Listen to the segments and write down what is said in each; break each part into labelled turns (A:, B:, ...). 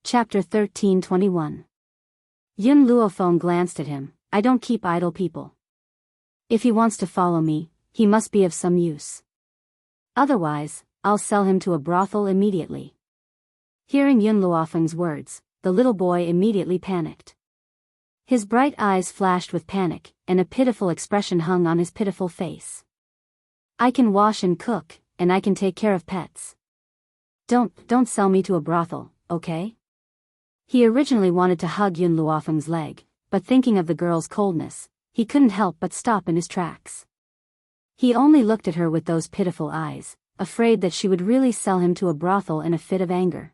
A: Chapter 13:21. Yun Luofeng glanced at him. I don't keep idle people. If he wants to follow me, he must be of some use. Otherwise, I'll sell him to a brothel immediately. Hearing Yun Luofeng's words, the little boy immediately panicked. His bright eyes flashed with panic, and a pitiful expression hung on his pitiful face. I can wash and cook, and I can take care of pets. Don't sell me to a brothel, okay? He originally wanted to hug Yun Luofeng's leg, but thinking of the girl's coldness, he couldn't help but stop in his tracks. He only looked at her with those pitiful eyes, afraid that she would really sell him to a brothel in a fit of anger.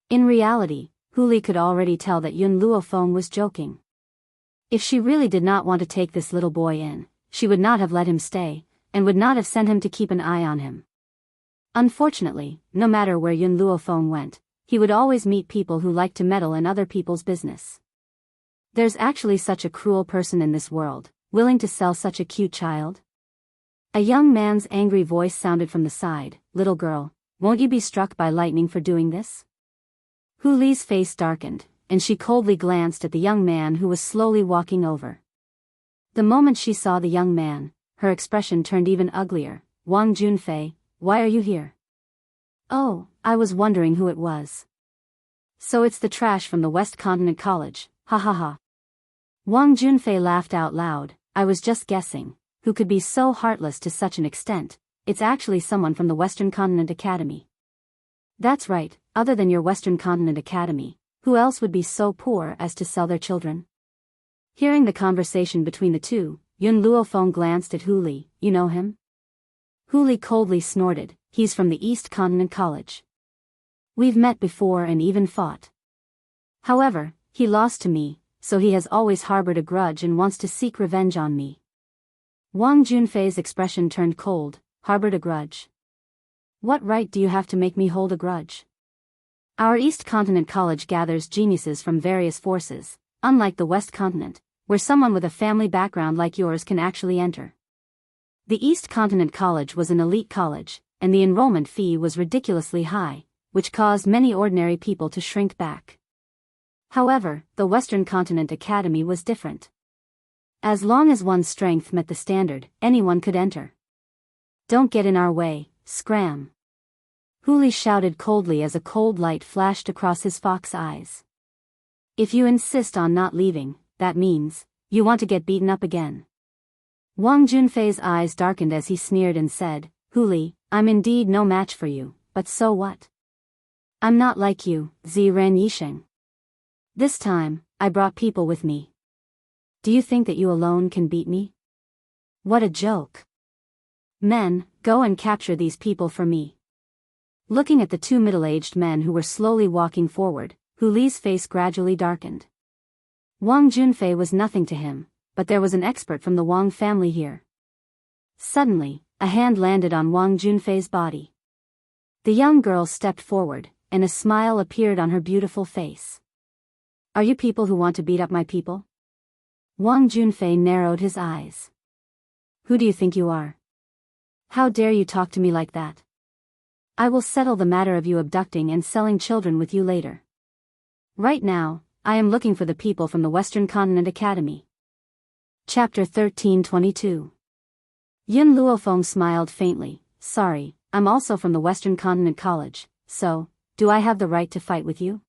A: In reality, Huli could already tell that Yun Luofeng was joking. If she really did not want to take this little boy in, she would not have let him stay, and would not have sent him to keep an eye on him. Unfortunately, no matter where Yun Luofeng went, he would always meet people who liked to meddle in other people's business. There's actually such a cruel person in this world, willing to sell such a cute child? A young man's angry voice sounded from the side. Little girl, won't you be struck by lightning for doing this? Hu Li's face darkened, and she coldly glanced at the young man who was slowly walking over. The moment she saw the young man, her expression turned even uglier. Wang Junfei, why are you here? Oh, I was wondering who it was. So it's the trash from the West Continent College, ha ha ha. Wang Junfei laughed out loud. I was just guessing, who could be so heartless to such an extent? It's actually someone from the Western Continent Academy. That's right, other than your Western Continent Academy, who else would be so poor as to sell their children? Hearing the conversation between the two, Yun Luofeng glanced at Hu Li. You know him? Hu Li coldly snorted. He's from the East Continent College. We've met before and even fought. However, he lost to me, so he has always harbored a grudge and wants to seek revenge on me. Wang Junfei's expression turned cold. Harbored a grudge? What right do you have to make me hold a grudge? Our East Continent College gathers geniuses from various forces, unlike the West Continent, where someone with a family background like yours can actually enter. The East Continent College was an elite college, and the enrollment fee was ridiculously high, which caused many ordinary people to shrink back. However, the Western Continent Academy was different. As long as one's strength met the standard, anyone could enter. Don't get in our way, scram. Hu Li shouted coldly as a cold light flashed across his fox eyes. If you insist on not leaving, that means, you want to get beaten up again. Wang Junfei's eyes darkened as he sneered and said, Hu Li, I'm indeed no match for you, but so what? I'm not like you, Zi Ran Yisheng. This time, I brought people with me. Do you think that you alone can beat me? What a joke. Men, go and capture these people for me. Looking at the two middle-aged men who were slowly walking forward, Hu Li's face gradually darkened. Wang Junfei was nothing to him, but there was an expert from the Wang family here. Suddenly, a hand landed on Wang Junfei's body. The young girl stepped forward, and a smile appeared on her beautiful face. Are you people who want to beat up my people? Wang Junfei narrowed his eyes. Who do you think you are? How dare you talk to me like that? I will settle the matter of you abducting and selling children with you later. Right now, I am looking for the people from the Western Continent Academy. Chapter 13:22. Yun Luofeng smiled faintly. Sorry, I'm also from the Western Continent College, so, do I have the right to fight with you?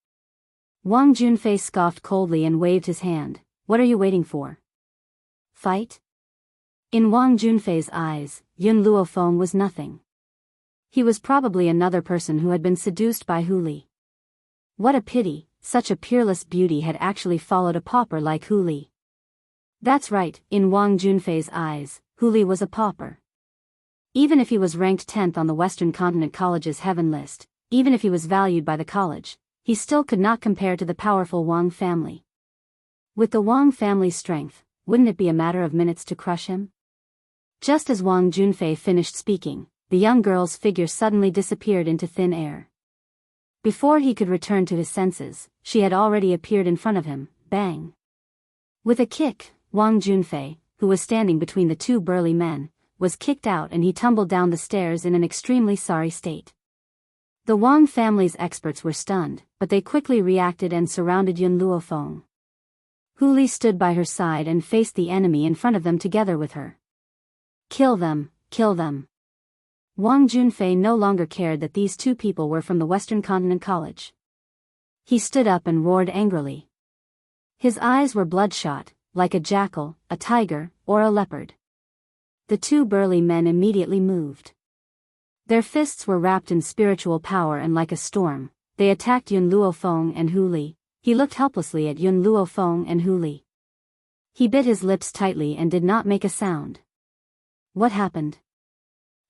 A: Wang Junfei scoffed coldly and waved his hand. What are you waiting for? Fight? In Wang Junfei's eyes, Yun Luofeng was nothing. He was probably another person who had been seduced by Hu Li. What a pity, such a peerless beauty had actually followed a pauper like Hu Li. That's right, in Wang Junfei's eyes, Hu Li was a pauper. Even if he was ranked 10th on the Western Continent College's heaven list, even if he was valued by the college, he still could not compare to the powerful Wang family. With the Wang family's strength, wouldn't it be a matter of minutes to crush him? Just as Wang Junfei finished speaking, the young girl's figure suddenly disappeared into thin air. Before he could return to his senses, she had already appeared in front of him. Bang! With a kick, Wang Junfei, who was standing between the two burly men, was kicked out and he tumbled down the stairs in an extremely sorry state. The Wang family's experts were stunned, but they quickly reacted and surrounded Yun Luofeng. Hu Li stood by her side and faced the enemy in front of them together with her. Kill them, kill them. Wang Junfei no longer cared that these two people were from the Western Continent College. He stood up and roared angrily. His eyes were bloodshot, like a jackal, a tiger, or a leopard. The two burly men immediately moved. Their fists were wrapped in spiritual power and like a storm, they attacked Yun Luofeng and Hu Li. He looked helplessly at Yun Luofeng and Hu Li. He bit his lips tightly and did not make a sound. What happened?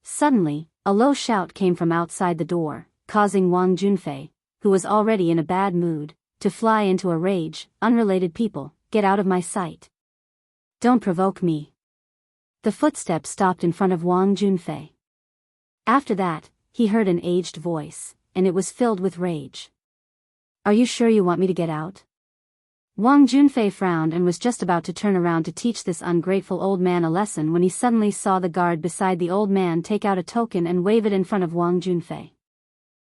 A: Suddenly, a low shout came from outside the door, causing Wang Junfei, who was already in a bad mood, to fly into a rage. Unrelated people, get out of my sight. Don't provoke me. The footsteps stopped in front of Wang Junfei. After that, he heard an aged voice, and it was filled with rage. Are you sure you want me to get out? Wang Junfei frowned and was just about to turn around to teach this ungrateful old man a lesson when he suddenly saw the guard beside the old man take out a token and wave it in front of Wang Junfei.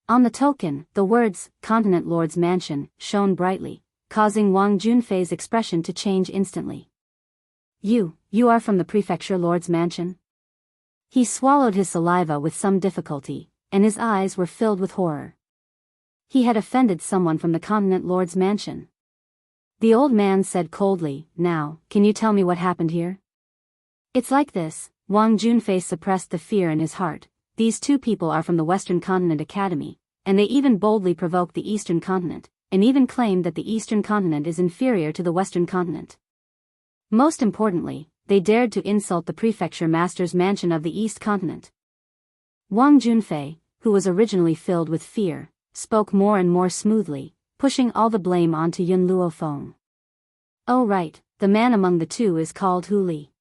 A: On the token, the words, Continent Lord's Mansion, shone brightly, causing Wang Junfei's expression to change instantly. You are from the Prefecture Lord's Mansion? He swallowed his saliva with some difficulty, and his eyes were filled with horror. He had offended someone from the Continent Lord's Mansion. The old man said coldly, Now, can you tell me what happened here? It's like this. Wang Junfei suppressed the fear in his heart. These two people are from the Western Continent Academy, and they even boldly provoked the Eastern Continent, and even claimed that the Eastern Continent is inferior to the Western Continent. Most importantly, they dared to insult the Prefecture Master's mansion of the East Continent. Wang Junfei, who was originally filled with fear, spoke more and more smoothly, pushing all the blame onto Yun Luofeng. Oh right, the man among the two is called Hu Li.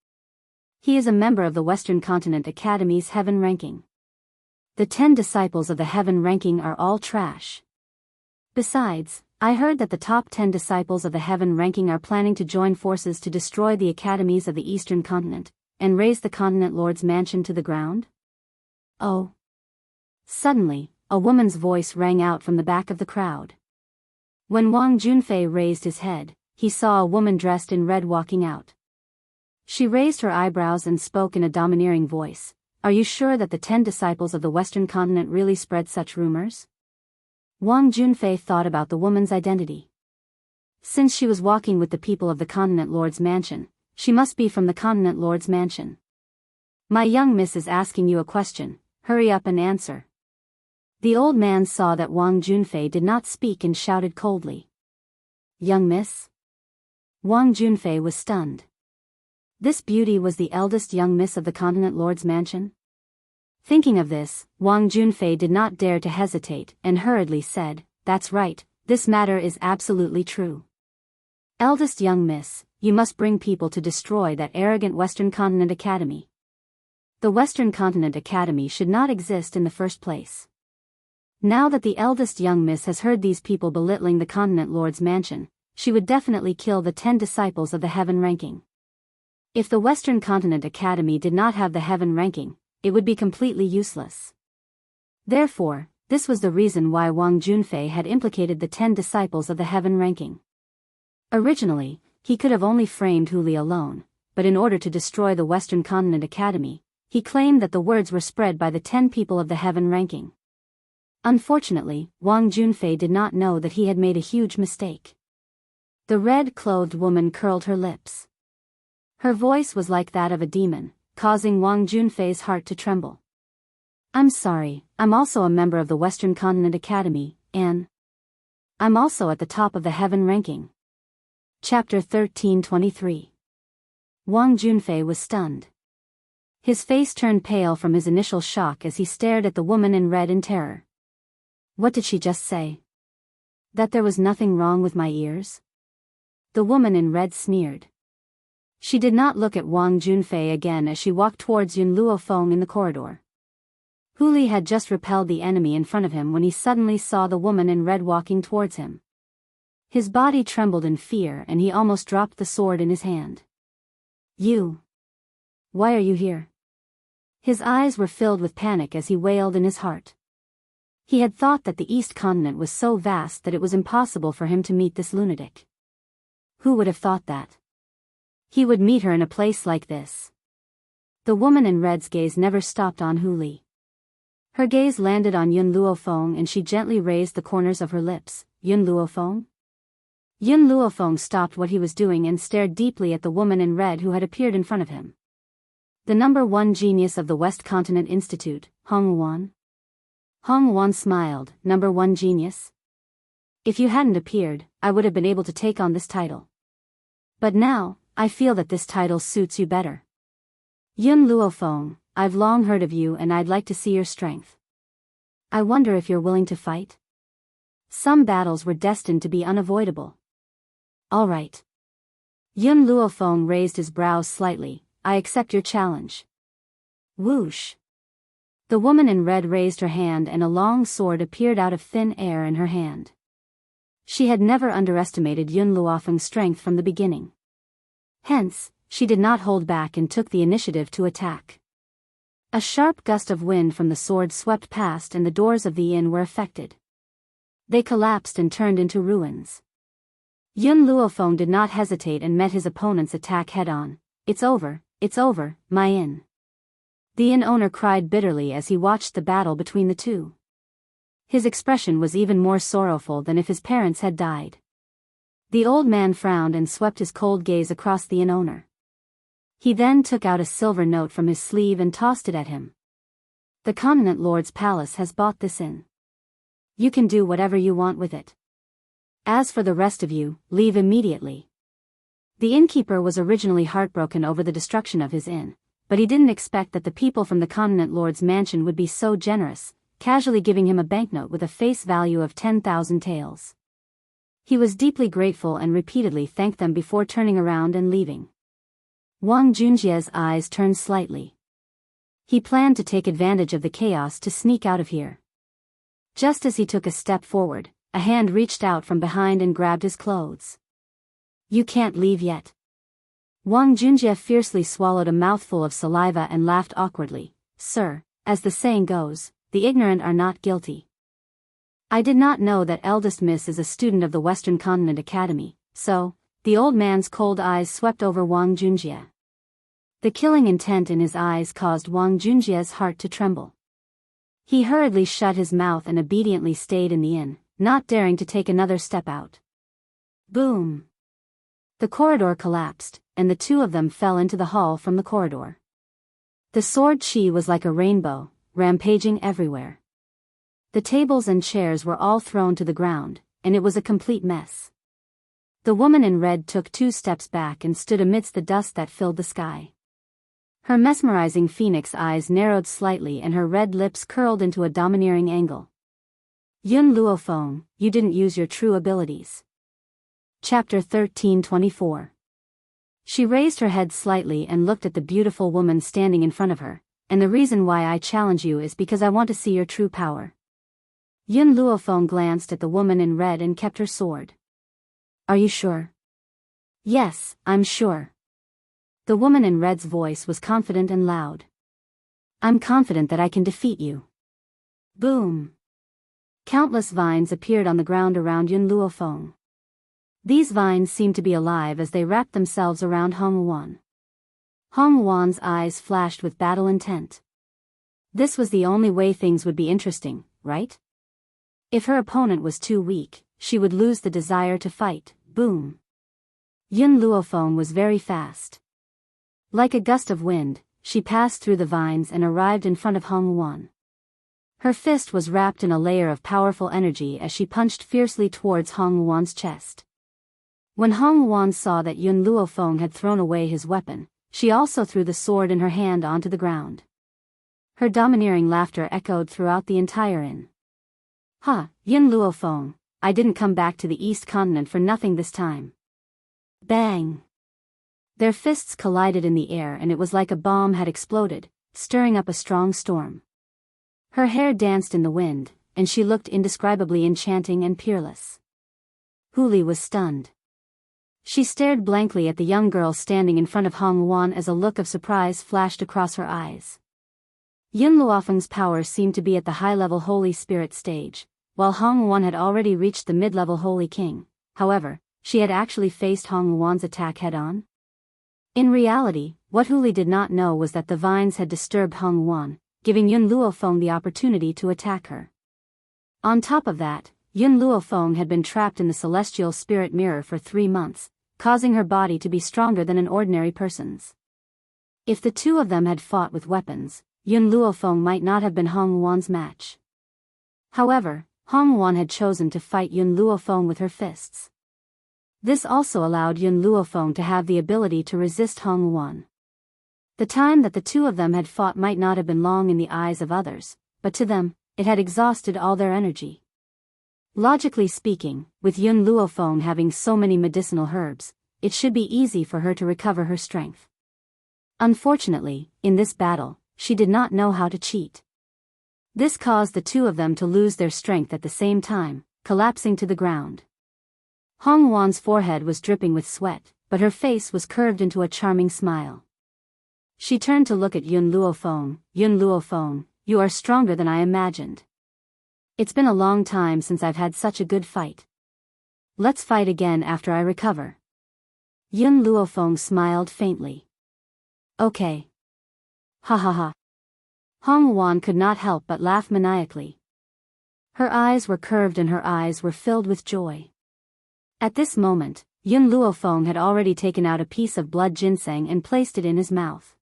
A: He is a member of the Western Continent Academy's Heaven Ranking. The 10 disciples of the Heaven Ranking are all trash. Besides, I heard that the top 10 disciples of the Heaven Ranking are planning to join forces to destroy the academies of the Eastern Continent, and raise the Continent Lord's Mansion to the ground? Oh. Suddenly, a woman's voice rang out from the back of the crowd. When Wang Junfei raised his head, he saw a woman dressed in red walking out. She raised her eyebrows and spoke in a domineering voice. Are you sure that the 10 disciples of the Western Continent really spread such rumors? Wang Junfei thought about the woman's identity. Since she was walking with the people of the Continent Lord's Mansion, she must be from the Continent Lord's Mansion. My young miss is asking you a question, hurry up and answer. The old man saw that Wang Junfei did not speak and shouted coldly. Young miss? Wang Junfei was stunned. This beauty was the eldest young miss of the Continent Lord's Mansion? Thinking of this, Wang Junfei did not dare to hesitate and hurriedly said, That's right, this matter is absolutely true. Eldest young miss, you must bring people to destroy that arrogant Western Continent Academy. The Western Continent Academy should not exist in the first place. Now that the eldest young miss has heard these people belittling the Continent Lord's Mansion, she would definitely kill the 10 disciples of the Heaven Ranking. If the Western Continent Academy did not have the Heaven Ranking, it would be completely useless. Therefore, this was the reason why Wang Junfei had implicated the 10 disciples of the Heaven Ranking. Originally, he could have only framed Hu Li alone, but in order to destroy the Western Continent Academy, he claimed that the words were spread by the 10 people of the Heaven Ranking. Unfortunately, Wang Junfei did not know that he had made a huge mistake. The red-clothed woman curled her lips. Her voice was like that of a demon, causing Wang Junfei's heart to tremble. I'm sorry, I'm also a member of the Western Continent Academy, and I'm also at the top of the Heaven Ranking. Chapter 1323. Wang Junfei was stunned. His face turned pale from his initial shock as he stared at the woman in red in terror. What did she just say? That there was nothing wrong with my ears? The woman in red sneered. She did not look at Wang Junfei again as she walked towards Yun Luofeng in the corridor. Hu Li had just repelled the enemy in front of him when he suddenly saw the woman in red walking towards him. His body trembled in fear and he almost dropped the sword in his hand. You! Why are you here? His eyes were filled with panic as he wailed in his heart. He had thought that the East Continent was so vast that it was impossible for him to meet this lunatic. Who would have thought that? He would meet her in a place like this. The woman in red's gaze never stopped on Hu Li. Her gaze landed on Yun Luofeng and she gently raised the corners of her lips. Yun Luofeng? Yun Luofeng stopped what he was doing and stared deeply at the woman in red who had appeared in front of him. The #1 genius of the West Continent Institute, Hong Wan. Hong Wan smiled. #1 genius? If you hadn't appeared, I would have been able to take on this title. But now, I feel that this title suits you better. Yun Luofeng, I've long heard of you and I'd like to see your strength. I wonder if you're willing to fight? Some battles were destined to be unavoidable. All right. Yun Luofeng raised his brows slightly. I accept your challenge. Whoosh. The woman in red raised her hand and a long sword appeared out of thin air in her hand. She had never underestimated Yun Luofeng's strength from the beginning. Hence, she did not hold back and took the initiative to attack. A sharp gust of wind from the sword swept past and the doors of the inn were affected. They collapsed and turned into ruins. Yun Luofeng did not hesitate and met his opponent's attack head-on. It's over, my inn. The inn owner cried bitterly as he watched the battle between the two. His expression was even more sorrowful than if his parents had died. The old man frowned and swept his cold gaze across the inn owner. He then took out a silver note from his sleeve and tossed it at him. The Continent Lord's palace has bought this inn. You can do whatever you want with it. As for the rest of you, leave immediately. The innkeeper was originally heartbroken over the destruction of his inn, but he didn't expect that the people from the Continent Lord's mansion would be so generous, casually giving him a banknote with a face value of 10,000 taels. He was deeply grateful and repeatedly thanked them before turning around and leaving. Wang Junjie's eyes turned slightly. He planned to take advantage of the chaos to sneak out of here. Just as he took a step forward, a hand reached out from behind and grabbed his clothes. You can't leave yet. Wang Junjie fiercely swallowed a mouthful of saliva and laughed awkwardly. Sir, as the saying goes, the ignorant are not guilty. I did not know that eldest miss is a student of the Western Continent Academy, so, the old man's cold eyes swept over Wang Junjie. The killing intent in his eyes caused Wang Junjie's heart to tremble. He hurriedly shut his mouth and obediently stayed in the inn, not daring to take another step out. Boom! The corridor collapsed, and the two of them fell into the hall from the corridor. The sword chi was like a rainbow, rampaging everywhere. The tables and chairs were all thrown to the ground, and it was a complete mess. The woman in red took 2 steps back and stood amidst the dust that filled the sky. Her mesmerizing phoenix eyes narrowed slightly and her red lips curled into a domineering angle. Yun Luofeng, you didn't use your true abilities. Chapter 13:24. She raised her head slightly and looked at the beautiful woman standing in front of her, and the reason why I challenge you is because I want to see your true power. Yun Luofeng glanced at the woman in red and kept her sword. Are you sure? Yes, I'm sure. The woman in red's voice was confident and loud. I'm confident that I can defeat you. Boom! Countless vines appeared on the ground around Yun Luofeng. These vines seemed to be alive as they wrapped themselves around Hong Wan. Hong Wan's eyes flashed with battle intent. This was the only way things would be interesting, right? If her opponent was too weak, she would lose the desire to fight. Boom! Yun Luofeng was very fast. Like a gust of wind, she passed through the vines and arrived in front of Hong Wan. Her fist was wrapped in a layer of powerful energy as she punched fiercely towards Hong Wan's chest. When Hong Wan saw that Yun Luofeng had thrown away his weapon, she also threw the sword in her hand onto the ground. Her domineering laughter echoed throughout the entire inn. Ha, Yun Luofeng, I didn't come back to the East Continent for nothing this time. Bang! Their fists collided in the air and it was like a bomb had exploded, stirring up a strong storm. Her hair danced in the wind, and she looked indescribably enchanting and peerless. Hu Li was stunned. She stared blankly at the young girl standing in front of Hong Wan as a look of surprise flashed across her eyes. Yun Luofeng's power seemed to be at the high-level Holy Spirit stage, while Hong Wuan had already reached the mid-level Holy King. However, she had actually faced Hong Wuan's attack head-on. In reality, what Hu Li did not know was that the vines had disturbed Hong Wuan, giving Yun Luofeng the opportunity to attack her. On top of that, Yun Luofeng had been trapped in the celestial spirit mirror for 3 months, causing her body to be stronger than an ordinary person's. If the two of them had fought with weapons, Yun Luofeng might not have been Hong Wuan's match. However, Hong Wuan had chosen to fight Yun Luofeng with her fists. This also allowed Yun Luofeng to have the ability to resist Hong Wuan. The time that the two of them had fought might not have been long in the eyes of others, but to them, it had exhausted all their energy. Logically speaking, with Yun Luofeng having so many medicinal herbs, it should be easy for her to recover her strength. Unfortunately, in this battle, she did not know how to cheat. This caused the two of them to lose their strength at the same time, collapsing to the ground. Hong Wuan's forehead was dripping with sweat, but her face was curved into a charming smile. She turned to look at Yun Luofeng. Yun Luofeng, you are stronger than I imagined. It's been a long time since I've had such a good fight. Let's fight again after I recover. Yun Luofeng smiled faintly. Okay. Ha ha ha. Hong Wuan could not help but laugh maniacally. Her eyes were curved and her eyes were filled with joy. At this moment, Yun Luofeng had already taken out a piece of blood ginseng and placed it in his mouth.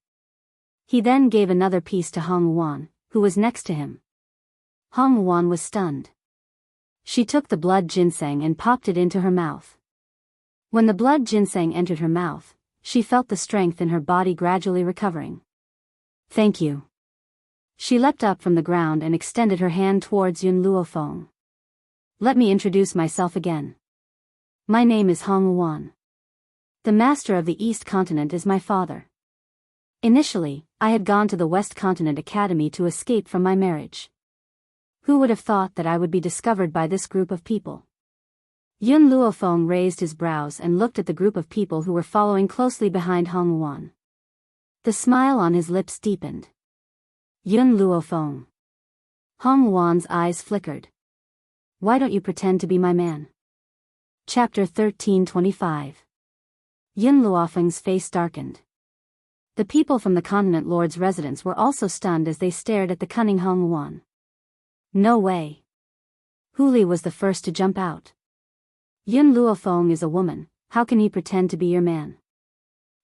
A: He then gave another piece to Hong Wuan, who was next to him. Hong Wuan was stunned. She took the blood ginseng and popped it into her mouth. When the blood ginseng entered her mouth, she felt the strength in her body gradually recovering. Thank you. She leapt up from the ground and extended her hand towards Yun Luofeng. Let me introduce myself again. My name is Hong Wuan. The master of the East Continent is my father. Initially, I had gone to the West Continent Academy to escape from my marriage. Who would have thought that I would be discovered by this group of people? Yun Luofeng raised his brows and looked at the group of people who were following closely behind Hong Wuan. The smile on his lips deepened. Yun Luofeng. Hong Wuan's eyes flickered. Why don't you pretend to be my man? Chapter 1325. Yun Luofeng's face darkened. The people from the Continent Lord's residence were also stunned as they stared at the cunning Hong Wuan. No way. Hu Li was the first to jump out. Yun Luofeng is a woman, how can he pretend to be your man?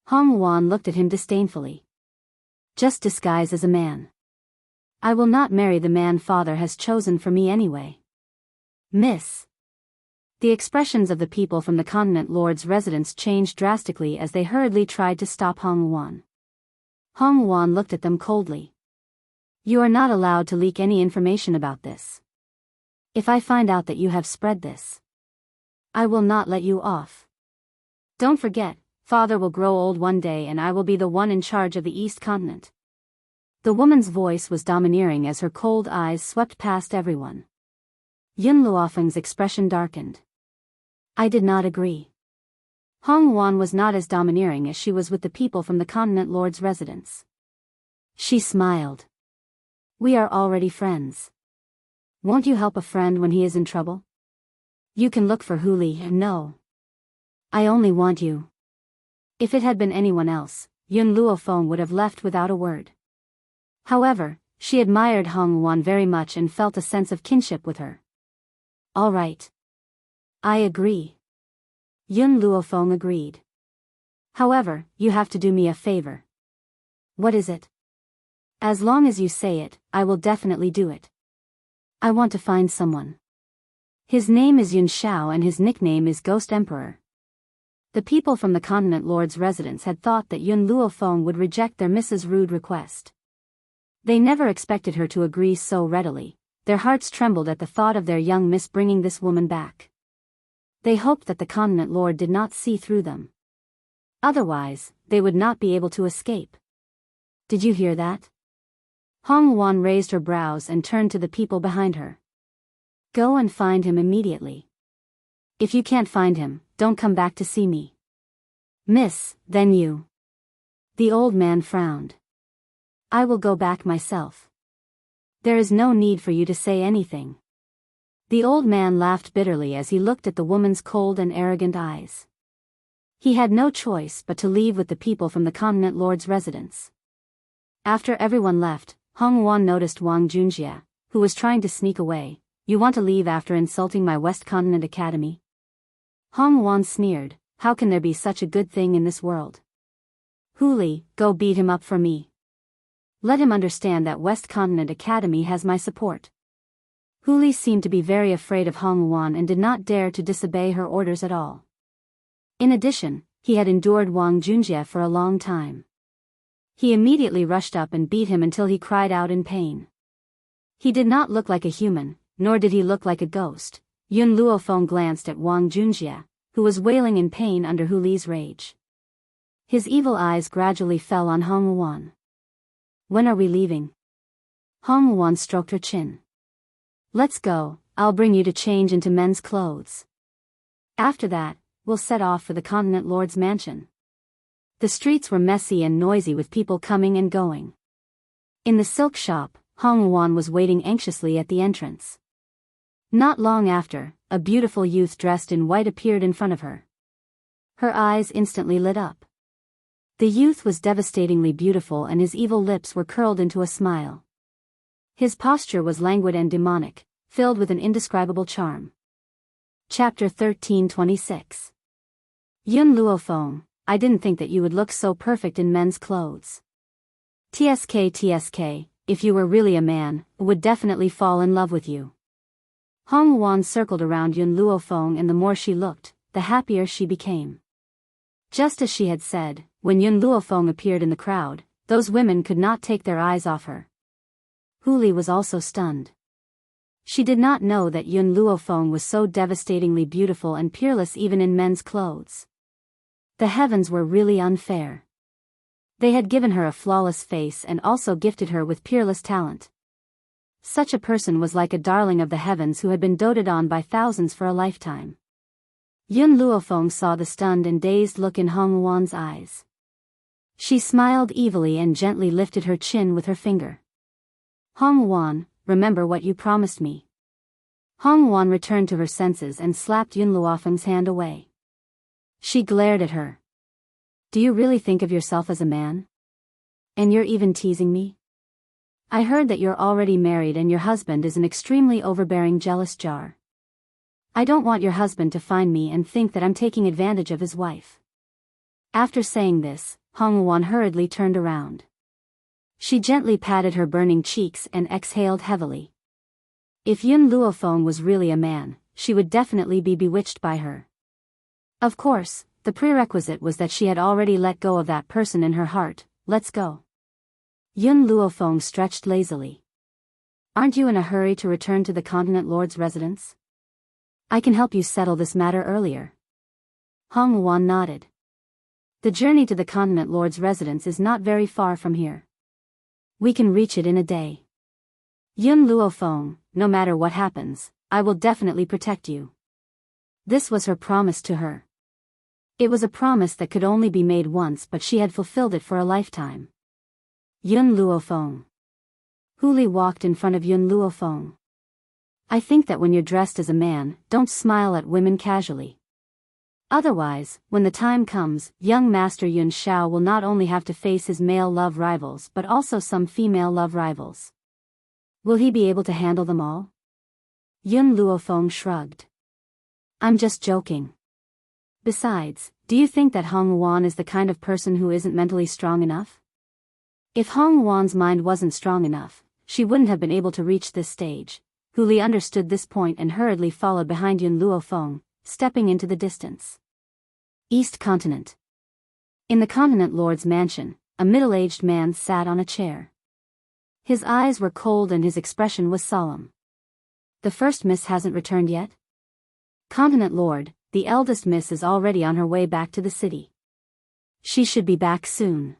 A: Hong Wuan looked at him disdainfully. Just disguise as a man. I will not marry the man father has chosen for me anyway. Miss. The expressions of the people from the Continent Lord's residence changed drastically as they hurriedly tried to stop Hong Wuan. Hong Wuan looked at them coldly. You are not allowed to leak any information about this. If I find out that you have spread this, I will not let you off. Don't forget, father will grow old one day and I will be the one in charge of the East Continent. The woman's voice was domineering as her cold eyes swept past everyone. Yun Luofeng's expression darkened. I did not agree. Hong Wuan was not as domineering as she was with the people from the Continent Lord's residence. She smiled. We are already friends. Won't you help a friend when he is in trouble? You can look for Hu Li. No. I only want you. If it had been anyone else, Yun Luofeng would have left without a word. However, she admired Hong Wuan very much and felt a sense of kinship with her. All right. I agree. Yun Luofeng agreed. However, you have to do me a favor. What is it? As long as you say it, I will definitely do it. I want to find someone. His name is Yun Shao and his nickname is Ghost Emperor. The people from the Continent Lord's residence had thought that Yun Luofeng would reject their Mrs. Rude request. They never expected her to agree so readily. Their hearts trembled at the thought of their young miss bringing this woman back. They hoped that the Continent Lord did not see through them. Otherwise, they would not be able to escape. Did you hear that? Hong Wuan raised her brows and turned to the people behind her. Go and find him immediately. If you can't find him, don't come back to see me. Miss, then you. The old man frowned. I will go back myself. There is no need for you to say anything. The old man laughed bitterly as he looked at the woman's cold and arrogant eyes. He had no choice but to leave with the people from the continent lord's residence. After everyone left, Hong Wuan noticed Wang Junjie, who was trying to sneak away. You want to leave after insulting my West Continent Academy? Hong Wuan sneered, how can there be such a good thing in this world? Huli, go beat him up for me. Let him understand that West Continent Academy has my support. Huli seemed to be very afraid of Hong Wuan and did not dare to disobey her orders at all. In addition, he had endured Wang Junjie for a long time. He immediately rushed up and beat him until he cried out in pain. He did not look like a human, nor did he look like a ghost. Yun Luofeng glanced at Wang Junjie, who was wailing in pain under Huli's rage. His evil eyes gradually fell on Hong Wuan. When are we leaving? Hong Wuan stroked her chin. Let's go, I'll bring you to change into men's clothes. After that, we'll set off for the continent lord's mansion. The streets were messy and noisy with people coming and going. In the silk shop, Hong Wuan was waiting anxiously at the entrance. Not long after, a beautiful youth dressed in white appeared in front of her. Her eyes instantly lit up. The youth was devastatingly beautiful and his evil lips were curled into a smile. His posture was languid and demonic, filled with an indescribable charm. Chapter 1326. Yun Luofeng, I didn't think that you would look so perfect in men's clothes. TSK, if you were really a man, would definitely fall in love with you. Hong Wuan circled around Yun Luofeng and the more she looked, the happier she became. Just as she had said, when Yun Luofeng appeared in the crowd, those women could not take their eyes off her. Huli was also stunned. She did not know that Yun Luofeng was so devastatingly beautiful and peerless even in men's clothes. The heavens were really unfair. They had given her a flawless face and also gifted her with peerless talent. Such a person was like a darling of the heavens who had been doted on by thousands for a lifetime. Yun Luofeng saw the stunned and dazed look in Hong Wuan's eyes. She smiled evilly and gently lifted her chin with her finger. Hong Wuan, remember what you promised me. Hong Wuan returned to her senses and slapped Yun Luofeng's hand away. She glared at her. Do you really think of yourself as a man? And you're even teasing me? I heard that you're already married and your husband is an extremely overbearing jealous jar. I don't want your husband to find me and think that I'm taking advantage of his wife. After saying this, Hong Wuan hurriedly turned around. She gently patted her burning cheeks and exhaled heavily. If Yun Luofeng was really a man, she would definitely be bewitched by her. Of course, the prerequisite was that she had already let go of that person in her heart. Let's go. Yun Luofeng stretched lazily. Aren't you in a hurry to return to the continent lord's residence? I can help you settle this matter earlier. Hong Wuan nodded. The journey to the continent lord's residence is not very far from here. We can reach it in a day. Yun Luofeng, no matter what happens, I will definitely protect you. This was her promise to her. It was a promise that could only be made once, but she had fulfilled it for a lifetime. Yun Luofeng. Huli walked in front of Yun Luofeng. I think that when you're dressed as a man, don't smile at women casually. Otherwise, when the time comes, young Master Yun Shao will not only have to face his male love rivals but also some female love rivals. Will he be able to handle them all? Yun Luofeng shrugged. I'm just joking. Besides, do you think that Hong Wuan is the kind of person who isn't mentally strong enough? If Hong Wuan's mind wasn't strong enough, she wouldn't have been able to reach this stage. Huli understood this point and hurriedly followed behind Yun Luofeng, stepping into the distance. East Continent. In the continent lord's mansion, a middle-aged man sat on a chair. His eyes were cold and his expression was solemn. The first miss hasn't returned yet? Continent lord, the eldest miss is already on her way back to the city. She should be back soon.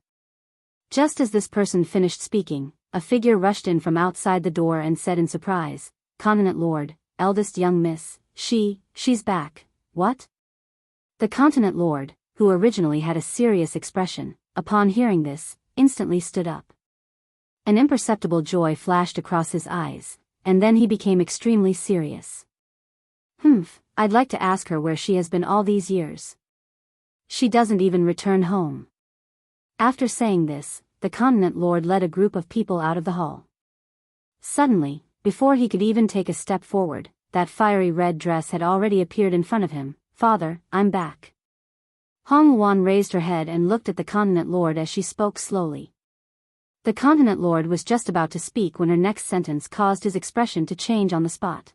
A: Just as this person finished speaking, a figure rushed in from outside the door and said in surprise, Continent lord, eldest young miss, she's back. What? The continent lord, who originally had a serious expression, upon hearing this, instantly stood up. An imperceptible joy flashed across his eyes, and then he became extremely serious. I'd like to ask her where she has been all these years. She doesn't even return home. After saying this, the Continent Lord led a group of people out of the hall. Suddenly, before he could even take a step forward, that fiery red dress had already appeared in front of him. Father, I'm back. Hong Wuan raised her head and looked at the Continent Lord as she spoke slowly. The Continent Lord was just about to speak when her next sentence caused his expression to change on the spot.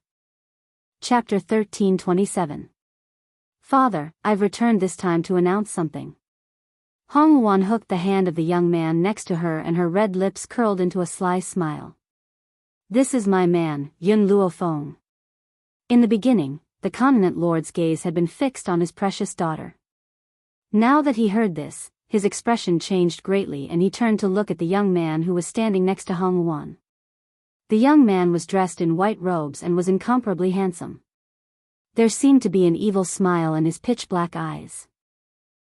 A: Chapter 1327. Father, I've returned this time to announce something. Hong Wuan hooked the hand of the young man next to her and her red lips curled into a sly smile. This is my man, Yun Luofeng. In the beginning, the Continent Lord's gaze had been fixed on his precious daughter. Now that he heard this, his expression changed greatly and he turned to look at the young man who was standing next to Hong Wuan. The young man was dressed in white robes and was incomparably handsome. There seemed to be an evil smile in his pitch-black eyes.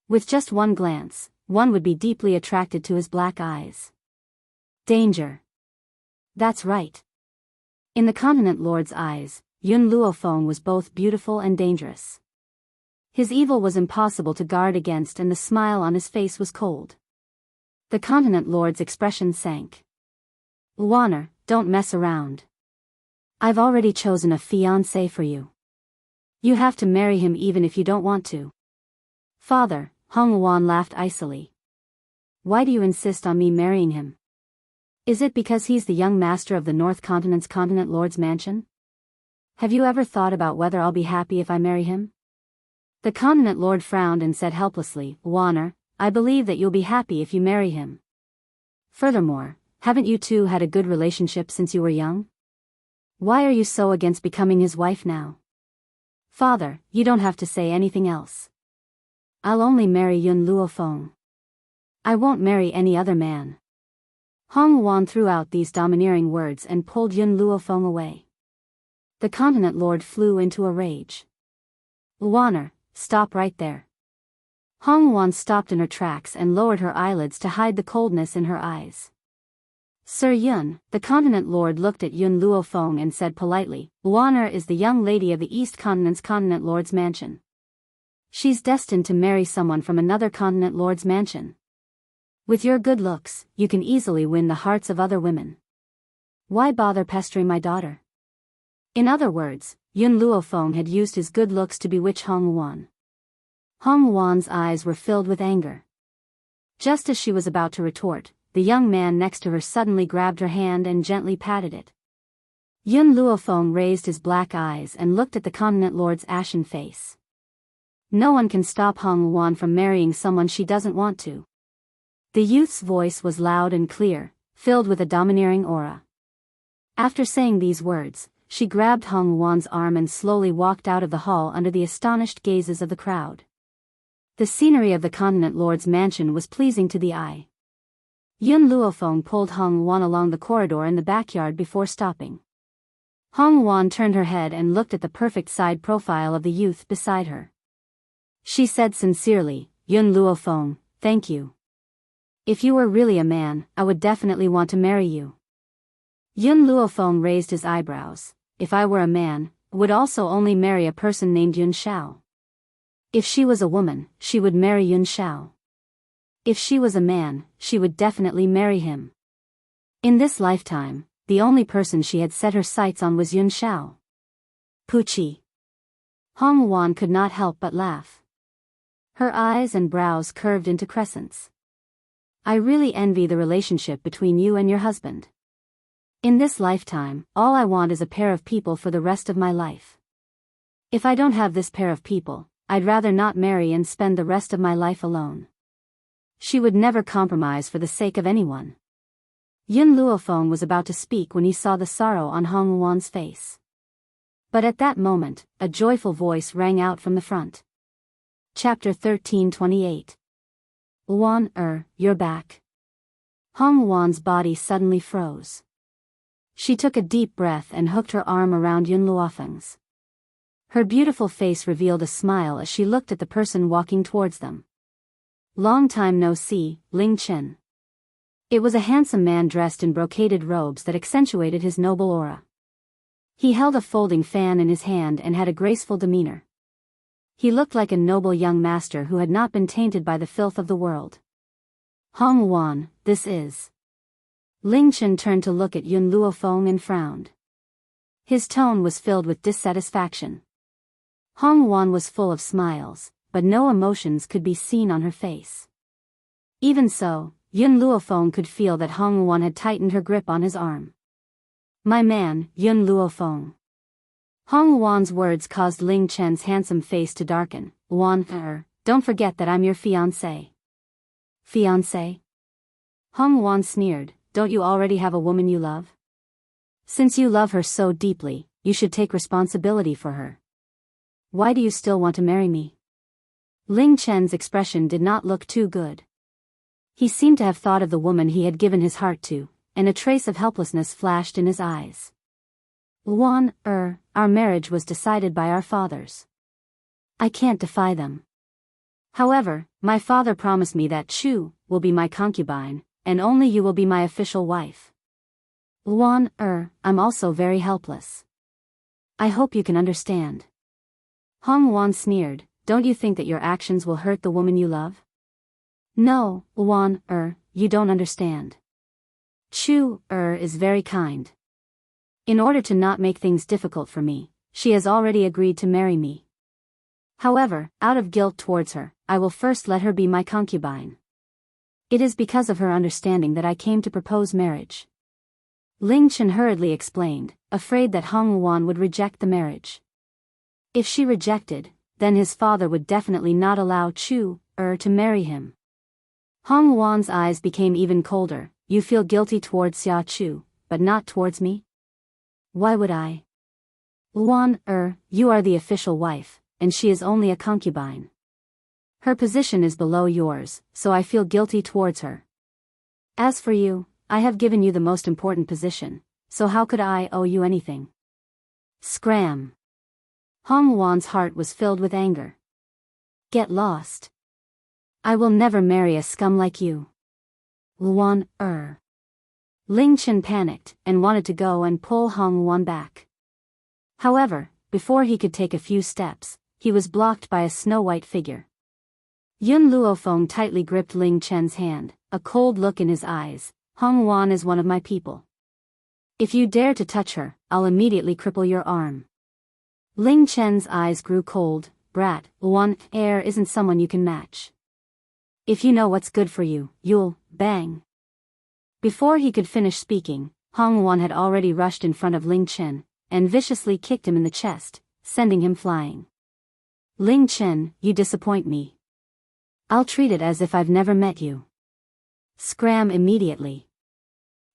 A: With just one glance, one would be deeply attracted to his black eyes. Danger. That's right. In the Continent Lord's eyes, Yun Luofeng was both beautiful and dangerous. His evil was impossible to guard against and the smile on his face was cold. The Continent Lord's expression sank. Luoner, don't mess around. I've already chosen a fiancé for you. You have to marry him even if you don't want to. Father, Hong Wuan laughed icily. Why do you insist on me marrying him? Is it because he's the young master of the North Continent's Continent Lord's mansion? Have you ever thought about whether I'll be happy if I marry him? The Continent Lord frowned and said helplessly, Luoner, I believe that you'll be happy if you marry him. Furthermore, haven't you two had a good relationship since you were young? Why are you so against becoming his wife now? Father, you don't have to say anything else. I'll only marry Yun Luofeng. I won't marry any other man. Hong Wuan threw out these domineering words and pulled Yun Luofeng away. The Continent Lord flew into a rage. Luoner, stop right there. Hong Wuan stopped in her tracks and lowered her eyelids to hide the coldness in her eyes. Sir Yun, the Continent Lord looked at Yun Luofeng and said politely, Luoner is the young lady of the East Continent's Continent Lord's mansion. She's destined to marry someone from another Continent Lord's mansion. With your good looks, you can easily win the hearts of other women. Why bother pestering my daughter? In other words, Yun Luofeng had used his good looks to bewitch Hong Wuan. Hong Wuan's eyes were filled with anger. Just as she was about to retort, the young man next to her suddenly grabbed her hand and gently patted it. Yun Luofeng raised his black eyes and looked at the Continent Lord's ashen face. No one can stop Hong Wuan from marrying someone she doesn't want to. The youth's voice was loud and clear, filled with a domineering aura. After saying these words, she grabbed Hong Wuan's arm and slowly walked out of the hall under the astonished gazes of the crowd. The scenery of the Continent Lord's mansion was pleasing to the eye. Yun Luofeng pulled Hong Wuan along the corridor in the backyard before stopping. Hong Wuan turned her head and looked at the perfect side profile of the youth beside her. She said sincerely, Yun Luofeng, thank you. If you were really a man, I would definitely want to marry you. Yun Luofeng raised his eyebrows. If I were a man, I would also only marry a person named Yun Shao. If she was a woman, she would marry Yun Shao. If she was a man, she would definitely marry him. In this lifetime, the only person she had set her sights on was Yun Shao. Puchi. Hong Wuan could not help but laugh. Her eyes and brows curved into crescents. I really envy the relationship between you and your husband. In this lifetime, all I want is a pair of people for the rest of my life. If I don't have this pair of people, I'd rather not marry and spend the rest of my life alone. She would never compromise for the sake of anyone. Yun Luofeng was about to speak when he saw the sorrow on Hong Wuan's face. But at that moment, a joyful voice rang out from the front. Chapter 1328. Luan, you're back. Hong Wuan's body suddenly froze. She took a deep breath and hooked her arm around Yun Luofeng's. Her beautiful face revealed a smile as she looked at the person walking towards them. Long time no see, Ling Chen. It was a handsome man dressed in brocaded robes that accentuated his noble aura. He held a folding fan in his hand and had a graceful demeanor. He looked like a noble young master who had not been tainted by the filth of the world. Hong Wan, this is. Ling Chen turned to look at Yun Luofeng and frowned. His tone was filled with dissatisfaction. Hong Wan was full of smiles, but no emotions could be seen on her face. Even so, Yun Luofeng could feel that Hong Wan had tightened her grip on his arm. My man, Yun Luofeng. Hong Wan's words caused Ling Chen's handsome face to darken. Wan, don't forget that I'm your fiancé. Fiancé? Hong Wan sneered, don't you already have a woman you love? Since you love her so deeply, you should take responsibility for her. Why do you still want to marry me? Ling Chen's expression did not look too good. He seemed to have thought of the woman he had given his heart to, and a trace of helplessness flashed in his eyes. Wan, our marriage was decided by our fathers. I can't defy them. However, my father promised me that Chu will be my concubine, and only you will be my official wife. Wan, I'm also very helpless. I hope you can understand. Hong Wan sneered, don't you think that your actions will hurt the woman you love? No, Wan, you don't understand. Chu, is very kind. In order to not make things difficult for me, she has already agreed to marry me. However, out of guilt towards her, I will first let her be my concubine. It is because of her understanding that I came to propose marriage. Ling Chen hurriedly explained, afraid that Hong Wan would reject the marriage. If she rejected, then his father would definitely not allow Chu, to marry him. Hong Wan's eyes became even colder. You feel guilty towards Xia Chu, but not towards me? Why would I? Wan, you are the official wife, and she is only a concubine. Her position is below yours, so I feel guilty towards her. As for you, I have given you the most important position, so how could I owe you anything? Scram. Hong Wan's heart was filled with anger. Get lost. I will never marry a scum like you. Wan, Ling Chen panicked and wanted to go and pull Hong Wan back. However, before he could take a few steps, he was blocked by a snow-white figure. Yun Luofeng tightly gripped Ling Chen's hand, a cold look in his eyes. Hong Wan is one of my people. If you dare to touch her, I'll immediately cripple your arm. Ling Chen's eyes grew cold. Brat, Wan, isn't someone you can match. If you know what's good for you, you'll, bang. Before he could finish speaking, Hong Wan had already rushed in front of Ling Chen, and viciously kicked him in the chest, sending him flying. Ling Chen, you disappoint me. I'll treat it as if I've never met you. Scram immediately.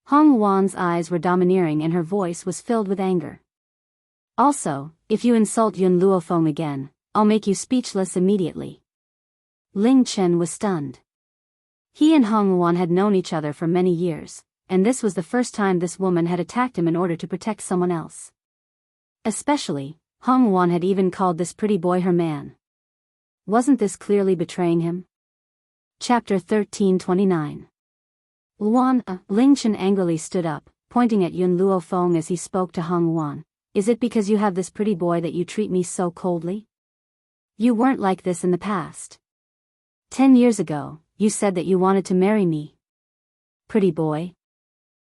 A: Hong Wan's eyes were domineering and her voice was filled with anger. Also, if you insult Yun Luofeng again, I'll make you speechless immediately. Ling Chen was stunned. He and Hong Wan had known each other for many years, and this was the first time this woman had attacked him in order to protect someone else. Especially, Hong Wan had even called this pretty boy her man. Wasn't this clearly betraying him? Chapter 1329. Wan, Ling Chen angrily stood up, pointing at Yun Luofeng as he spoke to Hong Wan. Is it because you have this pretty boy that you treat me so coldly? You weren't like this in the past. 10 years ago, you said that you wanted to marry me. Pretty boy.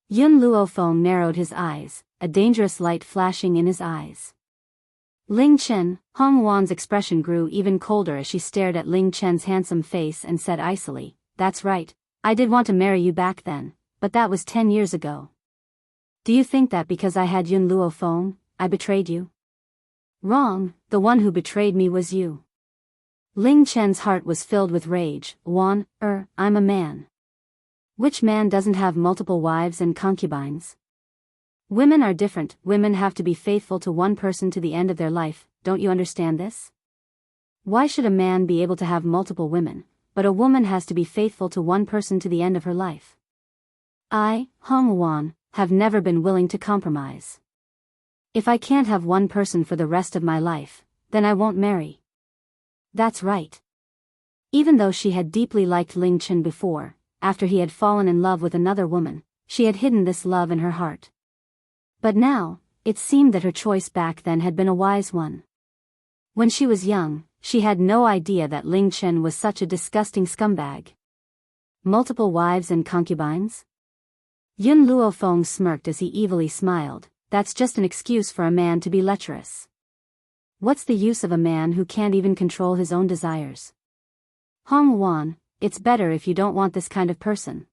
A: Yun Luofeng narrowed his eyes, a dangerous light flashing in his eyes. Ling Chen, Hong Wan's expression grew even colder as she stared at Ling Chen's handsome face and said icily, that's right, I did want to marry you back then, but that was 10 years ago. Do you think that because I had Yun Luofeng, I betrayed you? Wrong, the one who betrayed me was you. Ling Chen's heart was filled with rage. Wan, I'm a man. Which man doesn't have multiple wives and concubines? Women are different. Women have to be faithful to one person to the end of their life. Don't you understand this? Why should a man be able to have multiple women, but a woman has to be faithful to one person to the end of her life? I, Hong Wan, have never been willing to compromise. If I can't have one person for the rest of my life, then I won't marry. That's right. Even though she had deeply liked Ling Chen before, after he had fallen in love with another woman, she had hidden this love in her heart. But now, it seemed that her choice back then had been a wise one. When she was young, she had no idea that Ling Chen was such a disgusting scumbag. Multiple wives and concubines? Yun Luofeng smirked as he evilly smiled. That's just an excuse for a man to be lecherous. What's the use of a man who can't even control his own desires? Hong Wan, it's better if you don't want this kind of person.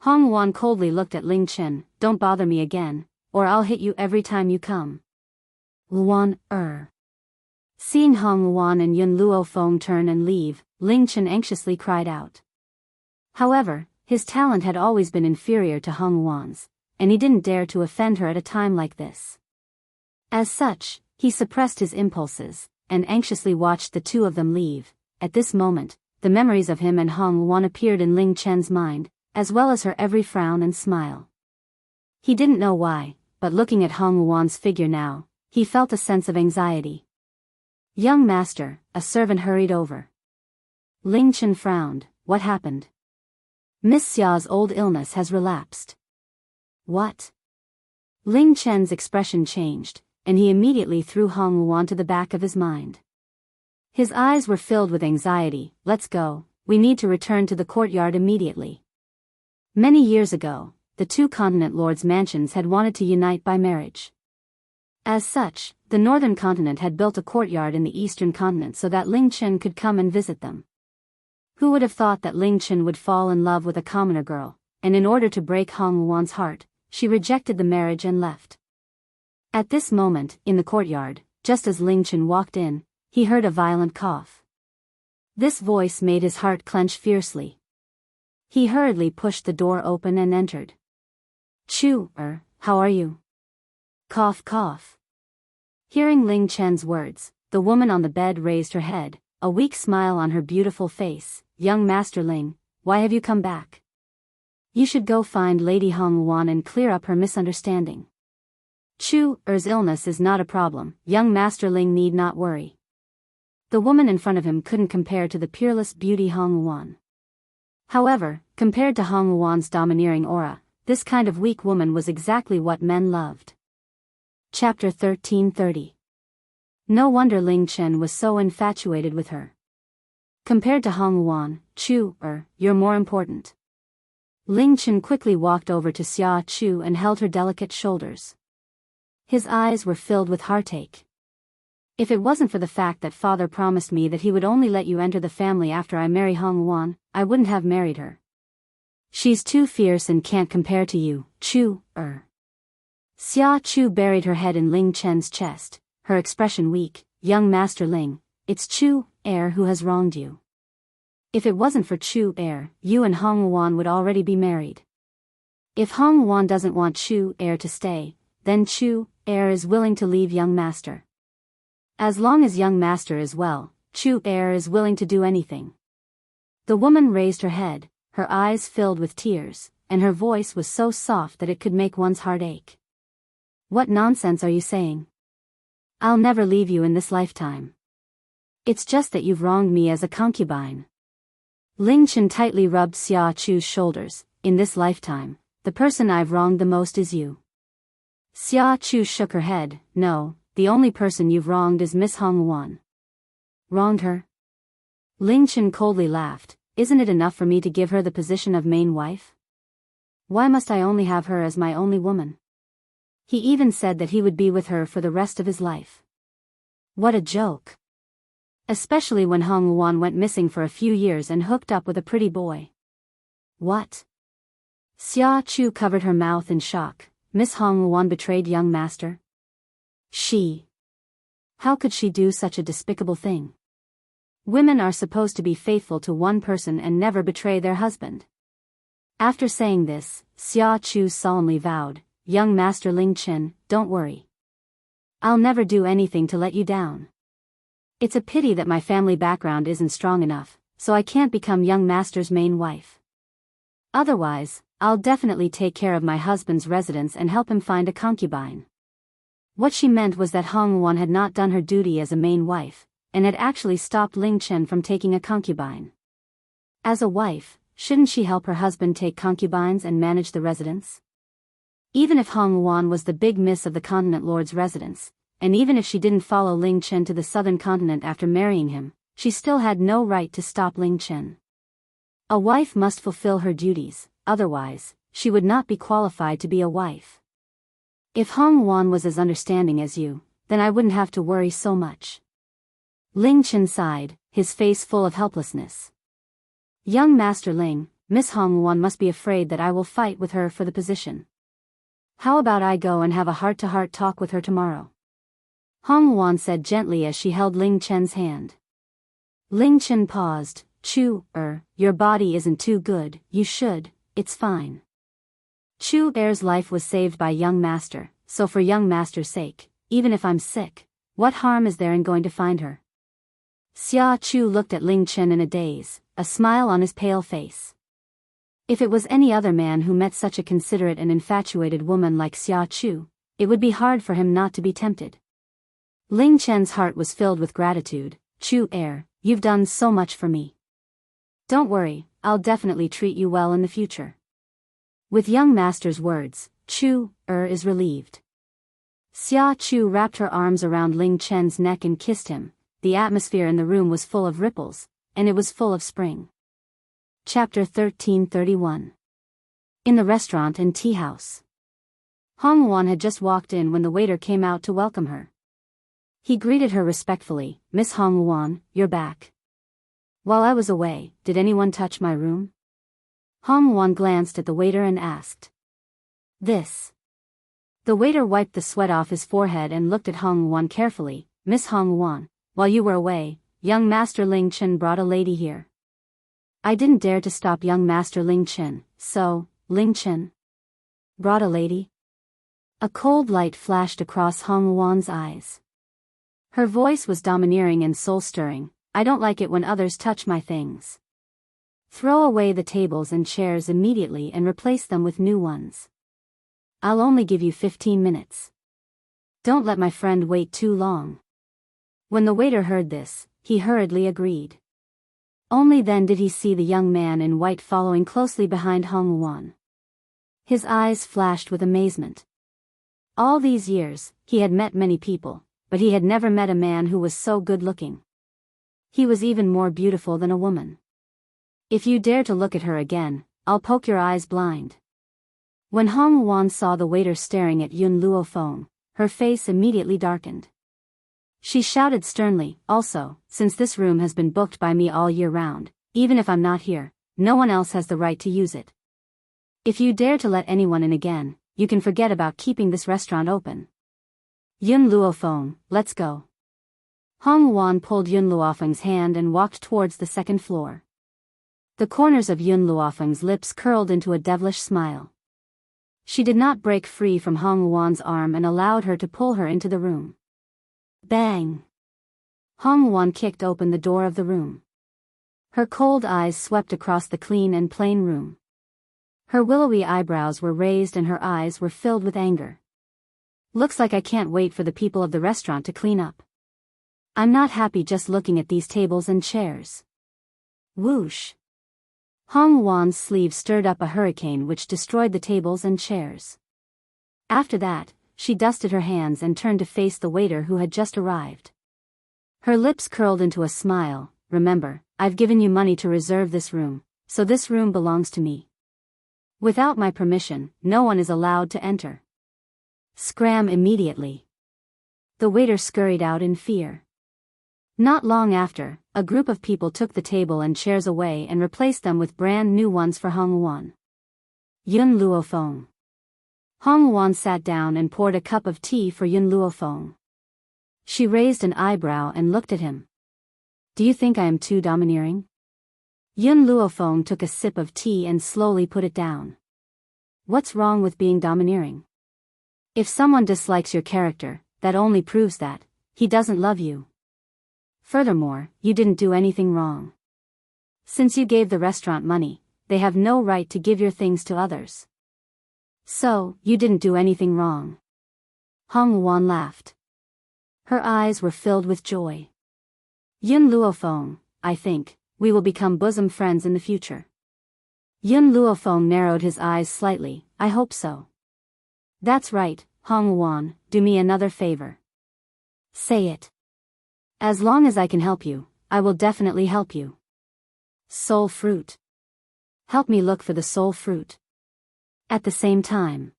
A: Hong Wan coldly looked at Ling Chen. Don't bother me again, or I'll hit you every time you come. Luan, Seeing Hong Wan and Yun Luofeng turn and leave, Ling Chen anxiously cried out. However, his talent had always been inferior to Hong Wan's, and he didn't dare to offend her at a time like this. As such, he suppressed his impulses, and anxiously watched the two of them leave. At this moment, the memories of him and Hong Wan appeared in Ling Chen's mind, as well as her every frown and smile. He didn't know why, but looking at Hong Wan's figure now, he felt a sense of anxiety. Young master, a servant hurried over. Ling Chen frowned. What happened? Miss Xia's old illness has relapsed. What? Ling Chen's expression changed, and he immediately threw Hong Wan to the back of his mind. His eyes were filled with anxiety. Let's go, we need to return to the courtyard immediately. Many years ago, the two continent lords' mansions had wanted to unite by marriage. As such, the northern continent had built a courtyard in the eastern continent so that Ling Chen could come and visit them. Who would have thought that Ling Chen would fall in love with a commoner girl, and in order to break Hong Wan's heart, she rejected the marriage and left. At this moment, in the courtyard, just as Ling Chen walked in, he heard a violent cough. This voice made his heart clench fiercely. He hurriedly pushed the door open and entered. Chu, how are you? Cough, cough. Hearing Ling Chen's words, the woman on the bed raised her head, a weak smile on her beautiful face. Young Master Ling, why have you come back? You should go find Lady Hong Wan and clear up her misunderstanding. Chu's illness is not a problem. Young Master Ling need not worry. The woman in front of him couldn't compare to the peerless beauty Hong Wan. However, compared to Hong Wan's domineering aura, this kind of weak woman was exactly what men loved. Chapter 1330. No wonder Ling Chen was so infatuated with her. Compared to Hong Wan, you're more important. Ling Chen quickly walked over to Xia Chu and held her delicate shoulders. His eyes were filled with heartache. If it wasn't for the fact that father promised me that he would only let you enter the family after I marry Hong Wan, I wouldn't have married her. She's too fierce and can't compare to you, Xia Chu buried her head in Ling Chen's chest, her expression weak. Young Master Ling, it's Chu who has wronged you. If it wasn't for Chu you and Hong Wan would already be married. If Hong Wan doesn't want Chu to stay, then Chu is willing to leave young master. As long as young master is well, Chu is willing to do anything. The woman raised her head, her eyes filled with tears, and her voice was so soft that it could make one's heart ache. What nonsense are you saying? I'll never leave you in this lifetime. It's just that you've wronged me as a concubine. Ling Chen tightly rubbed Xia Chu's shoulders. In this lifetime, the person I've wronged the most is you. Xia Chu shook her head. No, the only person you've wronged is Miss Hong Wan. Wronged her? Ling Chen coldly laughed. Isn't it enough for me to give her the position of main wife? Why must I only have her as my only woman? He even said that he would be with her for the rest of his life. What a joke. Especially when Hong Wan went missing for a few years and hooked up with a pretty boy. What? Xia Chu covered her mouth in shock. Miss Hong Wan betrayed young master? She. How could she do such a despicable thing? Women are supposed to be faithful to one person and never betray their husband. After saying this, Xia Chu solemnly vowed, Young Master Ling Chen, don't worry. I'll never do anything to let you down. It's a pity that my family background isn't strong enough, so I can't become young master's main wife. Otherwise, I'll definitely take care of my husband's residence and help him find a concubine. What she meant was that Hong Wan had not done her duty as a main wife, and had actually stopped Ling Chen from taking a concubine. As a wife, shouldn't she help her husband take concubines and manage the residence? Even if Hong Wuan was the big miss of the continent lord's residence, and even if she didn't follow Ling Chen to the southern continent after marrying him, she still had no right to stop Ling Chen. A wife must fulfill her duties, otherwise, she would not be qualified to be a wife. If Hong Wuan was as understanding as you, then I wouldn't have to worry so much. Ling Chen sighed, his face full of helplessness. Young Master Ling, Miss Hong Wuan must be afraid that I will fight with her for the position. How about I go and have a heart-to-heart talk with her tomorrow? Hong Wuan said gently as she held Ling Chen's hand. Ling Chen paused. Your body isn't too good, you should, it's fine. Chu Er's life was saved by young master, so for young master's sake, even if I'm sick, what harm is there in going to find her? Xia Chu looked at Ling Chen in a daze, a smile on his pale face. If it was any other man who met such a considerate and infatuated woman like Xia Chu, it would be hard for him not to be tempted. Ling Chen's heart was filled with gratitude. Chu Er, you've done so much for me. Don't worry, I'll definitely treat you well in the future. With young master's words, Chu Er is relieved. Xia Chu wrapped her arms around Ling Chen's neck and kissed him. The atmosphere in the room was full of ripples, and it was full of spring. Chapter 1331. In the restaurant and tea house. Hong Wuan had just walked in when the waiter came out to welcome her. He greeted her respectfully. Miss Hong Wuan, you're back. While I was away, did anyone touch my room? Hong Wuan glanced at the waiter and asked. This. The waiter wiped the sweat off his forehead and looked at Hong Wuan carefully. Miss Hong Wuan, while you were away, young Master Ling Chen brought a lady here. I didn't dare to stop young Master Ling Chen, so, Ling Chen brought a lady? A cold light flashed across Hong Wuan's eyes. Her voice was domineering and soul-stirring. I don't like it when others touch my things. Throw away the tables and chairs immediately and replace them with new ones. I'll only give you 15 minutes. Don't let my friend wait too long. When the waiter heard this, he hurriedly agreed. Only then did he see the young man in white following closely behind Hong Wuan. His eyes flashed with amazement. All these years, he had met many people, but he had never met a man who was so good-looking. He was even more beautiful than a woman. If you dare to look at her again, I'll poke your eyes blind. When Hong Wuan saw the waiter staring at Yun Luofeng, her face immediately darkened. She shouted sternly, also, since this room has been booked by me all year round, even if I'm not here, no one else has the right to use it. If you dare to let anyone in again, you can forget about keeping this restaurant open. Yun Luofeng, let's go. Hong Wuan pulled Yun Luofeng's hand and walked towards the second floor. The corners of Yun Luofeng's lips curled into a devilish smile. She did not break free from Hong Wuan's arm and allowed her to pull her into the room. Bang! Hong Wuan kicked open the door of the room. Her cold eyes swept across the clean and plain room. Her willowy eyebrows were raised and her eyes were filled with anger. Looks like I can't wait for the people of the restaurant to clean up. I'm not happy just looking at these tables and chairs. Whoosh! Hong Wuan's sleeve stirred up a hurricane which destroyed the tables and chairs. After that, she dusted her hands and turned to face the waiter who had just arrived. Her lips curled into a smile. Remember, I've given you money to reserve this room, so this room belongs to me. Without my permission, no one is allowed to enter. Scram immediately. The waiter scurried out in fear. Not long after, a group of people took the table and chairs away and replaced them with brand new ones for Hong Wuan. Yun Luofeng. Hong Wuan sat down and poured a cup of tea for Yun Luofeng. She raised an eyebrow and looked at him. Do you think I am too domineering? Yun Luofeng took a sip of tea and slowly put it down. What's wrong with being domineering? If someone dislikes your character, that only proves that he doesn't love you. Furthermore, you didn't do anything wrong. Since you gave the restaurant money, they have no right to give your things to others. So, you didn't do anything wrong. Hong Wuan laughed. Her eyes were filled with joy. Yun Luofeng, I think, we will become bosom friends in the future. Yun Luofeng narrowed his eyes slightly. I hope so. That's right, Hong Wuan, do me another favor. Say it. As long as I can help you, I will definitely help you. Soul fruit. Help me look for the soul fruit. At the same time,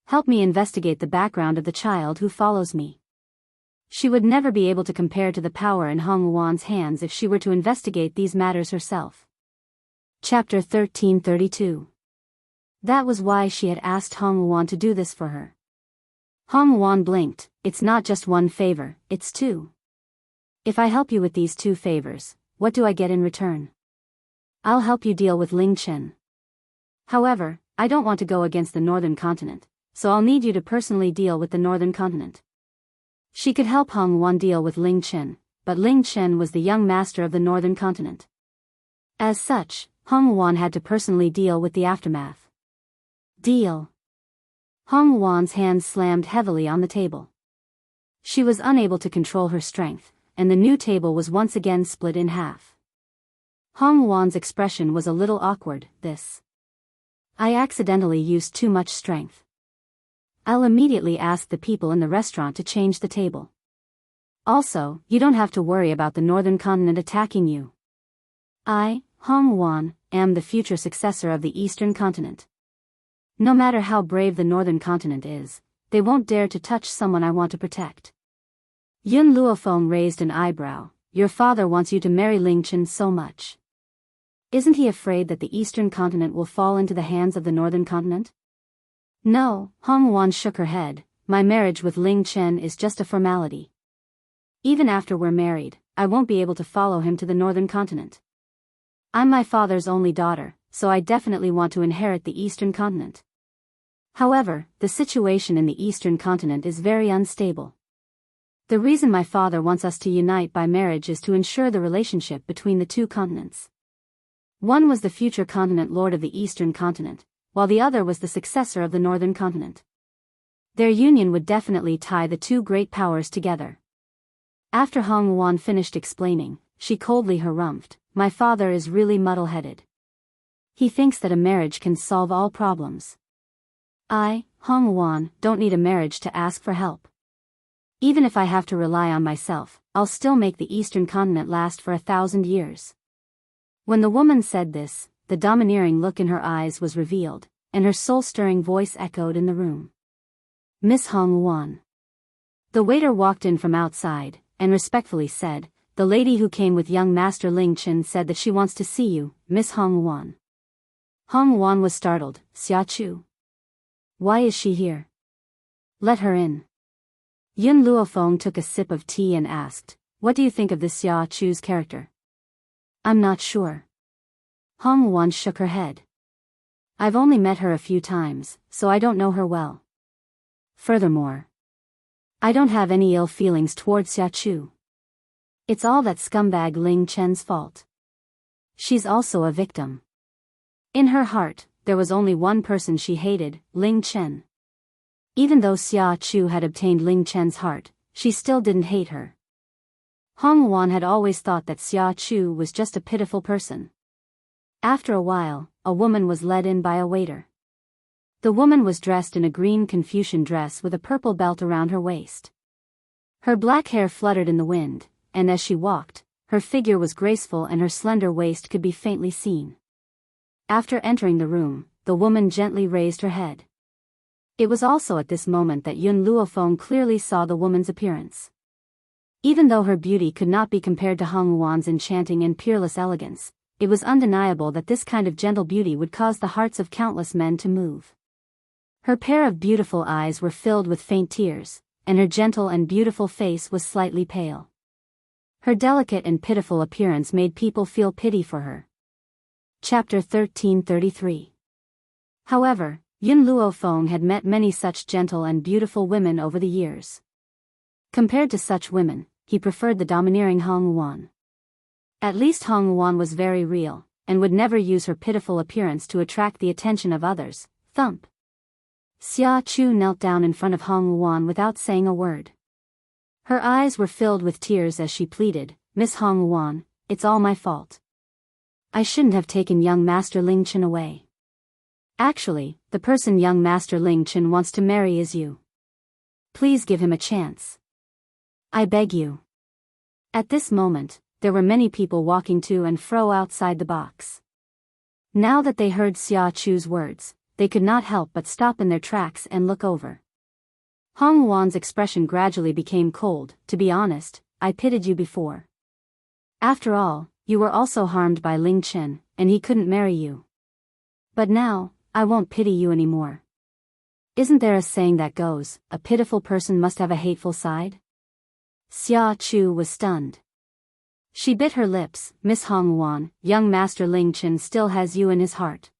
A: help me investigate the background of the child who follows me. She would never be able to compare to the power in Hong Wuan's hands if she were to investigate these matters herself. Chapter 1332. That was why she had asked Hong Wuan to do this for her. Hong Wuan blinked. It's not just one favor, it's two. If I help you with these two favors, what do I get in return? I'll help you deal with Ling Chen. However, I don't want to go against the northern continent, so I'll need you to personally deal with the northern continent. She could help Hong Wuan deal with Ling Chen, but Ling Chen was the young master of the northern continent. As such, Hong Wuan had to personally deal with the aftermath. Deal. Hong Wuan's hands slammed heavily on the table. She was unable to control her strength, and the new table was once again split in half. Hong Wuan's expression was a little awkward. I accidentally used too much strength. I'll immediately ask the people in the restaurant to change the table. Also, you don't have to worry about the northern continent attacking you. I, Hong Wuan, am the future successor of the eastern continent. No matter how brave the northern continent is, they won't dare to touch someone I want to protect. Yun Luofeng raised an eyebrow. Your father wants you to marry Ling Chen so much. Isn't he afraid that the eastern continent will fall into the hands of the northern continent? No, Hong Wuan shook her head. My marriage with Ling Chen is just a formality. Even after we're married, I won't be able to follow him to the northern continent. I'm my father's only daughter, so I definitely want to inherit the eastern continent. However, the situation in the eastern continent is very unstable. The reason my father wants us to unite by marriage is to ensure the relationship between the two continents. One was the future continent lord of the eastern continent, while the other was the successor of the northern continent. Their union would definitely tie the two great powers together. After Hong Wuan finished explaining, she coldly harumphed, my father is really muddle-headed. He thinks that a marriage can solve all problems. I, Hong Wuan, don't need a marriage to ask for help. Even if I have to rely on myself, I'll still make the eastern continent last for 1,000 years. When the woman said this, the domineering look in her eyes was revealed, and her soul-stirring voice echoed in the room. Miss Hong Wuan. The waiter walked in from outside, and respectfully said, the lady who came with young Master Ling Chen said that she wants to see you, Miss Hong Wuan. Hong Wuan was startled. Xia Chu. Why is she here? Let her in. Yun Luofeng took a sip of tea and asked, what do you think of this Xia Chu's character? I'm not sure. Hong Wuan shook her head. I've only met her a few times, so I don't know her well. Furthermore, I don't have any ill feelings towards Xia Chu. It's all that scumbag Ling Chen's fault. She's also a victim. In her heart, there was only one person she hated, Ling Chen. Even though Xia Chu had obtained Ling Chen's heart, she still didn't hate her. Hong Wuan had always thought that Xia Chu was just a pitiful person. After a while, a woman was led in by a waiter. The woman was dressed in a green Confucian dress with a purple belt around her waist. Her black hair fluttered in the wind, and as she walked, her figure was graceful and her slender waist could be faintly seen. After entering the room, the woman gently raised her head. It was also at this moment that Yun Luofeng clearly saw the woman's appearance. Even though her beauty could not be compared to Hong Wuan's enchanting and peerless elegance, it was undeniable that this kind of gentle beauty would cause the hearts of countless men to move. Her pair of beautiful eyes were filled with faint tears, and her gentle and beautiful face was slightly pale. Her delicate and pitiful appearance made people feel pity for her. Chapter 1333. However, Yun Luofeng had met many such gentle and beautiful women over the years. Compared to such women, he preferred the domineering Hong Wuan. At least Hong Wuan was very real, and would never use her pitiful appearance to attract the attention of others. Thump. Xia Chu knelt down in front of Hong Wuan without saying a word. Her eyes were filled with tears as she pleaded, Miss Hong Wuan, it's all my fault. I shouldn't have taken young Master Ling Chen away. Actually, the person young Master Ling Chen wants to marry is you. Please give him a chance. I beg you. At this moment, there were many people walking to and fro outside the box. Now that they heard Xia Chu's words, they could not help but stop in their tracks and look over. Hong Wan's expression gradually became cold. To be honest, I pitied you before. After all, you were also harmed by Ling Chen, and he couldn't marry you. But now, I won't pity you anymore. Isn't there a saying that goes, a pitiful person must have a hateful side? Xia Chu was stunned. She bit her lips. Miss Hong Wan, young Master Ling Chen still has you in his heart.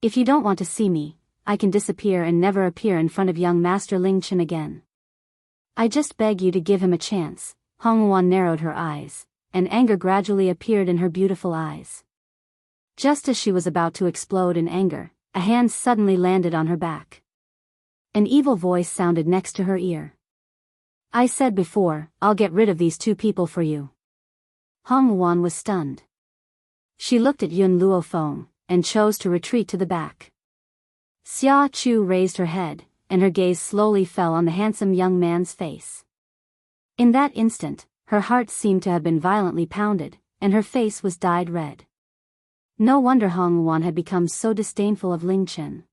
A: If you don't want to see me, I can disappear and never appear in front of young Master Ling Chen again. I just beg you to give him a chance. Hong Wan narrowed her eyes, and anger gradually appeared in her beautiful eyes. Just as she was about to explode in anger, a hand suddenly landed on her back. An evil voice sounded next to her ear. I said before, I'll get rid of these two people for you. Hong Wan was stunned. She looked at Yun Luofeng, and chose to retreat to the back. Xia Chu raised her head, and her gaze slowly fell on the handsome young man's face. In that instant, her heart seemed to have been violently pounded, and her face was dyed red. No wonder Hong Wan had become so disdainful of Ling Chen.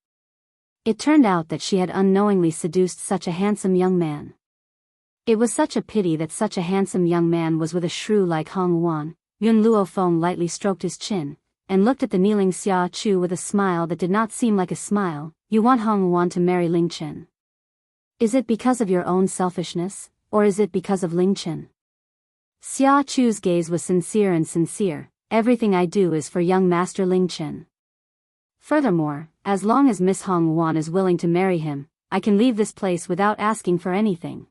A: It turned out that she had unknowingly seduced such a handsome young man. It was such a pity that such a handsome young man was with a shrew like Hong Wan. Yun Luofeng lightly stroked his chin, and looked at the kneeling Xia Chu with a smile that did not seem like a smile. You want Hong Wan to marry Ling Chen? Is it because of your own selfishness, or is it because of Ling Chen? Xia Chu's gaze was sincere and sincere. Everything I do is for young Master Ling Chen. Furthermore, as long as Miss Hong Wan is willing to marry him, I can leave this place without asking for anything.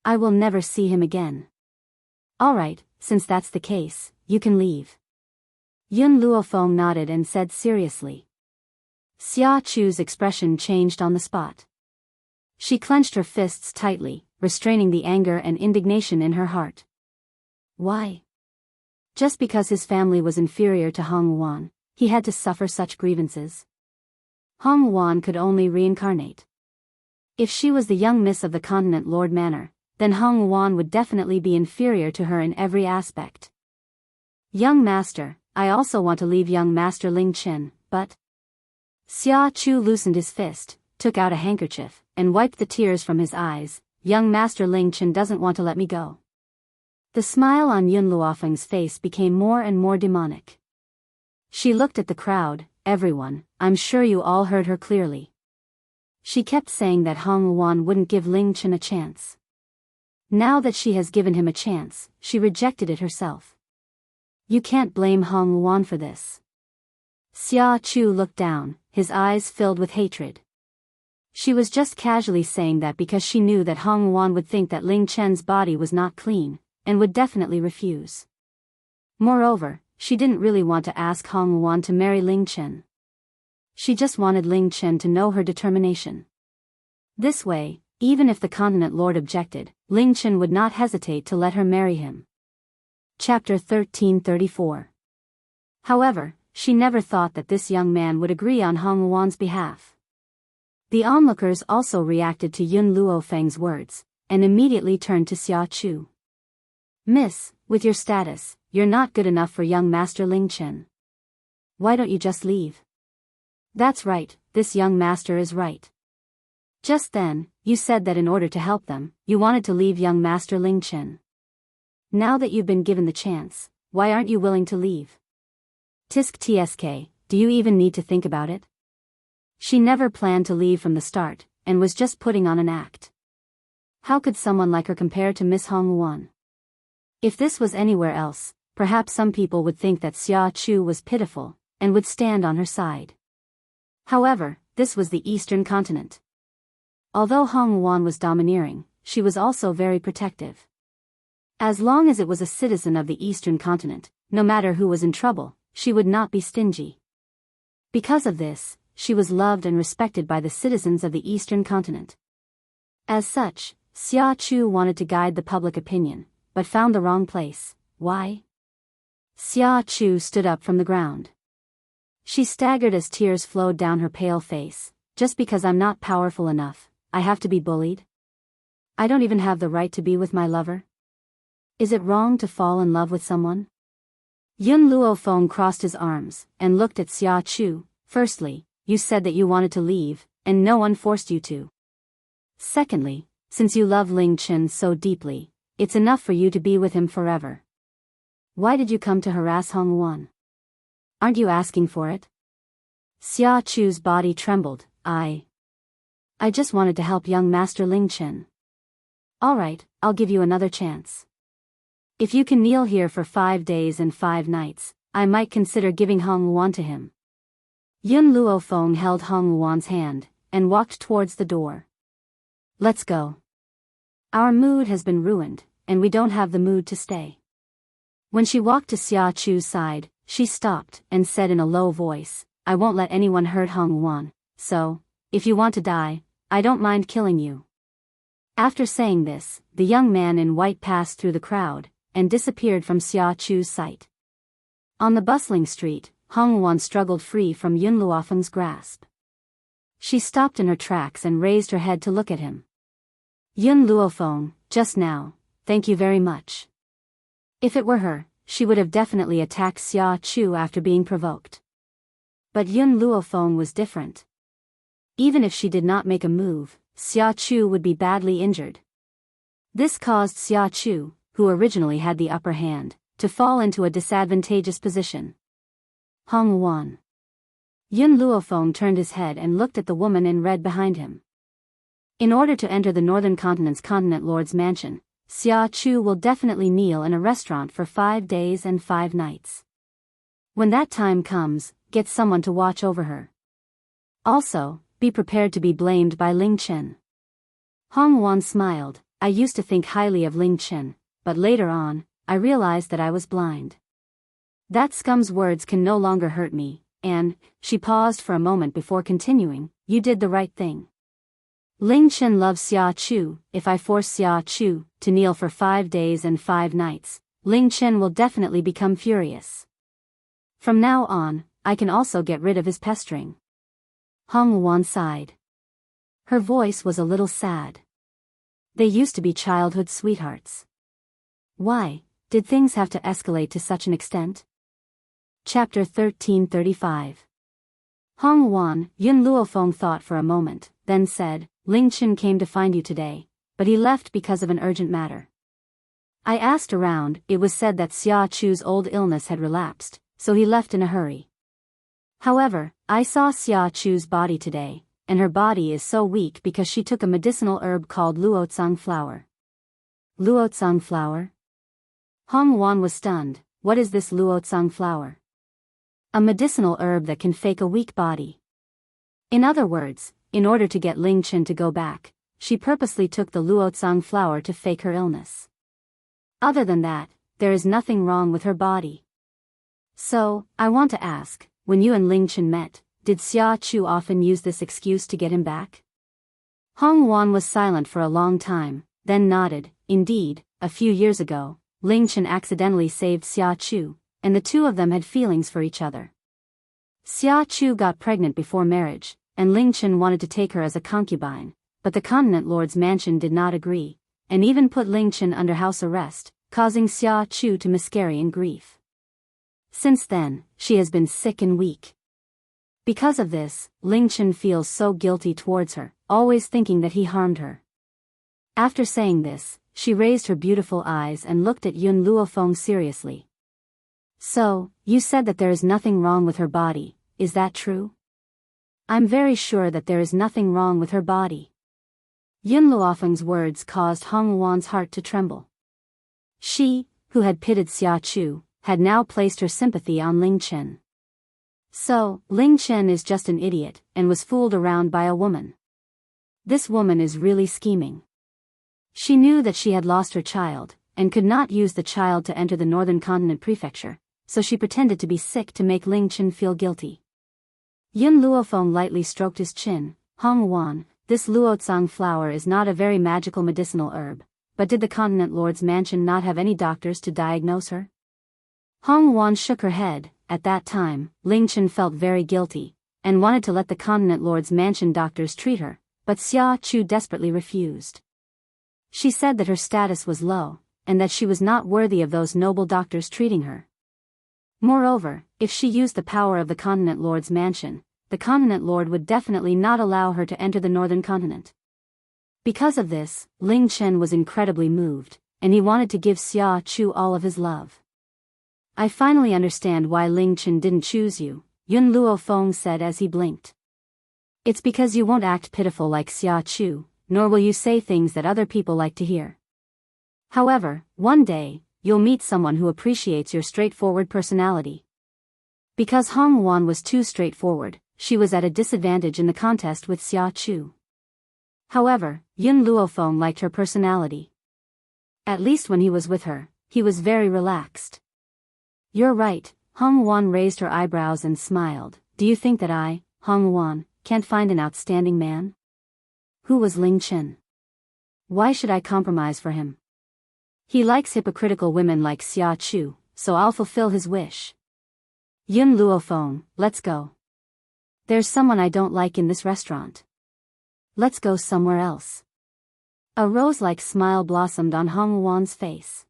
A: I will never see him again. All right, since that's the case, you can leave. Yun Luofeng nodded and said seriously. Xia Chu's expression changed on the spot. She clenched her fists tightly, restraining the anger and indignation in her heart. Why? Just because his family was inferior to Hong Wan, he had to suffer such grievances? Hong Wan could only reincarnate. If she was the young miss of the continent Lord Manor, then Hong Wan would definitely be inferior to her in every aspect. Young master, I also want to leave young Master Ling Chen, but... Xia Chu loosened his fist, took out a handkerchief, and wiped the tears from his eyes. Young Master Ling Chen doesn't want to let me go. The smile on Yun Luofeng's face became more and more demonic. She looked at the crowd. Everyone, I'm sure you all heard her clearly. She kept saying that Hong Wan wouldn't give Ling Chen a chance. Now that she has given him a chance, she rejected it herself. You can't blame Hong Wan for this. Xia Chu looked down, his eyes filled with hatred. She was just casually saying that because she knew that Hong Wan would think that Ling Chen's body was not clean, and would definitely refuse. Moreover, she didn't really want to ask Hong Wan to marry Ling Chen. She just wanted Ling Chen to know her determination. This way, even if the continent lord objected, Ling Chen would not hesitate to let her marry him. Chapter 1334. However, she never thought that this young man would agree on Hong Wan's behalf. The onlookers also reacted to Yun Luofeng's words, and immediately turned to Xia Chu. Miss, with your status, you're not good enough for young Master Ling Chen. Why don't you just leave? That's right, this young master is right. Just then, you said that in order to help them, you wanted to leave young Master Ling Chen. Now that you've been given the chance, why aren't you willing to leave? Tisk tsk, do you even need to think about it? She never planned to leave from the start, and was just putting on an act. How could someone like her compare to Miss Hong Wan? If this was anywhere else, perhaps some people would think that Xia Chu was pitiful, and would stand on her side. However, this was the Eastern continent. Although Hong Wan was domineering, she was also very protective. As long as it was a citizen of the Eastern continent, no matter who was in trouble, she would not be stingy. Because of this, she was loved and respected by the citizens of the Eastern continent. As such, Xia Chu wanted to guide the public opinion, but found the wrong place. Why? Xia Chu stood up from the ground. She staggered as tears flowed down her pale face. Just because I'm not powerful enough, I have to be bullied? I don't even have the right to be with my lover? Is it wrong to fall in love with someone? Yun Luofeng crossed his arms and looked at Xia Chu. Firstly, you said that you wanted to leave, and no one forced you to. Secondly, since you love Ling Chen so deeply, it's enough for you to be with him forever. Why did you come to harass Hong Wan? Aren't you asking for it? Xia Chu's body trembled. I just wanted to help young Master Ling Chen. All right, I'll give you another chance. If you can kneel here for 5 days and 5 nights, I might consider giving Hong Wan to him. Yun Luofeng held Hong Wan's hand and walked towards the door. Let's go. Our mood has been ruined, and we don't have the mood to stay. When she walked to Xia Chu's side, she stopped and said in a low voice, I won't let anyone hurt Hong Wan, so, if you want to die, I don't mind killing you. After saying this, the young man in white passed through the crowd and disappeared from Xia Chu's sight. On the bustling street, Hong Wan struggled free from Yun Luofeng's grasp. She stopped in her tracks and raised her head to look at him. Yun Luofeng, just now, thank you very much. If it were her, she would have definitely attacked Xia Chu after being provoked. But Yun Luofeng was different. Even if she did not make a move, Xia Chu would be badly injured. This caused Xia Chu, who originally had the upper hand, to fall into a disadvantageous position. Hong Wan. Yun Luofeng turned his head and looked at the woman in red behind him. In order to enter the Northern Continent's Continent Lord's mansion, Xia Chu will definitely kneel in a restaurant for 5 days and 5 nights. When that time comes, get someone to watch over her. Also, be prepared to be blamed by Ling Chen. Hong Wan smiled. I used to think highly of Ling Chen, but later on, I realized that I was blind. That scum's words can no longer hurt me, and, she paused for a moment before continuing, you did the right thing. Ling Chen loves Xia Chu. If I force Xia Chu to kneel for 5 days and 5 nights, Ling Chen will definitely become furious. From now on, I can also get rid of his pestering. Hong Wan sighed. Her voice was a little sad. They used to be childhood sweethearts. Why did things have to escalate to such an extent? Chapter 1335. Hong Wan. Yun Luofeng thought for a moment, then said, Ling Chen came to find you today, but he left because of an urgent matter. I asked around. It was said that Xia Chu's old illness had relapsed, so he left in a hurry. However, I saw Xia Chu's body today, and her body is so weak because she took a medicinal herb called luotsang flower. Luotsang flower? Hong Wan was stunned. What is this luotsang flower? A medicinal herb that can fake a weak body. In other words, in order to get Ling Chen to go back, she purposely took the luotsang flower to fake her illness. Other than that, there is nothing wrong with her body. So, I want to ask, when you and Ling Chen met, did Xia Chu often use this excuse to get him back? Hong Wan was silent for a long time, then nodded. Indeed, a few years ago, Ling Chen accidentally saved Xia Chu, and the two of them had feelings for each other. Xia Chu got pregnant before marriage, and Ling Chen wanted to take her as a concubine, but the Continent Lord's mansion did not agree, and even put Ling Chen under house arrest, causing Xia Chu to miscarry in grief. Since then, she has been sick and weak. Because of this, Ling Chen feels so guilty towards her, always thinking that he harmed her. After saying this, she raised her beautiful eyes and looked at Yun Luofeng seriously. So, you said that there is nothing wrong with her body, is that true? I'm very sure that there is nothing wrong with her body. Yun Luofeng's words caused Hong Wan's heart to tremble. She, who had pitied Xia Chu, had now placed her sympathy on Ling Chen. So, Ling Chen is just an idiot, and was fooled around by a woman. This woman is really scheming. She knew that she had lost her child, and could not use the child to enter the Northern Continent Prefecture, so she pretended to be sick to make Ling Chen feel guilty. Yun Luofeng lightly stroked his chin. Hong Wan, this luotsang flower is not a very magical medicinal herb, but did the Continent Lord's mansion not have any doctors to diagnose her? Hong Wan shook her head. At that time, Ling Chen felt very guilty, and wanted to let the Continent Lord's mansion doctors treat her, but Xia Chu desperately refused. She said that her status was low, and that she was not worthy of those noble doctors treating her. Moreover, if she used the power of the Continent Lord's mansion, the Continent Lord would definitely not allow her to enter the northern continent. Because of this, Ling Chen was incredibly moved, and he wanted to give Xia Chu all of his love. I finally understand why Ling Chen didn't choose you, Yun Luofeng said as he blinked. It's because you won't act pitiful like Xia Chu, nor will you say things that other people like to hear. However, one day, you'll meet someone who appreciates your straightforward personality. Because Hong Wan was too straightforward, she was at a disadvantage in the contest with Xia Chu. However, Yun Luofeng liked her personality. At least when he was with her, he was very relaxed. You're right, Hong Wan raised her eyebrows and smiled. Do you think that I, Hong Wan, can't find an outstanding man? Who was Ling Chen? Why should I compromise for him? He likes hypocritical women like Xia Chu, so I'll fulfill his wish. Yun Luofeng, let's go. There's someone I don't like in this restaurant. Let's go somewhere else. A rose-like smile blossomed on Hong Wan's face.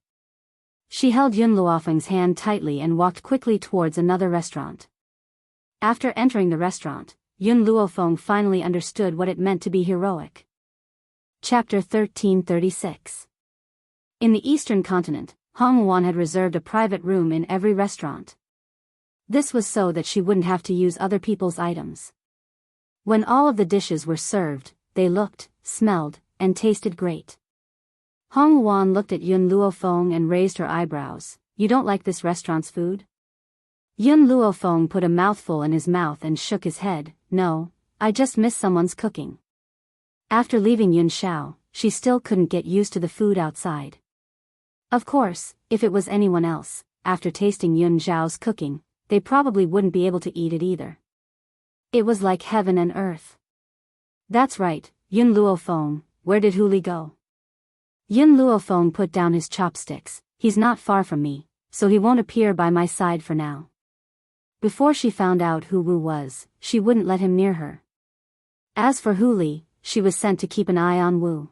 A: She held Yun Luofeng's hand tightly and walked quickly towards another restaurant. After entering the restaurant, Yun Luofeng finally understood what it meant to be heroic. Chapter 1336. In the eastern continent, Hong Wan had reserved a private room in every restaurant. This was so that she wouldn't have to use other people's items. When all of the dishes were served, they looked, smelled, and tasted great. Hong Wan looked at Yun Luofeng and raised her eyebrows. You don't like this restaurant's food? Yun Luofeng put a mouthful in his mouth and shook his head. No, I just miss someone's cooking. After leaving Yun Shao, she still couldn't get used to the food outside. Of course, if it was anyone else, after tasting Yun Zhao's cooking, they probably wouldn't be able to eat it either. It was like heaven and earth. That's right, Yun Luofeng, where did Hu Li go? Yun Luofeng put down his chopsticks. He's not far from me, so he won't appear by my side for now. Before she found out who Wu was, she wouldn't let him near her. As for Hu Li, she was sent to keep an eye on Wu.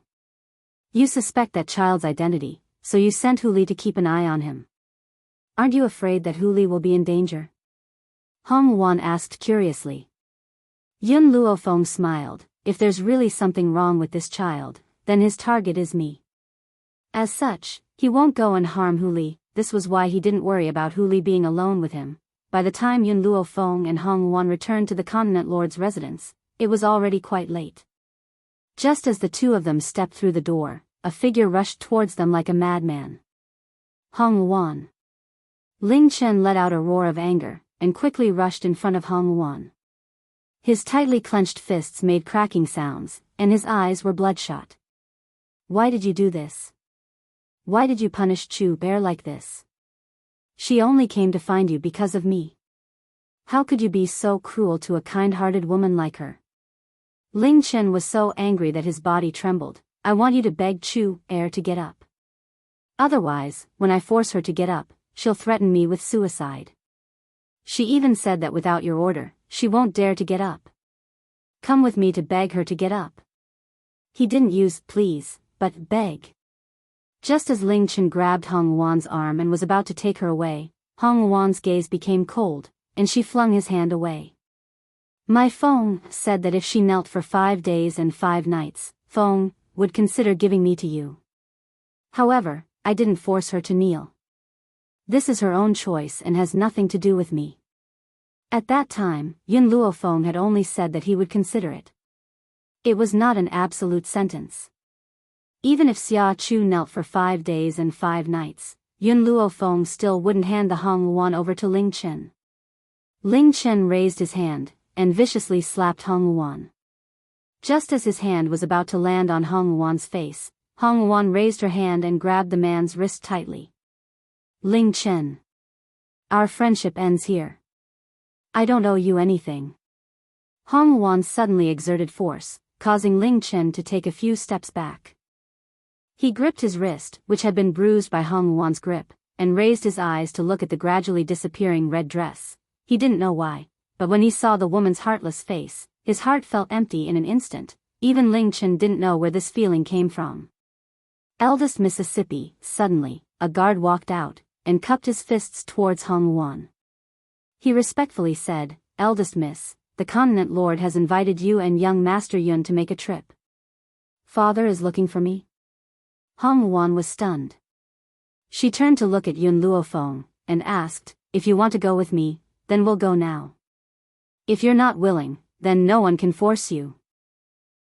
A: You suspect that child's identity, so you sent Hu Li to keep an eye on him. Aren't you afraid that Hu Li will be in danger? Hong Wan asked curiously. Yun Luofeng smiled. If there's really something wrong with this child, then his target is me. As such, he won't go and harm Hu Li. This was why he didn't worry about Hu Li being alone with him. By the time Yun Luofeng and Hong Wan returned to the Continent Lord's residence, it was already quite late. Just as the two of them stepped through the door, a figure rushed towards them like a madman. Hong Wan. Ling Chen let out a roar of anger, and quickly rushed in front of Hong Wan. His tightly clenched fists made cracking sounds, and his eyes were bloodshot. Why did you do this? Why did you punish Chu Bear like this? She only came to find you because of me. How could you be so cruel to a kind-hearted woman like her? Ling Chen was so angry that his body trembled. I want you to beg Chu Bear to get up. Otherwise, when I force her to get up, she'll threaten me with suicide. She even said that without your order, she won't dare to get up. Come with me to beg her to get up. He didn't use please, but beg. Just as Ling Chen grabbed Hong Wan's arm and was about to take her away, Hong Wan's gaze became cold, and she flung his hand away. My Feng said that if she knelt for 5 days and 5 nights, Feng would consider giving me to you. However, I didn't force her to kneel. This is her own choice and has nothing to do with me. At that time, Yun Luofeng had only said that he would consider it. It was not an absolute sentence. Even if Xia Chu knelt for 5 days and 5 nights, Yun Luofeng still wouldn't hand the Hong Wan over to Ling Chen. Ling Chen raised his hand, and viciously slapped Hong Wan. Just as his hand was about to land on Hong Wan's face, Hong Wan raised her hand and grabbed the man's wrist tightly. Ling Chen. Our friendship ends here. I don't owe you anything. Hong Wan suddenly exerted force, causing Ling Chen to take a few steps back. He gripped his wrist, which had been bruised by Hong Wan's grip, and raised his eyes to look at the gradually disappearing red dress. He didn't know why, but when he saw the woman's heartless face, his heart felt empty in an instant. Even Ling Chen didn't know where this feeling came from. Eldest Mississippi. Suddenly, a guard walked out, and cupped his fists towards Hong Wuan. He respectfully said, "Eldest Miss, the Continent Lord has invited you and young Master Yun to make a trip." "Father is looking for me?" Hong Wuan was stunned. She turned to look at Yun Luofeng, and asked, "If you want to go with me, then we'll go now. If you're not willing, then no one can force you."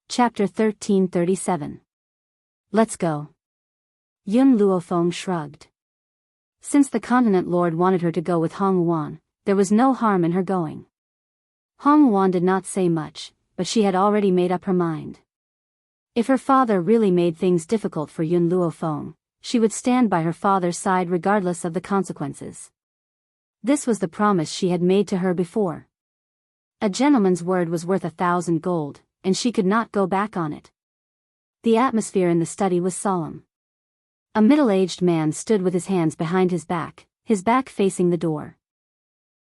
A: Chapter 1337. Let's go. Yun Luofeng shrugged. Since the Continent Lord wanted her to go with Hong Wuan, there was no harm in her going. Hong Wuan did not say much, but she had already made up her mind. If her father really made things difficult for Yun Luofeng, she would stand by her father's side regardless of the consequences. This was the promise she had made to her before. A gentleman's word was worth 1,000 gold, and she could not go back on it. The atmosphere in the study was solemn. A middle-aged man stood with his hands behind his back facing the door.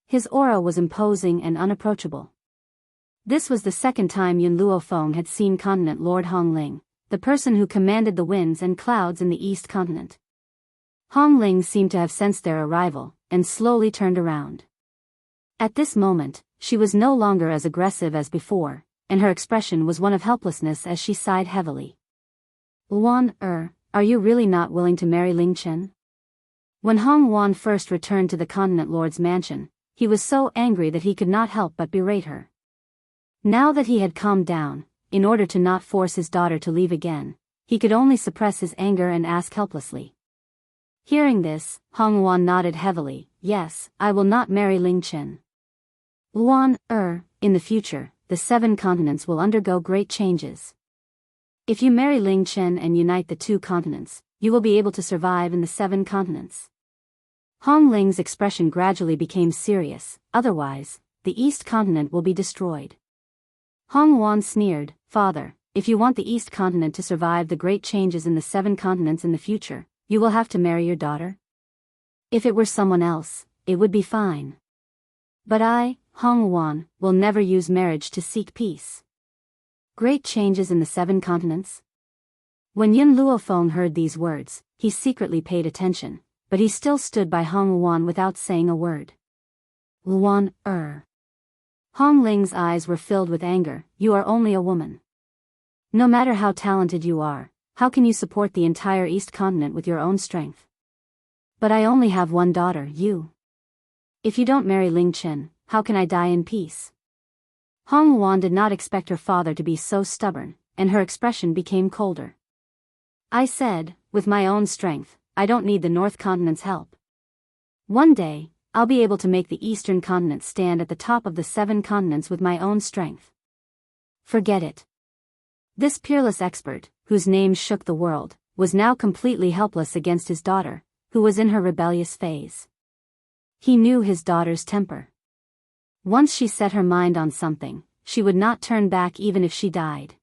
A: His aura was imposing and unapproachable. This was the second time Yun Luofeng had seen Continent Lord Hong Ling, the person who commanded the winds and clouds in the East Continent. Hong Ling seemed to have sensed their arrival, and slowly turned around. At this moment, she was no longer as aggressive as before, and her expression was one of helplessness as she sighed heavily. "Wuan, are you really not willing to marry Ling Chen?" When Hong Wuan first returned to the Continent Lord's mansion, he was so angry that he could not help but berate her. Now that he had calmed down, in order to not force his daughter to leave again, he could only suppress his anger and ask helplessly. Hearing this, Hong Wuan nodded heavily. "Yes, I will not marry Ling Chen. Wuan, in the future, the 7 continents will undergo great changes. If you marry Ling Chen and unite the 2 continents, you will be able to survive in the 7 continents." Hong Ling's expression gradually became serious, "Otherwise, the East Continent will be destroyed." Hong Wuan sneered, "Father, if you want the East Continent to survive the great changes in the 7 continents in the future, you will have to marry your daughter. If it were someone else, it would be fine. But I, Hong Wuan, will never use marriage to seek peace." Great changes in the 7 continents? When Yun Luofeng heard these words, he secretly paid attention, but he still stood by Hong Wuan without saying a word. "Wuan, Hong Ling's eyes were filled with anger. "You are only a woman. No matter how talented you are, how can you support the entire East Continent with your own strength? But I only have one daughter, you. If you don't marry Ling Chen, how can I die in peace?" Hong Wuan did not expect her father to be so stubborn, and her expression became colder. "I said, with my own strength, I don't need the North Continent's help. One day, I'll be able to make the Eastern Continent stand at the top of the 7 continents with my own strength." Forget it. This peerless expert, whose name shook the world, was now completely helpless against his daughter, who was in her rebellious phase. He knew his daughter's temper. Once she set her mind on something, she would not turn back even if she died.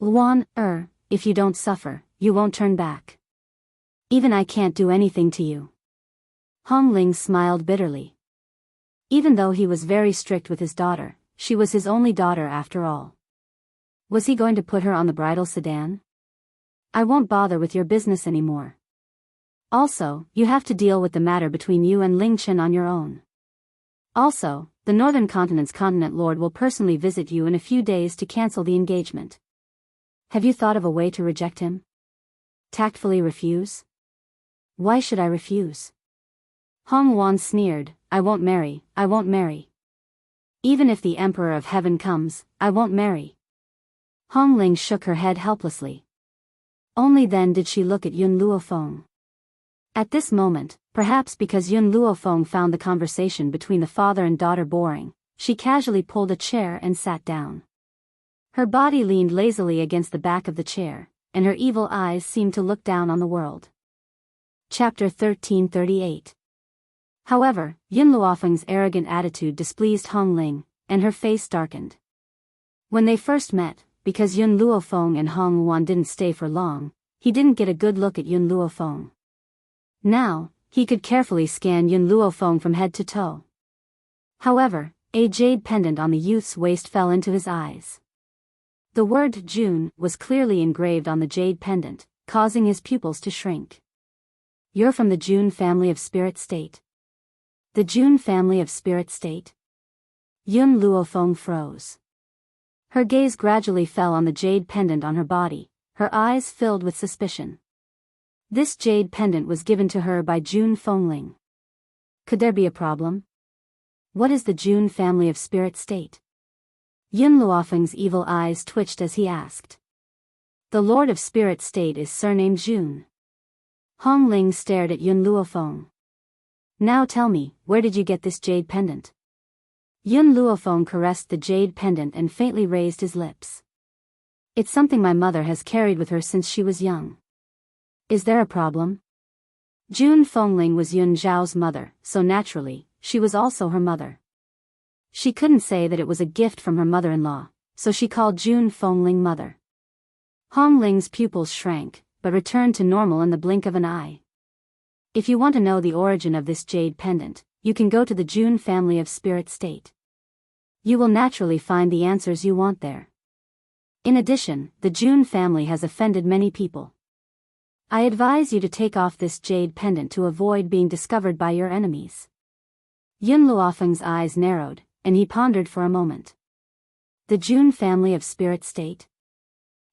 A: "Wuan, if you don't suffer, you won't turn back. Even I can't do anything to you." Hong Ling smiled bitterly. Even though he was very strict with his daughter, she was his only daughter after all. Was he going to put her on the bridal sedan? "I won't bother with your business anymore. Also, you have to deal with the matter between you and Ling Chen on your own. Also, the Northern Continent's Continent Lord will personally visit you in a few days to cancel the engagement. Have you thought of a way to reject him? Tactfully refuse?" "Why should I refuse?" Hong Wuan sneered, I won't marry. Even if the Emperor of Heaven comes, I won't marry." Hong Ling shook her head helplessly. Only then did she look at Yun Luofeng. At this moment, perhaps because Yun Luofeng found the conversation between the father and daughter boring, she casually pulled a chair and sat down. Her body leaned lazily against the back of the chair, and her evil eyes seemed to look down on the world. Chapter 1338. However, Yun Luofeng's arrogant attitude displeased Hong Ling, and her face darkened. When they first met, because Yun Luofeng and Hong Wuan didn't stay for long, he didn't get a good look at Yun Luofeng. Now, he could carefully scan Yun Luofeng from head to toe. However, a jade pendant on the youth's waist fell into his eyes. The word June was clearly engraved on the jade pendant, causing his pupils to shrink. You're from the June family of spirit state. The June family of spirit state? Yun Luofeng froze. Her gaze gradually fell on the jade pendant on her body, her eyes filled with suspicion. This jade pendant was given to her by June Fengling. Could there be a problem? What is the June family of spirit state? Yun Luofeng's evil eyes twitched as he asked. The Lord of Spirit State is surnamed June. Hong Ling stared at Yun Luofeng. Now tell me, where did you get this jade pendant? Yun Luofeng caressed the jade pendant and faintly raised his lips. It's something my mother has carried with her since she was young. Is there a problem? June Fengling was Yun Zhao's mother, so naturally, she was also her mother. She couldn't say that it was a gift from her mother-in-law, so she called June Fengling mother. Hong Ling's pupils shrank, but returned to normal in the blink of an eye. If you want to know the origin of this jade pendant, you can go to the June family of spirit state. You will naturally find the answers you want there. In addition, the June family has offended many people. I advise you to take off this jade pendant to avoid being discovered by your enemies. Yun Luofeng's eyes narrowed, and he pondered for a moment. The June family of spirit state?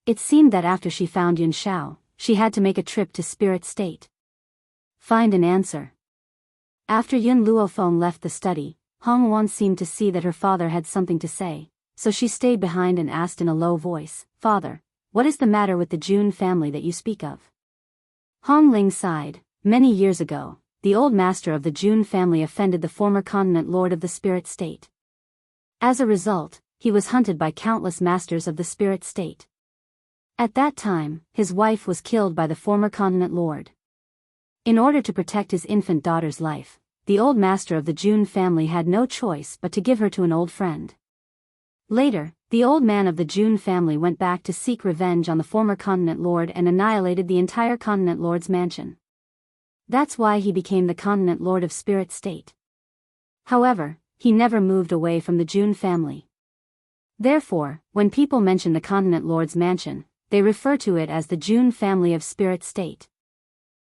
A: It seemed that after she found Yun Xiao, she had to make a trip to spirit state. Find an answer. After Yun Luofeng left the study, Hong Wan seemed to see that her father had something to say, so she stayed behind and asked in a low voice, Father, what is the matter with the June family that you speak of? Hong Ling sighed. Many years ago, the old master of the June family offended the former continent lord of the spirit state. As a result, he was hunted by countless masters of the spirit state. At that time, his wife was killed by the former continent lord. In order to protect his infant daughter's life, the old master of the June family had no choice but to give her to an old friend. Later, the old man of the June family went back to seek revenge on the former continent lord and annihilated the entire continent lord's mansion. That's why he became the continent lord of spirit state. However, he never moved away from the June family. Therefore, when people mention the continent lord's mansion, they refer to it as the June family of spirit state.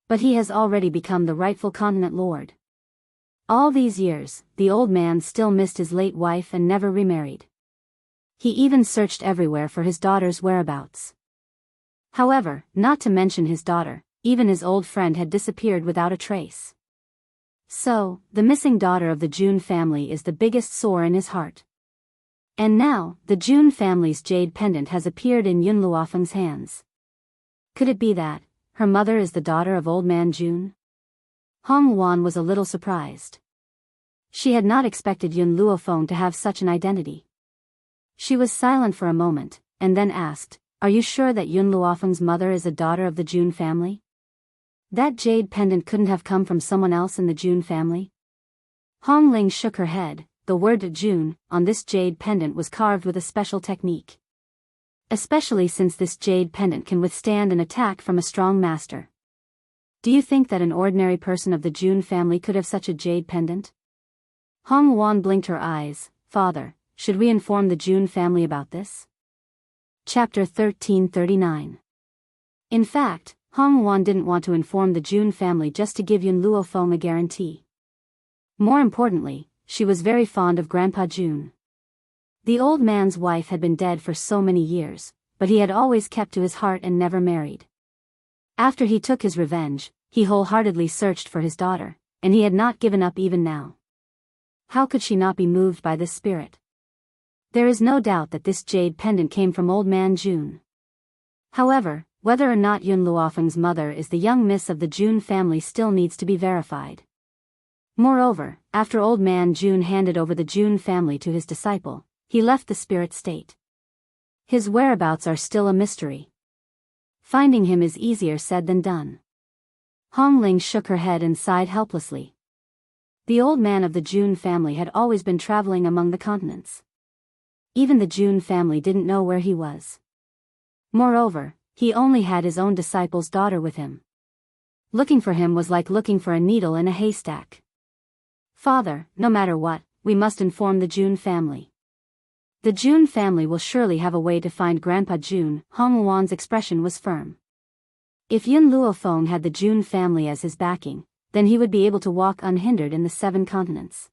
A: But he has already become the rightful continent lord. All these years, the old man still missed his late wife and never remarried. He even searched everywhere for his daughter's whereabouts. However, not to mention his daughter, even his old friend had disappeared without a trace. So, the missing daughter of the June family is the biggest sore in his heart. And now, the June family's jade pendant has appeared in Yun Luofeng's hands. Could it be that her mother is the daughter of old man June? Hong Wan was a little surprised. She had not expected Yun Luofeng to have such an identity. She was silent for a moment, and then asked, Are you sure that Yun Luofeng's mother is a daughter of the June family? That jade pendant couldn't have come from someone else in the June family? Hong Ling shook her head. The word June on this jade pendant was carved with a special technique. Especially since this jade pendant can withstand an attack from a strong master. Do you think that an ordinary person of the June family could have such a jade pendant? Hong Wan blinked her eyes. Father, should we inform the June family about this? Chapter 1339. In fact, Hong Wan didn't want to inform the June family just to give Yun Luofeng a guarantee. More importantly, she was very fond of Grandpa June. The old man's wife had been dead for so many years, but he had always kept to his heart and never married. After he took his revenge, he wholeheartedly searched for his daughter, and he had not given up even now. How could she not be moved by this spirit? There is no doubt that this jade pendant came from old man June. However, whether or not Yun Luofeng's mother is the young miss of the June family still needs to be verified. Moreover, after old man June handed over the June family to his disciple, he left the spirit state. His whereabouts are still a mystery. Finding him is easier said than done. Hong Ling shook her head and sighed helplessly. The old man of the June family had always been traveling among the continents. Even the June family didn't know where he was. Moreover, he only had his own disciple's daughter with him. Looking for him was like looking for a needle in a haystack. Father, no matter what, we must inform the Jun family. The Jun family will surely have a way to find Grandpa Jun. Hong Wuan's expression was firm. If Yun Luofeng had the Jun family as his backing, then he would be able to walk unhindered in the 7 continents.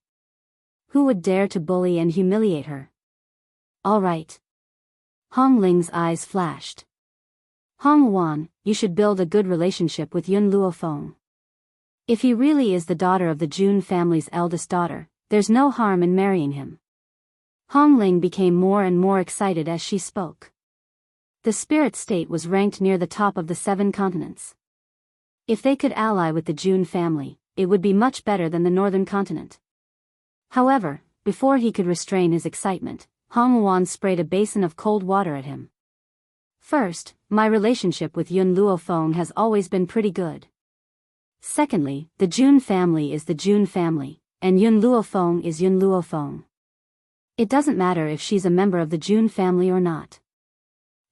A: Who would dare to bully and humiliate her? All right. Hong Ling's eyes flashed. Hong Wuan, you should build a good relationship with Yun Luofeng. If he really is the daughter of the Jun family's eldest daughter, there's no harm in marrying him. Hong Ling became more and more excited as she spoke. The spirit state was ranked near the top of the 7 continents. If they could ally with the Jun family, it would be much better than the northern continent. However, before he could restrain his excitement, Hong Wuan sprayed a basin of cold water at him. First, my relationship with Yun Luofeng has always been pretty good. Secondly, the Jun family is the Jun family, and Yun Luofeng is Yun Luofeng. It doesn't matter if she's a member of the Jun family or not.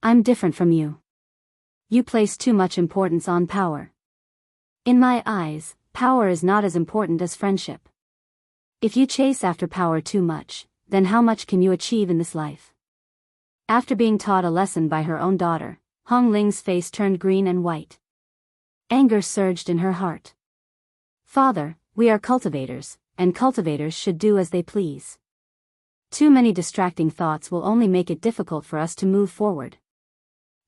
A: I'm different from you. You place too much importance on power. In my eyes, power is not as important as friendship. If you chase after power too much, then how much can you achieve in this life? After being taught a lesson by her own daughter, Hong Ling's face turned green and white. Anger surged in her heart. Father, we are cultivators, and cultivators should do as they please. Too many distracting thoughts will only make it difficult for us to move forward.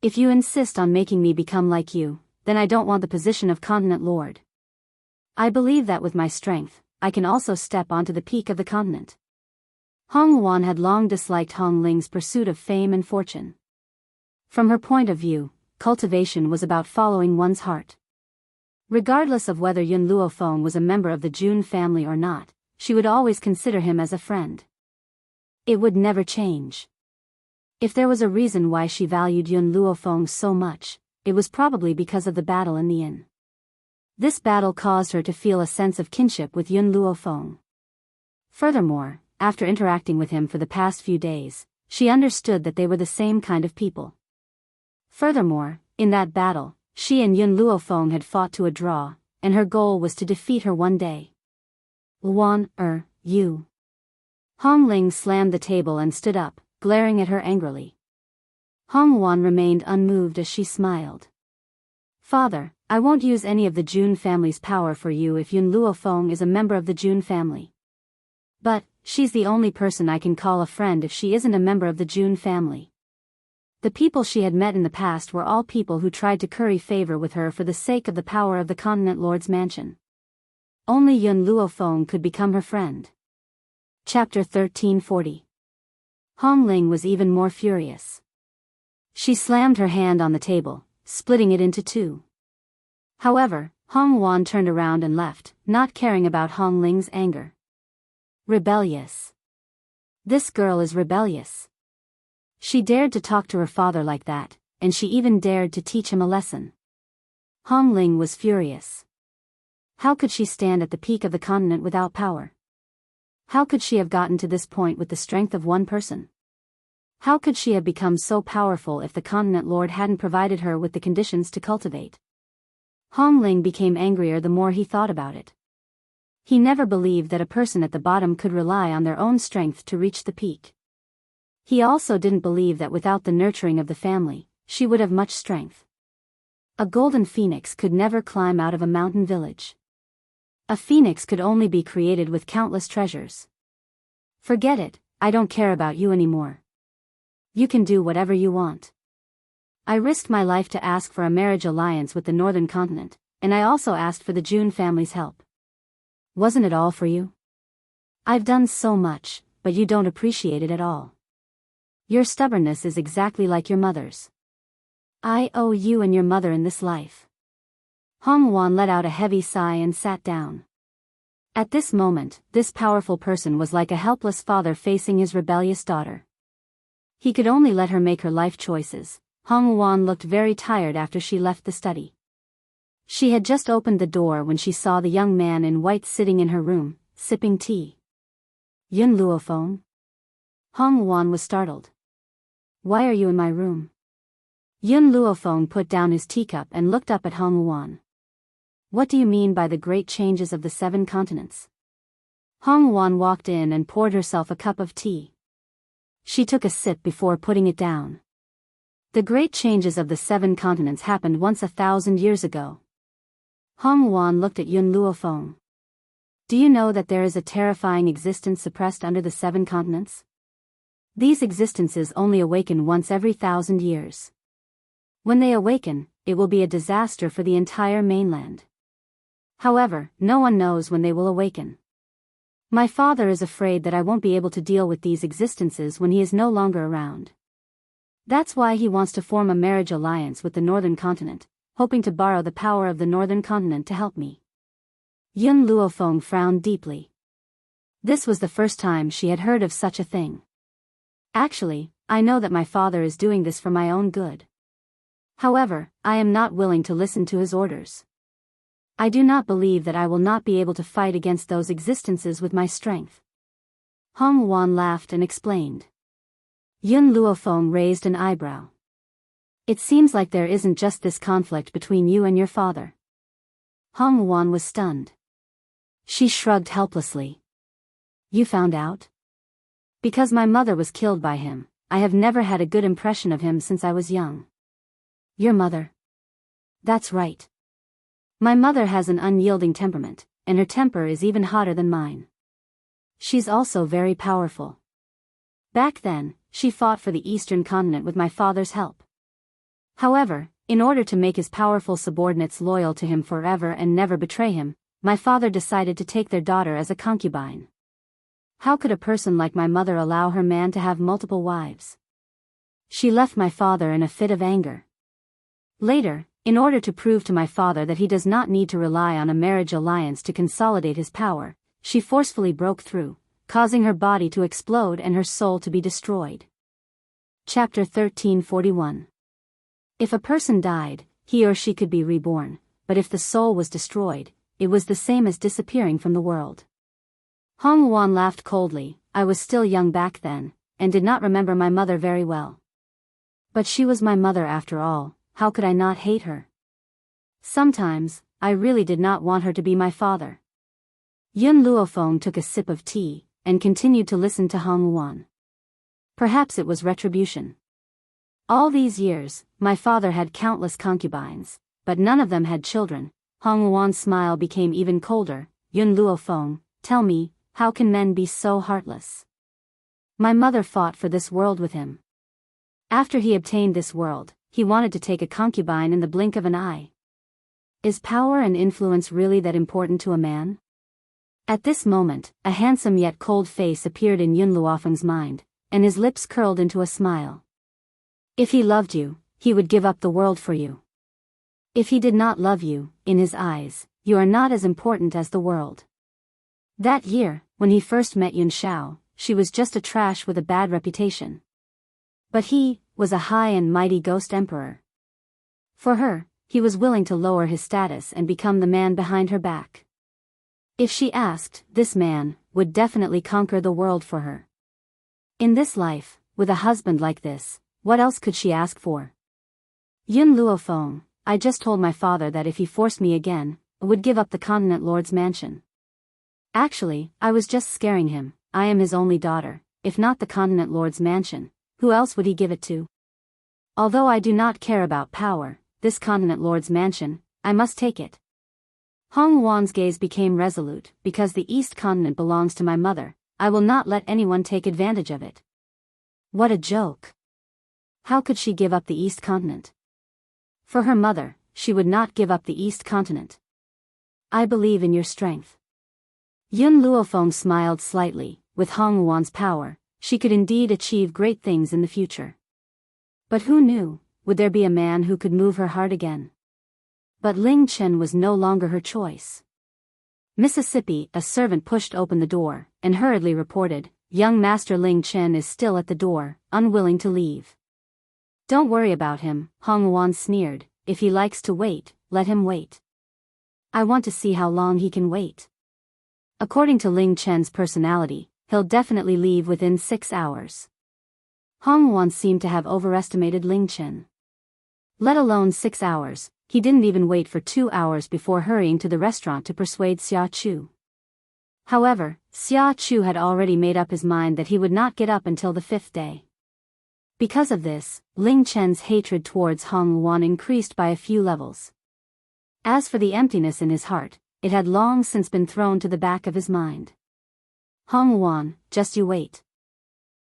A: If you insist on making me become like you, then I don't want the position of continent lord. I believe that with my strength, I can also step onto the peak of the continent. Hong Wuan had long disliked Hong Ling's pursuit of fame and fortune. From her point of view, cultivation was about following one's heart. Regardless of whether Yun Luofeng was a member of the Jun family or not, she would always consider him as a friend. It would never change. If there was a reason why she valued Yun Luofeng so much, it was probably because of the battle in the inn. This battle caused her to feel a sense of kinship with Yun Luofeng. Furthermore, after interacting with him for the past few days, she understood that they were the same kind of people. Furthermore, in that battle, she and Yun Luofeng had fought to a draw, and her goal was to defeat her one day. Luan, you. Hong Ling slammed the table and stood up, glaring at her angrily. Hong Wuan remained unmoved as she smiled. Father, I won't use any of the Jun family's power for you if Yun Luofeng is a member of the Jun family. But, she's the only person I can call a friend if she isn't a member of the Jun family. The people she had met in the past were all people who tried to curry favor with her for the sake of the power of the Continent Lord's mansion. Only Yun Luofeng could become her friend. Chapter 1340. Hong Ling was even more furious. She slammed her hand on the table, splitting it into 2. However, Hong Wuan turned around and left, not caring about Hong Ling's anger. Rebellious. This girl is rebellious. She dared to talk to her father like that, and she even dared to teach him a lesson. Hong Ling was furious. How could she stand at the peak of the continent without power? How could she have gotten to this point with the strength of one person? How could she have become so powerful if the Continent Lord hadn't provided her with the conditions to cultivate? Hong Ling became angrier the more he thought about it. He never believed that a person at the bottom could rely on their own strength to reach the peak. He also didn't believe that without the nurturing of the family, she would have much strength. A golden phoenix could never climb out of a mountain village. A phoenix could only be created with countless treasures. Forget it, I don't care about you anymore. You can do whatever you want. I risked my life to ask for a marriage alliance with the northern continent, and I also asked for the Jun family's help. Wasn't it all for you? I've done so much, but you don't appreciate it at all. Your stubbornness is exactly like your mother's. I owe you and your mother in this life. Hong Wuan let out a heavy sigh and sat down. At this moment, this powerful person was like a helpless father facing his rebellious daughter. He could only let her make her life choices. Hong Wuan looked very tired after she left the study. She had just opened the door when she saw the young man in white sitting in her room, sipping tea. Yun Luofeng? Hong Wuan was startled. Why are you in my room? Yun Luofeng put down his teacup and looked up at Hong Wuan. What do you mean by the great changes of the 7 continents? Hong Wan walked in and poured herself a cup of tea. She took a sip before putting it down. The great changes of the 7 continents happened once 1,000 years ago. Hong Wan looked at Yun Luofeng. Do you know that there is a terrifying existence suppressed under the 7 continents? These existences only awaken once every 1,000 years. When they awaken, it will be a disaster for the entire mainland. However, no one knows when they will awaken. My father is afraid that I won't be able to deal with these existences when he is no longer around. That's why he wants to form a marriage alliance with the northern continent, hoping to borrow the power of the northern continent to help me. Yun Luofeng frowned deeply. This was the first time she had heard of such a thing. Actually, I know that my father is doing this for my own good. However, I am not willing to listen to his orders. I do not believe that I will not be able to fight against those existences with my strength. Hong Wan laughed and explained. Yun Luofeng raised an eyebrow. It seems like there isn't just this conflict between you and your father. Hong Wan was stunned. She shrugged helplessly. You found out? Because my mother was killed by him, I have never had a good impression of him since I was young. Your mother? That's right. My mother has an unyielding temperament, and her temper is even hotter than mine. She's also very powerful. Back then, she fought for the Eastern continent with my father's help. However, in order to make his powerful subordinates loyal to him forever and never betray him, my father decided to take their daughter as a concubine. How could a person like my mother allow her man to have multiple wives? She left my father in a fit of anger. Later, in order to prove to my father that he does not need to rely on a marriage alliance to consolidate his power, she forcefully broke through, causing her body to explode and her soul to be destroyed. Chapter 1341. If a person died, he or she could be reborn, but if the soul was destroyed, it was the same as disappearing from the world. Hong Wan laughed coldly. I was still young back then, and did not remember my mother very well. But she was my mother after all. How could I not hate her? Sometimes, I really did not want her to be my father. Yun Luofeng took a sip of tea, and continued to listen to Hong Wan. Perhaps it was retribution. All these years, my father had countless concubines, but none of them had children. Hong Wan's smile became even colder. Yun Luofeng, tell me, how can men be so heartless? My mother fought for this world with him. After he obtained this world, he wanted to take a concubine in the blink of an eye. Is power and influence really that important to a man? At this moment, a handsome yet cold face appeared in Yun Luofeng's mind, and his lips curled into a smile. If he loved you, he would give up the world for you. If he did not love you, in his eyes, you are not as important as the world. That year, when he first met Yun Shao, she was just a trash with a bad reputation. But he was a high and mighty ghost emperor. For her, he was willing to lower his status and become the man behind her back. If she asked, this man would definitely conquer the world for her. In this life, with a husband like this, what else could she ask for? Yun Luofeng, I just told my father that if he forced me again, I would give up the Continent Lord's mansion. Actually, I was just scaring him. I am his only daughter. If not the Continent Lord's mansion, who else would he give it to? Although I do not care about power, this Continent Lord's mansion, I must take it. Hong Wan's gaze became resolute. Because the East Continent belongs to my mother, I will not let anyone take advantage of it. What a joke. How could she give up the East Continent? For her mother, she would not give up the East Continent. I believe in your strength. Yun Luofeng smiled slightly. With Hong Wan's power, she could indeed achieve great things in the future. But who knew, would there be a man who could move her heart again? But Ling Chen was no longer her choice. Mississippi, a servant pushed open the door, and hurriedly reported, young Master Ling Chen is still at the door, unwilling to leave. Don't worry about him, Hong Wan sneered. If he likes to wait, let him wait. I want to see how long he can wait. According to Ling Chen's personality, he'll definitely leave within 6 hours. Hong Wan seemed to have overestimated Ling Chen. Let alone 6 hours, he didn't even wait for 2 hours before hurrying to the restaurant to persuade Xia Chu. However, Xia Chu had already made up his mind that he would not get up until the 5th day. Because of this, Ling Chen's hatred towards Hong Wuan increased by a few levels. As for the emptiness in his heart, it had long since been thrown to the back of his mind. Hong Wuan, just you wait.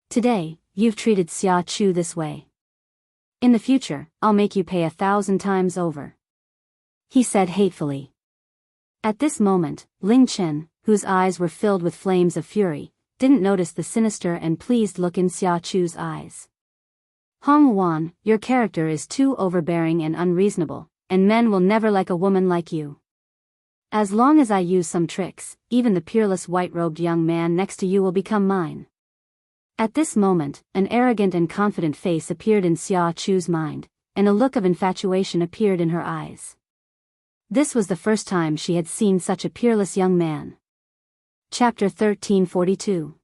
A: Today, you've treated Xia Chu this way. In the future, I'll make you pay 1,000 times over. He said hatefully. At this moment, Ling Chen, whose eyes were filled with flames of fury, didn't notice the sinister and pleased look in Xia Chu's eyes. Hong Wuan, your character is too overbearing and unreasonable, and men will never like a woman like you. As long as I use some tricks, even the peerless white-robed young man next to you will become mine. At this moment, an arrogant and confident face appeared in Xia Chu's mind, and a look of infatuation appeared in her eyes. This was the first time she had seen such a peerless young man. Chapter 1342.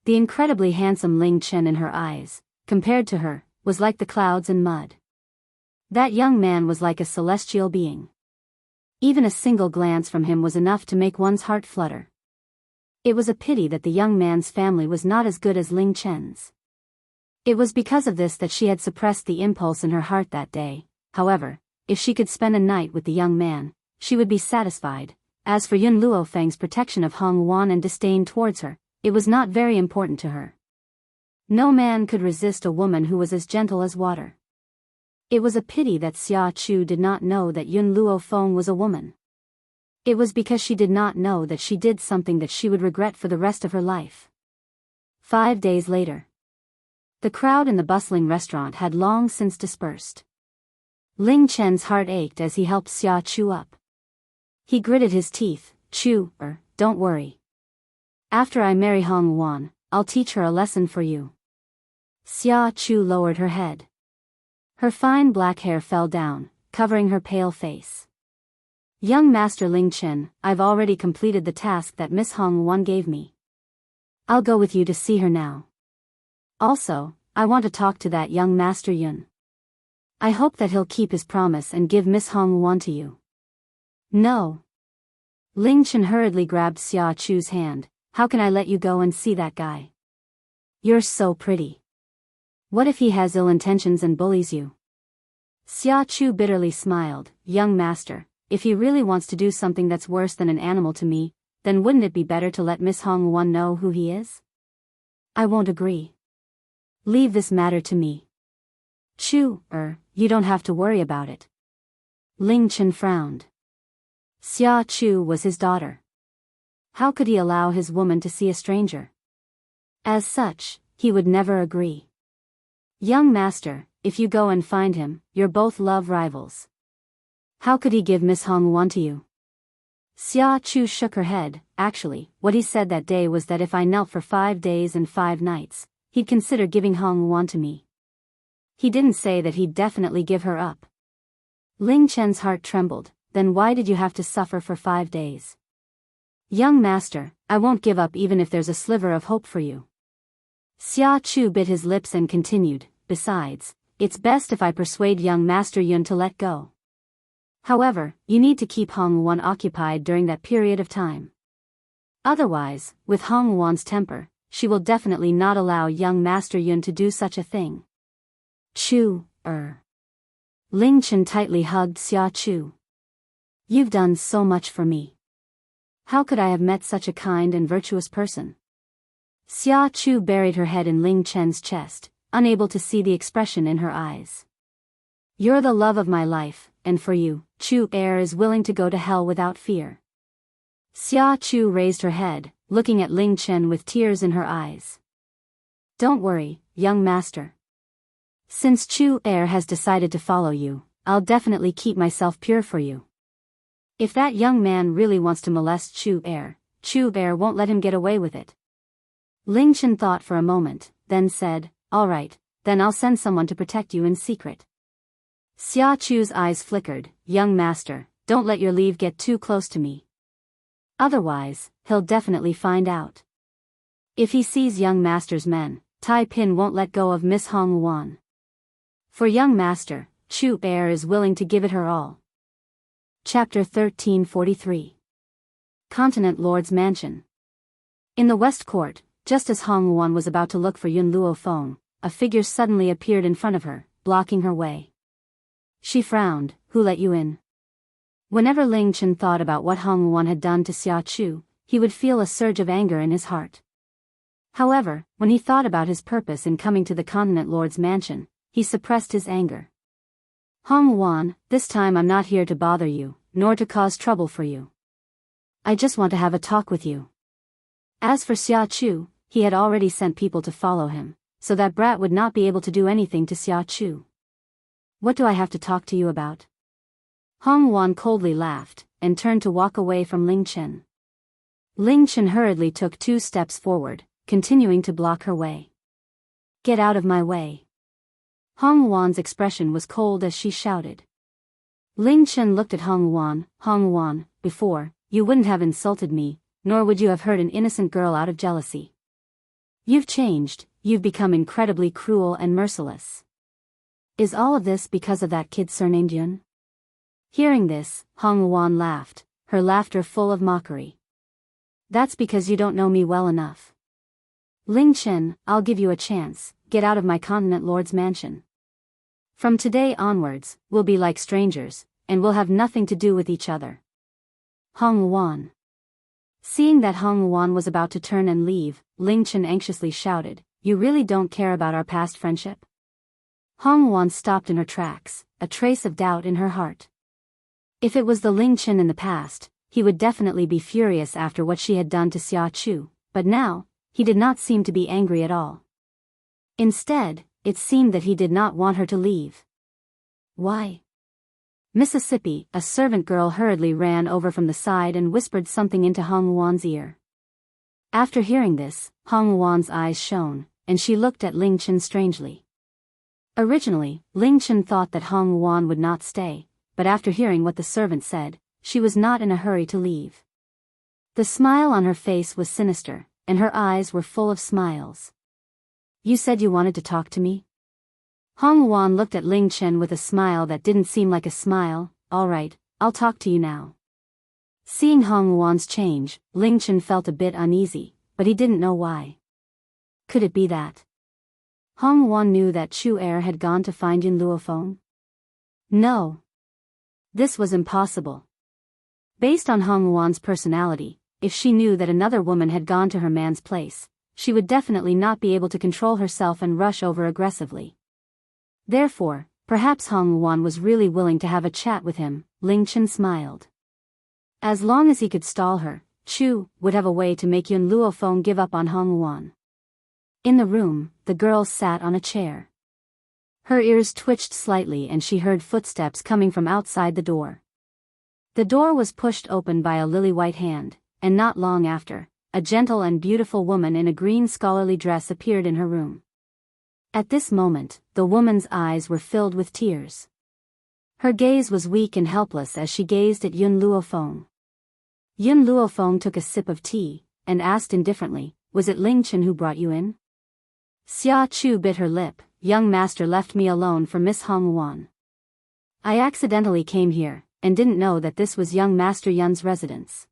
A: The incredibly handsome Ling Chen in her eyes, compared to her, was like the clouds and mud. That young man was like a celestial being. Even a single glance from him was enough to make one's heart flutter. It was a pity that the young man's family was not as good as Ling Chen's. It was because of this that she had suppressed the impulse in her heart that day. However, if she could spend a night with the young man, she would be satisfied. As for Yun Luofeng's protection of Hong Wuan and disdain towards her, it was not very important to her. No man could resist a woman who was as gentle as water. It was a pity that Xia Chu did not know that Yun Luofeng was a woman. It was because she did not know that she did something that she would regret for the rest of her life. 5 days later. The crowd in the bustling restaurant had long since dispersed. Ling Chen's heart ached as he helped Xia Chu up. He gritted his teeth. Chu, don't worry. After I marry Hong Wuan, I'll teach her a lesson for you. Xia Chu lowered her head. Her fine black hair fell down, covering her pale face. Young Master Ling Chen, I've already completed the task that Miss Hong Wuan gave me. I'll go with you to see her now. Also, I want to talk to that young Master Yun. I hope that he'll keep his promise and give Miss Hong Wuan to you. No. Ling Chen hurriedly grabbed Xia Chu's hand. How can I let you go and see that guy? You're so pretty. What if he has ill intentions and bullies you? Xia Chu bitterly smiled. Young master, if he really wants to do something that's worse than an animal to me, then wouldn't it be better to let Miss Hong Wuan know who he is? I won't agree. Leave this matter to me. Chu, you don't have to worry about it. Ling Chen frowned. Xia Chu was his daughter. How could he allow his woman to see a stranger? As such, he would never agree. Young master, if you go and find him, you're both love rivals. How could he give Miss Hong Wuan to you? Xia Chu shook her head. Actually, what he said that day was that if I knelt for 5 days and 5 nights, he'd consider giving Hong Wuan to me. He didn't say that he'd definitely give her up. Ling Chen's heart trembled. Then why did you have to suffer for 5 days? Young master, I won't give up even if there's a sliver of hope for you. Xia Chu bit his lips and continued, besides, it's best if I persuade young Master Yun to let go. However, you need to keep Hong Wuan occupied during that period of time. Otherwise, with Hong Wuan's temper, she will definitely not allow young Master Yun to do such a thing. Chu, Ling Chen tightly hugged Xia Chu. You've done so much for me. How could I have met such a kind and virtuous person? Xia Chu buried her head in Ling Chen's chest, unable to see the expression in her eyes. You're the love of my life, and for you, Chu is willing to go to hell without fear. Xia Chu raised her head, looking at Ling Chen with tears in her eyes. Don't worry, young master. Since Chu has decided to follow you, I'll definitely keep myself pure for you. If that young man really wants to molest Chu won't let him get away with it. Ling Chen thought for a moment, then said, all right, then I'll send someone to protect you in secret. Xia Chu's eyes flickered. Young master, don't let your leave get too close to me. Otherwise, he'll definitely find out. If he sees young master's men, Tai Pin won't let go of Miss Hong Wuan. For young master, Chu heir is willing to give it her all. Chapter 1343. Continent Lord's Mansion. In the West Court, just as Hong Wuan was about to look for Yun Luofeng, a figure suddenly appeared in front of her, blocking her way. She frowned. Who let you in? Whenever Ling Chen thought about what Hong Wuan had done to Xia Chu, he would feel a surge of anger in his heart. However, when he thought about his purpose in coming to the Continent Lord's mansion, he suppressed his anger. Hong Wuan, this time I'm not here to bother you, nor to cause trouble for you. I just want to have a talk with you. As for Xia Chu, he had already sent people to follow him, so that brat would not be able to do anything to Xia Chu. What do I have to talk to you about? Hong Wuan coldly laughed, and turned to walk away from Ling Chen. Ling Chen hurriedly took 2 steps forward, continuing to block her way. Get out of my way. Hong Wuan's expression was cold as she shouted. Ling Chen looked at Hong Wuan, before, you wouldn't have insulted me, nor would you have hurt an innocent girl out of jealousy. You've changed, you've become incredibly cruel and merciless. Is all of this because of that kid surnamed Yun? Hearing this, Hong Wuan laughed, her laughter full of mockery. That's because you don't know me well enough. Ling Chen, I'll give you a chance, get out of my Continent Lord's mansion. From today onwards, we'll be like strangers, and we'll have nothing to do with each other. Hong Wuan. Seeing that Hong Wuan was about to turn and leave, Ling Chen anxiously shouted, you really don't care about our past friendship? Hong Wuan stopped in her tracks, a trace of doubt in her heart. If it was the Ling Chen in the past, he would definitely be furious after what she had done to Xia Chu, but now, he did not seem to be angry at all. Instead, it seemed that he did not want her to leave. Why? Mississippi, a servant girl hurriedly ran over from the side and whispered something into Hong Wuan's ear. After hearing this, Hong Wuan's eyes shone, and she looked at Ling Chen strangely. Originally, Ling Chen thought that Hong Wuan would not stay, but after hearing what the servant said, she was not in a hurry to leave. The smile on her face was sinister, and her eyes were full of smiles. You said you wanted to talk to me? Hong Wuan looked at Ling Chen with a smile that didn't seem like a smile. All right, I'll talk to you now. Seeing Hong Wuan's change, Ling Chen felt a bit uneasy, but he didn't know why. Could it be that Hong Wuan knew that Chu heir had gone to find Yun Luofeng? No. This was impossible. Based on Hong Wuan's personality, if she knew that another woman had gone to her man's place, she would definitely not be able to control herself and rush over aggressively. Therefore, perhaps Hong Wuan was really willing to have a chat with him. Ling Chen smiled. As long as he could stall her, Chu would have a way to make Yun Luofeng give up on Hong Wuan. In the room, the girl sat on a chair. Her ears twitched slightly and she heard footsteps coming from outside the door. The door was pushed open by a lily-white hand, and not long after, a gentle and beautiful woman in a green scholarly dress appeared in her room. At this moment, the woman's eyes were filled with tears. Her gaze was weak and helpless as she gazed at Yun Luofeng. Yun Luofeng took a sip of tea, and asked indifferently, was it Ling Chen who brought you in? Xia Chu bit her lip. Young master left me alone for Miss Hong Wuan. I accidentally came here, and didn't know that this was young master Yun's residence.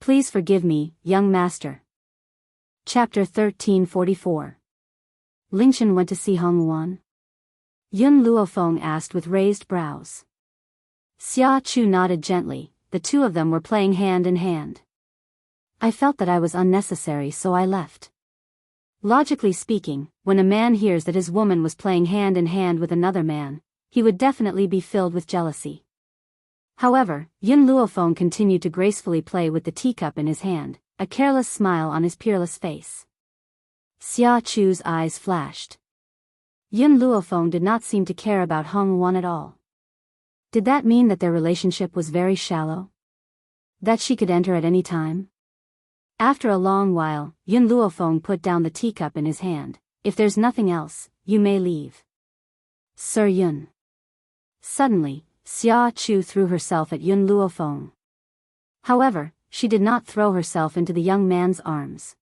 A: Please forgive me, young master. Chapter 1344. Ling Chen went to see Hong Wuan? Yun Luofeng asked with raised brows. Xia Chu nodded gently. The two of them were playing hand in hand. I felt that I was unnecessary, so I left. Logically speaking, when a man hears that his woman was playing hand in hand with another man, he would definitely be filled with jealousy. However, Yun Luofeng continued to gracefully play with the teacup in his hand, a careless smile on his peerless face. Xia Chu's eyes flashed. Yun Luofeng did not seem to care about Hong Wuan at all. Did that mean that their relationship was very shallow? That she could enter at any time? After a long while, Yun Luofeng put down the teacup in his hand. If there's nothing else, you may leave. Sir Yun. Suddenly, Xia Chu threw herself at Yun Luofeng. However, she did not throw herself into the young man's arms.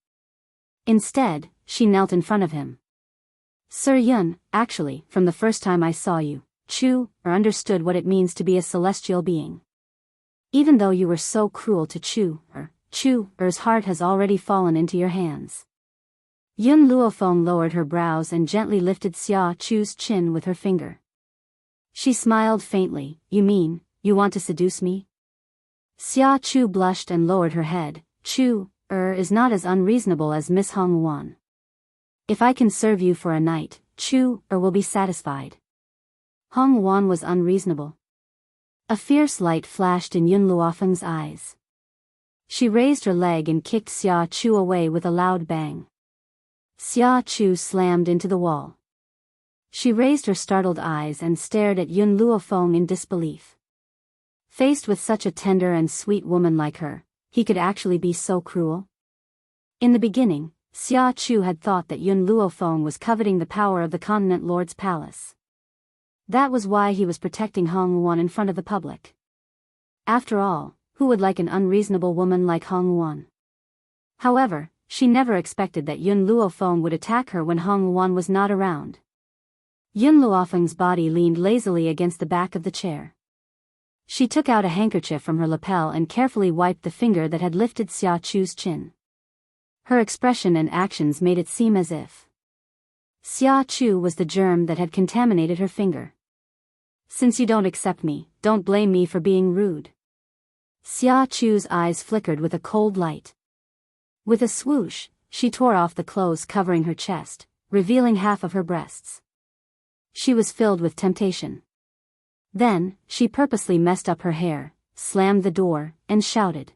A: Instead, she knelt in front of him. Sir Yun, actually, from the first time I saw you, Chu, or understood what it means to be a celestial being. Even though you were so cruel to Chu, Er's heart has already fallen into your hands. Yun Luofeng lowered her brows and gently lifted Xia Chu's chin with her finger. She smiled faintly. You mean, you want to seduce me? Xia Chu blushed and lowered her head. Chu, is not as unreasonable as Miss Hong Wan. If I can serve you for a night, Chu, will be satisfied. Hong Wan was unreasonable. A fierce light flashed in Yun Luofeng's eyes. She raised her leg and kicked Xia Chu away with a loud bang. Xia Chu slammed into the wall. She raised her startled eyes and stared at Yun Luofeng in disbelief. Faced with such a tender and sweet woman like her, he could actually be so cruel? In the beginning, Xia Chu had thought that Yun Luofeng was coveting the power of the Continent Lord's palace. That was why he was protecting Hong Wan in front of the public. After all, who would like an unreasonable woman like Hong Wan? However, she never expected that Yun Luofeng would attack her when Hong Wan was not around. Yun Luofeng's body leaned lazily against the back of the chair. She took out a handkerchief from her lapel and carefully wiped the finger that had lifted Xia Chu's chin. Her expression and actions made it seem as if Xia Chu was the germ that had contaminated her finger. Since you don't accept me, don't blame me for being rude. Xia Chu's eyes flickered with a cold light. With a swoosh, she tore off the clothes covering her chest, revealing half of her breasts. She was filled with temptation. Then, she purposely messed up her hair, slammed the door, and shouted.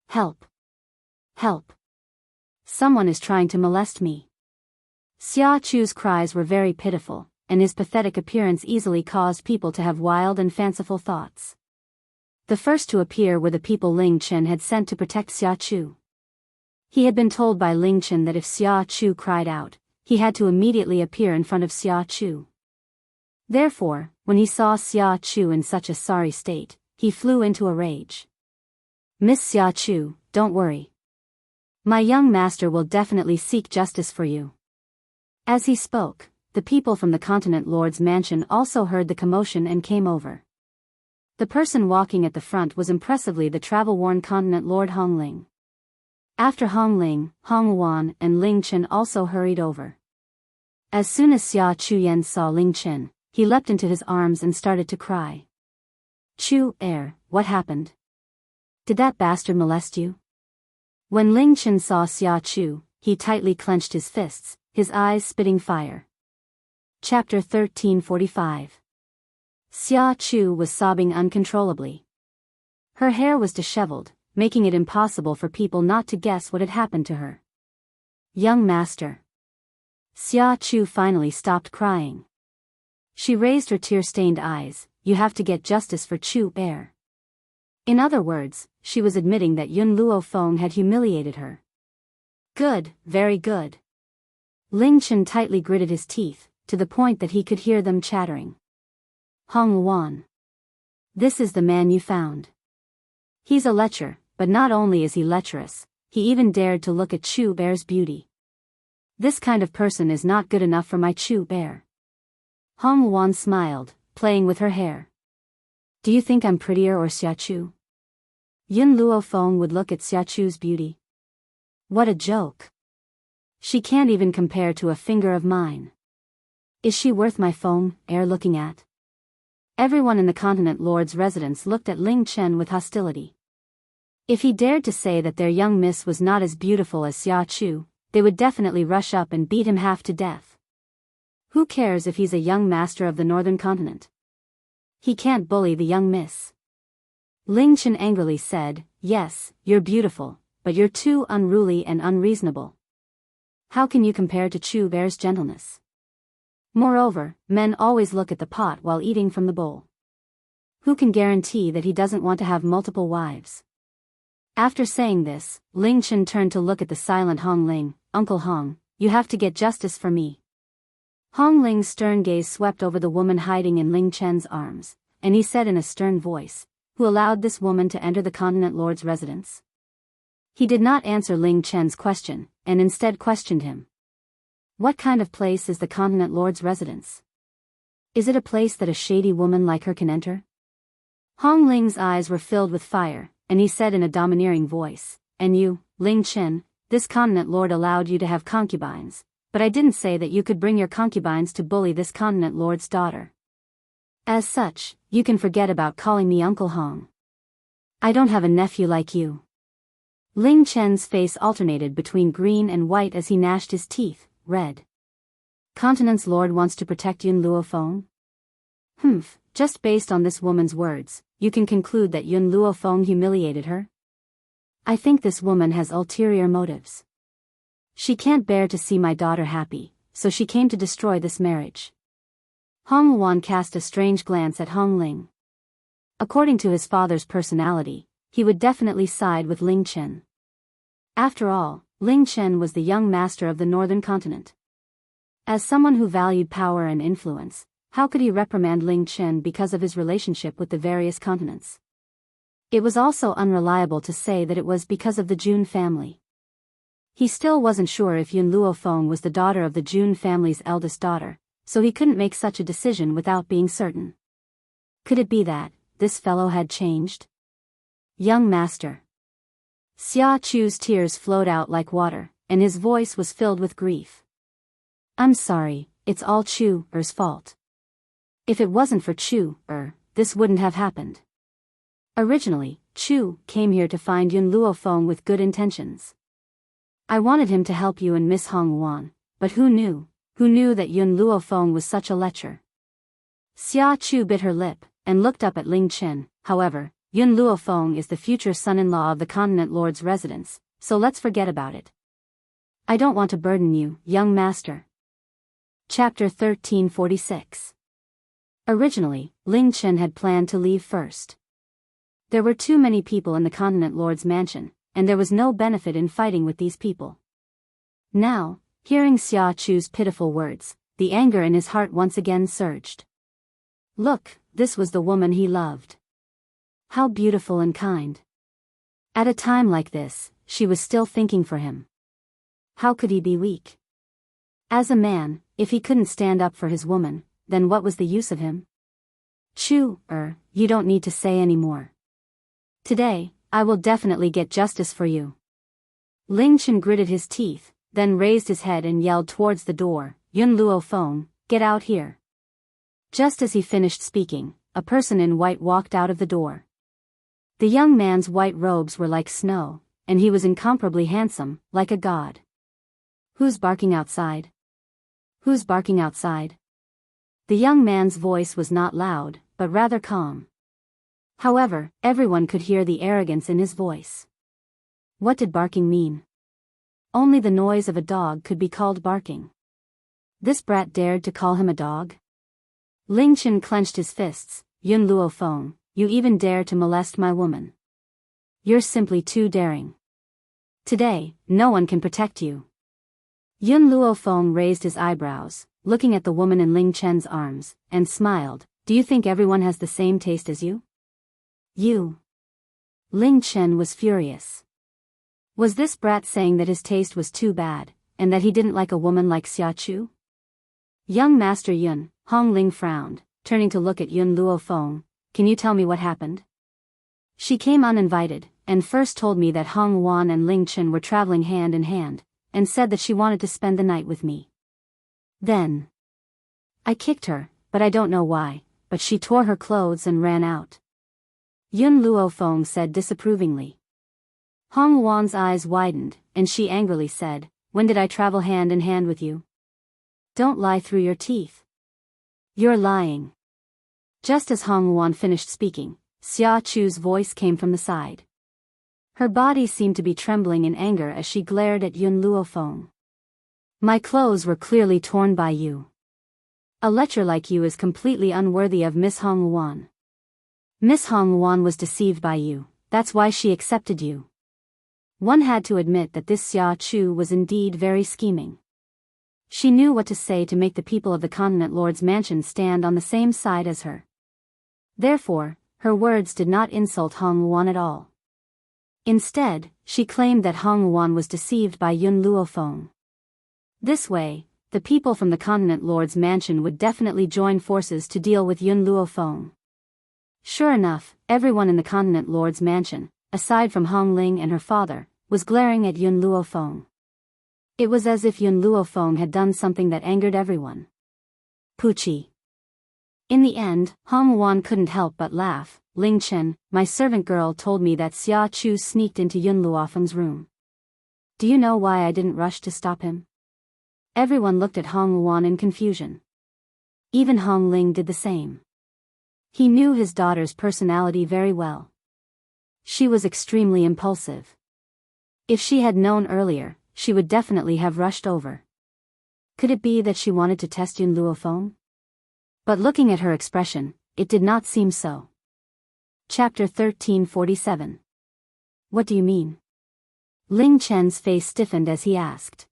A: Help! Help! Someone is trying to molest me. Xia Chu's cries were very pitiful, and his pathetic appearance easily caused people to have wild and fanciful thoughts. The first to appear were the people Ling Chen had sent to protect Xia Chu. He had been told by Ling Chen that if Xia Chu cried out, he had to immediately appear in front of Xia Chu. Therefore, when he saw Xia Chu in such a sorry state, he flew into a rage. Miss Xia Chu, don't worry. My young master will definitely seek justice for you. As he spoke, the people from the Continent Lord's mansion also heard the commotion and came over. The person walking at the front was impressively the travel-worn Continent Lord Hong Ling. After Hong Ling, Hong Wan and Ling Chen also hurried over. As soon as Xia Chuyen saw Ling Chen, he leapt into his arms and started to cry. Chu, what happened? Did that bastard molest you? When Ling Chen saw Xia Chu, he tightly clenched his fists, his eyes spitting fire. Chapter 1345. Xia Chu was sobbing uncontrollably. Her hair was disheveled, making it impossible for people not to guess what had happened to her. Young master. Xia Chu finally stopped crying. She raised her tear-stained eyes. You have to get justice for Chu. In other words, she was admitting that Yun Luofeng had humiliated her. Good, very good. Ling Chen tightly gritted his teeth, to the point that he could hear them chattering. Hong Wan. This is the man you found. He's a lecher, but not only is he lecherous, he even dared to look at Chu Bear's beauty. This kind of person is not good enough for my Chu Bear. Hong Wan smiled, playing with her hair. Do you think I'm prettier or Xia Chu? Yun Luofeng would look at Xia Chu's beauty. What a joke. She can't even compare to a finger of mine. Is she worth my phone, looking at? Everyone in the Continent Lord's residence looked at Ling Chen with hostility. If he dared to say that their young miss was not as beautiful as Xia Chu, they would definitely rush up and beat him half to death. Who cares if he's a young master of the Northern Continent? He can't bully the young miss. Ling Chen angrily said, Yes, you're beautiful, but you're too unruly and unreasonable. How can you compare to Chu Bear's gentleness? Moreover, men always look at the pot while eating from the bowl. Who can guarantee that he doesn't want to have multiple wives? After saying this, Ling Chen turned to look at the silent Hong Ling. Uncle Hong, you have to get justice for me. Hong Ling's stern gaze swept over the woman hiding in Ling Chen's arms, and he said in a stern voice, Who allowed this woman to enter the Continent Lord's residence? He did not answer Ling Chen's question, and instead questioned him. What kind of place is the Continent Lord's residence? Is it a place that a shady woman like her can enter? Hong Ling's eyes were filled with fire, and he said in a domineering voice, "And you, Ling Chen, this continent lord allowed you to have concubines, but I didn't say that you could bring your concubines to bully this continent lord's daughter. As such, you can forget about calling me Uncle Hong. I don't have a nephew like you." Ling Chen's face alternated between green and white as he gnashed his teeth. Red. Continent's lord wants to protect Yun Luofeng? Just based on this woman's words, you can conclude that Yun Luofeng humiliated her? I think this woman has ulterior motives. She can't bear to see my daughter happy, so she came to destroy this marriage. Hong Wan cast a strange glance at Hong Ling. According to his father's personality, he would definitely side with Ling Chen. After all, Ling Chen was the young master of the northern continent. As someone who valued power and influence, how could he reprimand Ling Chen because of his relationship with the various continents? It was also unreliable to say that it was because of the Jun family. He still wasn't sure if Yun Luofeng was the daughter of the Jun family's eldest daughter, so he couldn't make such a decision without being certain. Could it be that this fellow had changed? Young master. Xia Chu's tears flowed out like water, and his voice was filled with grief. I'm sorry, it's all Chu-er's fault. If it wasn't for Chu-er, this wouldn't have happened. Originally, Chu came here to find Yun Luofeng with good intentions. I wanted him to help you and Miss Hong Wan, but who knew that Yun Luofeng was such a lecher? Xia Chu bit her lip, and looked up at Ling Chen. However, Yun Luofeng is the future son-in-law of the continent lord's residence, so let's forget about it. I don't want to burden you, young master. Chapter 1346. Originally, Ling Chen had planned to leave first. There were too many people in the continent lord's mansion, and there was no benefit in fighting with these people. Now, hearing Xia Chu's pitiful words, the anger in his heart once again surged. Look, this was the woman he loved. How beautiful and kind. At a time like this, she was still thinking for him. How could he be weak? As a man, if he couldn't stand up for his woman, then what was the use of him? Chu-er, you don't need to say any more. Today, I will definitely get justice for you. Ling Chen gritted his teeth, then raised his head and yelled towards the door, Yun Luofeng, get out here. Just as he finished speaking, a person in white walked out of the door. The young man's white robes were like snow, and he was incomparably handsome, like a god. Who's barking outside? Who's barking outside? The young man's voice was not loud, but rather calm. However, everyone could hear the arrogance in his voice. What did barking mean? Only the noise of a dog could be called barking. This brat dared to call him a dog? Ling Chen clenched his fists. Yun Luofeng, you even dare to molest my woman. You're simply too daring. Today, no one can protect you. Yun Luofeng raised his eyebrows, looking at the woman in Ling Chen's arms, and smiled. Do you think everyone has the same taste as you? You. Ling Chen was furious. Was this brat saying that his taste was too bad, and that he didn't like a woman like Xia Chu? Young Master Yun, Hong Ling frowned, turning to look at Yun Luofeng. Can you tell me what happened? She came uninvited, and first told me that Hong Wan and Ling Chen were traveling hand in hand, and said that she wanted to spend the night with me. Then I kicked her, but I don't know why, but she tore her clothes and ran out. Yun Luofeng said disapprovingly. Hong Wan's eyes widened, and she angrily said, when did I travel hand in hand with you? Don't lie through your teeth. You're lying. Just as Hong Wan finished speaking, Xia Chu's voice came from the side. Her body seemed to be trembling in anger as she glared at Yun Luofeng. My clothes were clearly torn by you. A lecher like you is completely unworthy of Miss Hong Wan. Miss Hong Wan was deceived by you, that's why she accepted you. One had to admit that this Xia Chu was indeed very scheming. She knew what to say to make the people of the continent lord's mansion stand on the same side as her. Therefore, her words did not insult Hong Wan at all. Instead, she claimed that Hong Wan was deceived by Yun Luofeng. This way, the people from the Continent Lord's mansion would definitely join forces to deal with Yun Luofeng. Sure enough, everyone in the Continent Lord's mansion, aside from Hong Ling and her father, was glaring at Yun Luofeng. It was as if Yun Luofeng had done something that angered everyone. Poochie. In the end, Hong Wan couldn't help but laugh. Ling Chen, my servant girl, told me that Xia Chu sneaked into Yun Luofeng's room. Do you know why I didn't rush to stop him? Everyone looked at Hong Wan in confusion. Even Hong Ling did the same. He knew his daughter's personality very well. She was extremely impulsive. If she had known earlier, she would definitely have rushed over. Could it be that she wanted to test Yun Luofeng? But looking at her expression, it did not seem so. Chapter 1347. What do you mean? Ling Chen's face stiffened as he asked.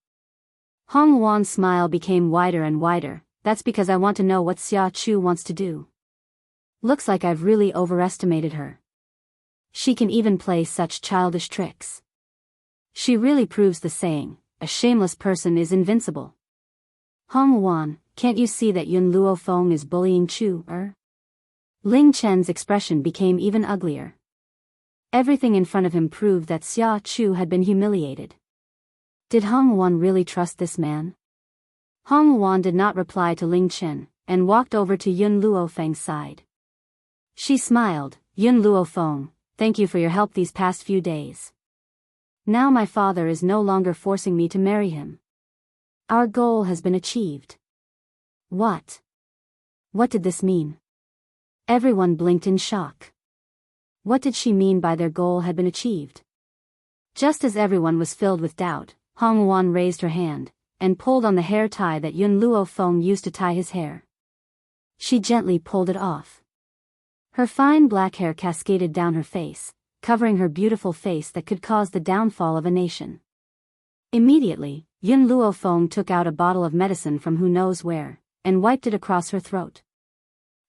A: Hong Wan's smile became wider and wider. That's because I want to know what Xia Chu wants to do. Looks like I've really overestimated her. She can even play such childish tricks. She really proves the saying, a shameless person is invincible. Hong Wan, can't you see that Yun Luofeng is bullying Chu? Ling Chen's expression became even uglier. Everything in front of him proved that Xia Chu had been humiliated. Did Hong Wan really trust this man? Hong Wan did not reply to Ling Chen, and walked over to Yun Luofeng's side. She smiled. Yun Luofeng, thank you for your help these past few days. Now my father is no longer forcing me to marry him. Our goal has been achieved. What? What did this mean? Everyone blinked in shock. What did she mean by their goal had been achieved? Just as everyone was filled with doubt, Hong Wan raised her hand, and pulled on the hair tie that Yun Luofeng used to tie his hair. She gently pulled it off. Her fine black hair cascaded down her face, covering her beautiful face that could cause the downfall of a nation. Immediately, Yun Luofeng took out a bottle of medicine from who knows where, and wiped it across her throat.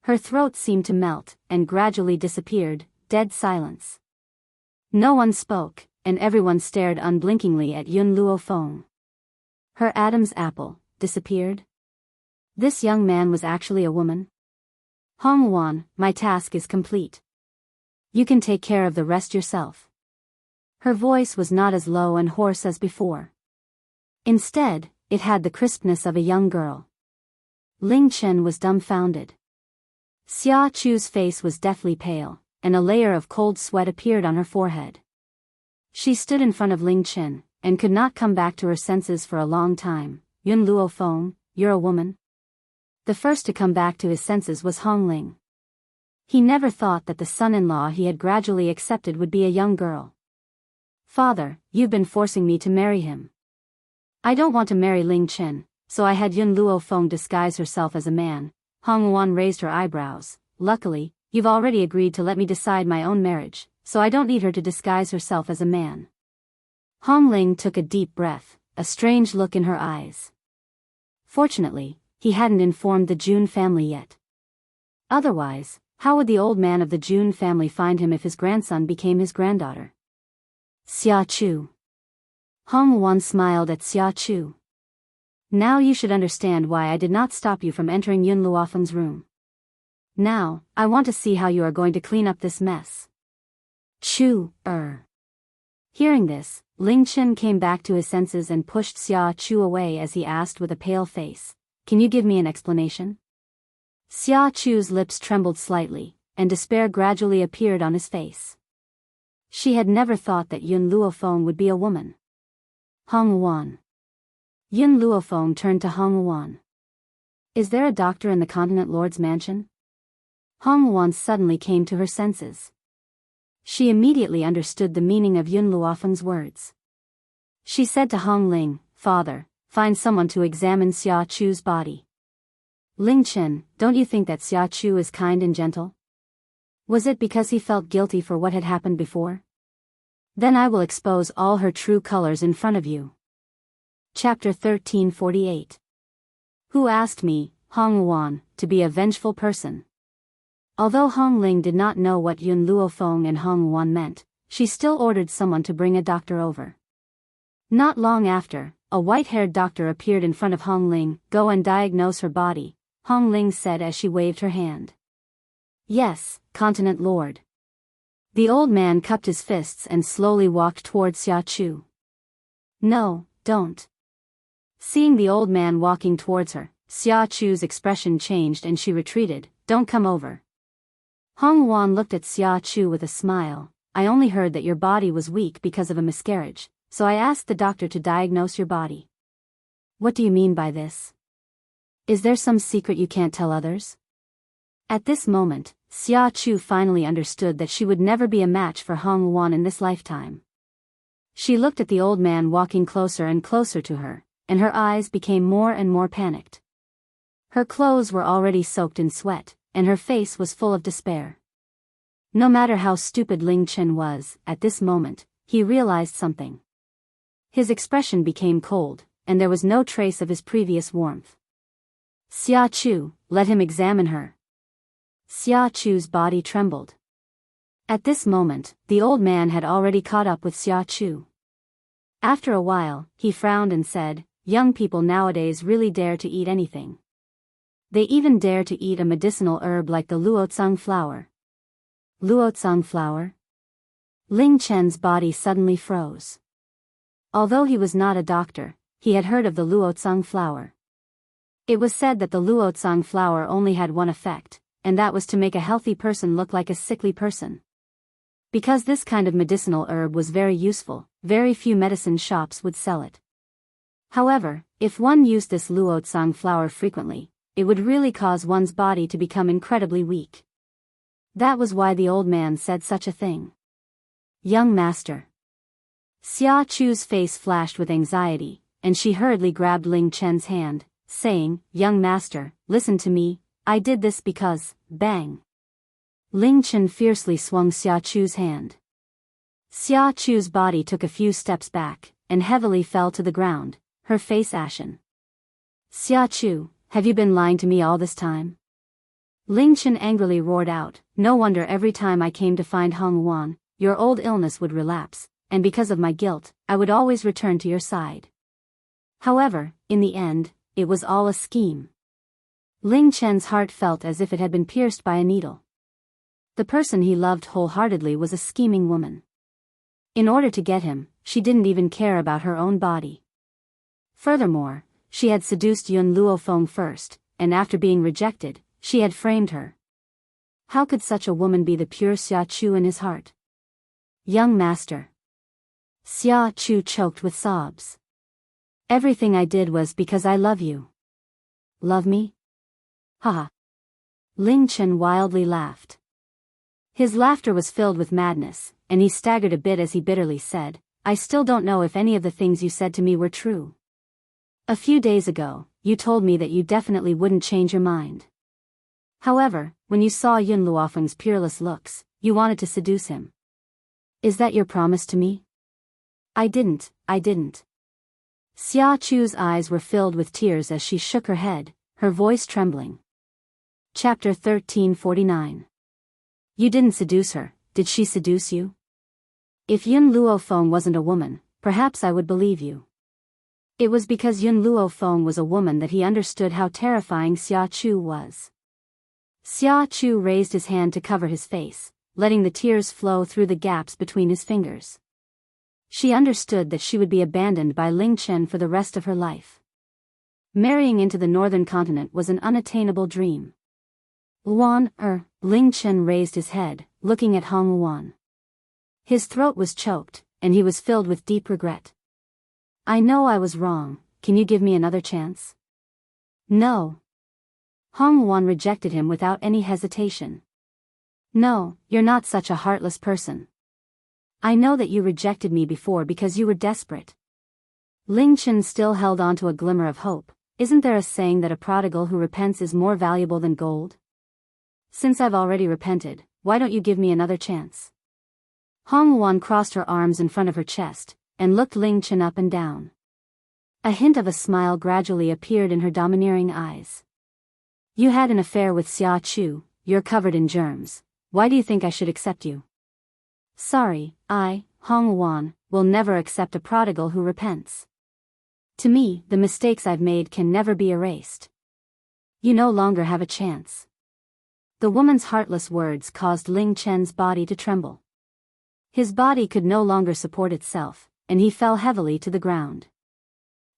A: Her throat seemed to melt, and gradually disappeared. Dead silence. No one spoke, and everyone stared unblinkingly at Yun Luofeng. Her Adam's apple disappeared? This young man was actually a woman? Hong Wan, my task is complete. You can take care of the rest yourself. Her voice was not as low and hoarse as before. Instead, it had the crispness of a young girl. Ling Chen was dumbfounded. Xia Chu's face was deathly pale, and a layer of cold sweat appeared on her forehead. She stood in front of Ling Chen, and could not come back to her senses for a long time. Yun Luofeng, you're a woman? The first to come back to his senses was Hong Ling. He never thought that the son-in-law he had gradually accepted would be a young girl. Father, you've been forcing me to marry him. I don't want to marry Ling Chen, so I had Yun Luofeng disguise herself as a man. Hong Wan raised her eyebrows. Luckily, you've already agreed to let me decide my own marriage, so I don't need her to disguise herself as a man. Hong Ling took a deep breath, a strange look in her eyes. Fortunately, he hadn't informed the Jun family yet. Otherwise, how would the old man of the Jun family find him if his grandson became his granddaughter? Xia Chu. Hong Wan smiled at Xia Chu. Now you should understand why I did not stop you from entering Yun Luofeng's room. Now, I want to see how you are going to clean up this mess. Chu. Hearing this, Ling Chen came back to his senses and pushed Xia Chu away as he asked with a pale face, can you give me an explanation? Xia Chu's lips trembled slightly, and despair gradually appeared on his face. She had never thought that Yun Luofeng would be a woman. Hong Wan. Yun Luofeng turned to Hong Wan. Is there a doctor in the Continent Lord's mansion? Hong Wan suddenly came to her senses. She immediately understood the meaning of Yun Luofeng's words. She said to Hong Ling, Father, find someone to examine Xia Chu's body. Ling Chen, don't you think that Xia Chu is kind and gentle? Was it because he felt guilty for what had happened before? Then I will expose all her true colors in front of you. Chapter 1348. Who asked me, Hong Wan, to be a vengeful person? Although Hong Ling did not know what Yun Luofeng and Hong Wan meant, she still ordered someone to bring a doctor over. Not long after, a white-haired doctor appeared in front of Hong Ling. "Go and diagnose her body," Hong Ling said as she waved her hand. "Yes, Continent Lord." The old man cupped his fists and slowly walked towards Xia Chu. "No, don't." Seeing the old man walking towards her, Xia Chu's expression changed and she retreated. "Don't come over." Hong Wan looked at Xia Chu with a smile. "I only heard that your body was weak because of a miscarriage, so I asked the doctor to diagnose your body." "What do you mean by this? Is there some secret you can't tell others?" At this moment, Xia Chu finally understood that she would never be a match for Hong Wan in this lifetime. She looked at the old man walking closer and closer to her, and her eyes became more and more panicked. Her clothes were already soaked in sweat, and her face was full of despair. No matter how stupid Ling Chen was, at this moment, he realized something. His expression became cold, and there was no trace of his previous warmth. "Xia Chu, let him examine her." Xia Chu's body trembled. At this moment, the old man had already caught up with Xia Chu. After a while, he frowned and said, "Young people nowadays really dare to eat anything. They even dare to eat a medicinal herb like the luotsang flower." Luotsang flower? Ling Chen's body suddenly froze. Although he was not a doctor, he had heard of the luotsang flower. It was said that the luotsang flower only had one effect, and that was to make a healthy person look like a sickly person. Because this kind of medicinal herb was very useful, very few medicine shops would sell it. However, if one used this luotsang flower frequently, it would really cause one's body to become incredibly weak. That was why the old man said such a thing. "Young master." Xia Chu's face flashed with anxiety, and she hurriedly grabbed Ling Chen's hand, saying, "Young master, listen to me, I did this because," bang. Ling Chen fiercely swung Xia Chu's hand. Xia Chu's body took a few steps back, and heavily fell to the ground, her face ashen. "Xia Chu, have you been lying to me all this time?" Ling Chen angrily roared out, "No wonder every time I came to find Hong Wan, your old illness would relapse, and because of my guilt, I would always return to your side. However, in the end, it was all a scheme." Ling Chen's heart felt as if it had been pierced by a needle. The person he loved wholeheartedly was a scheming woman. In order to get him, she didn't even care about her own body. Furthermore, she had seduced Yun Luofeng first, and after being rejected, she had framed her. How could such a woman be the pure Xia Chu in his heart? "Young master." Xia Chu choked with sobs. "Everything I did was because I love you." "Love me? Haha." Ling Chen wildly laughed. His laughter was filled with madness, and he staggered a bit as he bitterly said, "I still don't know if any of the things you said to me were true. A few days ago, you told me that you definitely wouldn't change your mind. However, when you saw Yun Luofeng's peerless looks, you wanted to seduce him. Is that your promise to me?" I didn't. Xia Chu's eyes were filled with tears as she shook her head, her voice trembling. Chapter 1349. You didn't seduce her, did she seduce you? If Yun Luofeng wasn't a woman, perhaps I would believe you. It was because Yun Luofeng was a woman that he understood how terrifying Xia Chu was. Xia Chu raised his hand to cover his face, letting the tears flow through the gaps between his fingers. She understood that she would be abandoned by Ling Chen for the rest of her life. Marrying into the northern continent was an unattainable dream. Ling Chen raised his head, looking at Hong Wan. His throat was choked, and he was filled with deep regret. "I know I was wrong, can you give me another chance?" "No." Hong Wan rejected him without any hesitation. "No, you're not such a heartless person. I know that you rejected me before because you were desperate." Ling Chen still held on to a glimmer of hope. "Isn't there a saying that a prodigal who repents is more valuable than gold? Since I've already repented, why don't you give me another chance?" Hong Wan crossed her arms in front of her chest, and looked Ling Chen up and down. A hint of a smile gradually appeared in her domineering eyes. "You had an affair with Xia Chu, you're covered in germs. Why do you think I should accept you?" "Sorry, Hong Wan, will never accept a prodigal who repents." To me, the mistakes I've made can never be erased. You no longer have a chance. The woman's heartless words caused Ling Chen's body to tremble. His body could no longer support itself, and he fell heavily to the ground.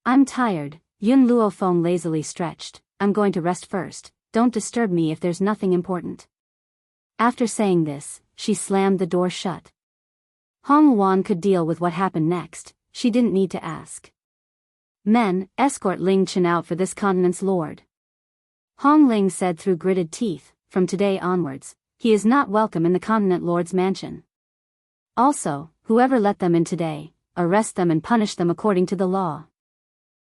A: I'm tired, Yun Luofeng lazily stretched. I'm going to rest first, don't disturb me if there's nothing important. After saying this, she slammed the door shut. Hong Wan could deal with what happened next, she didn't need to ask. Men, escort Ling Chen out for this continent's lord. Hong Ling said through gritted teeth, from today onwards, he is not welcome in the continent lord's mansion. Also, whoever let them in today, arrest them and punish them according to the law.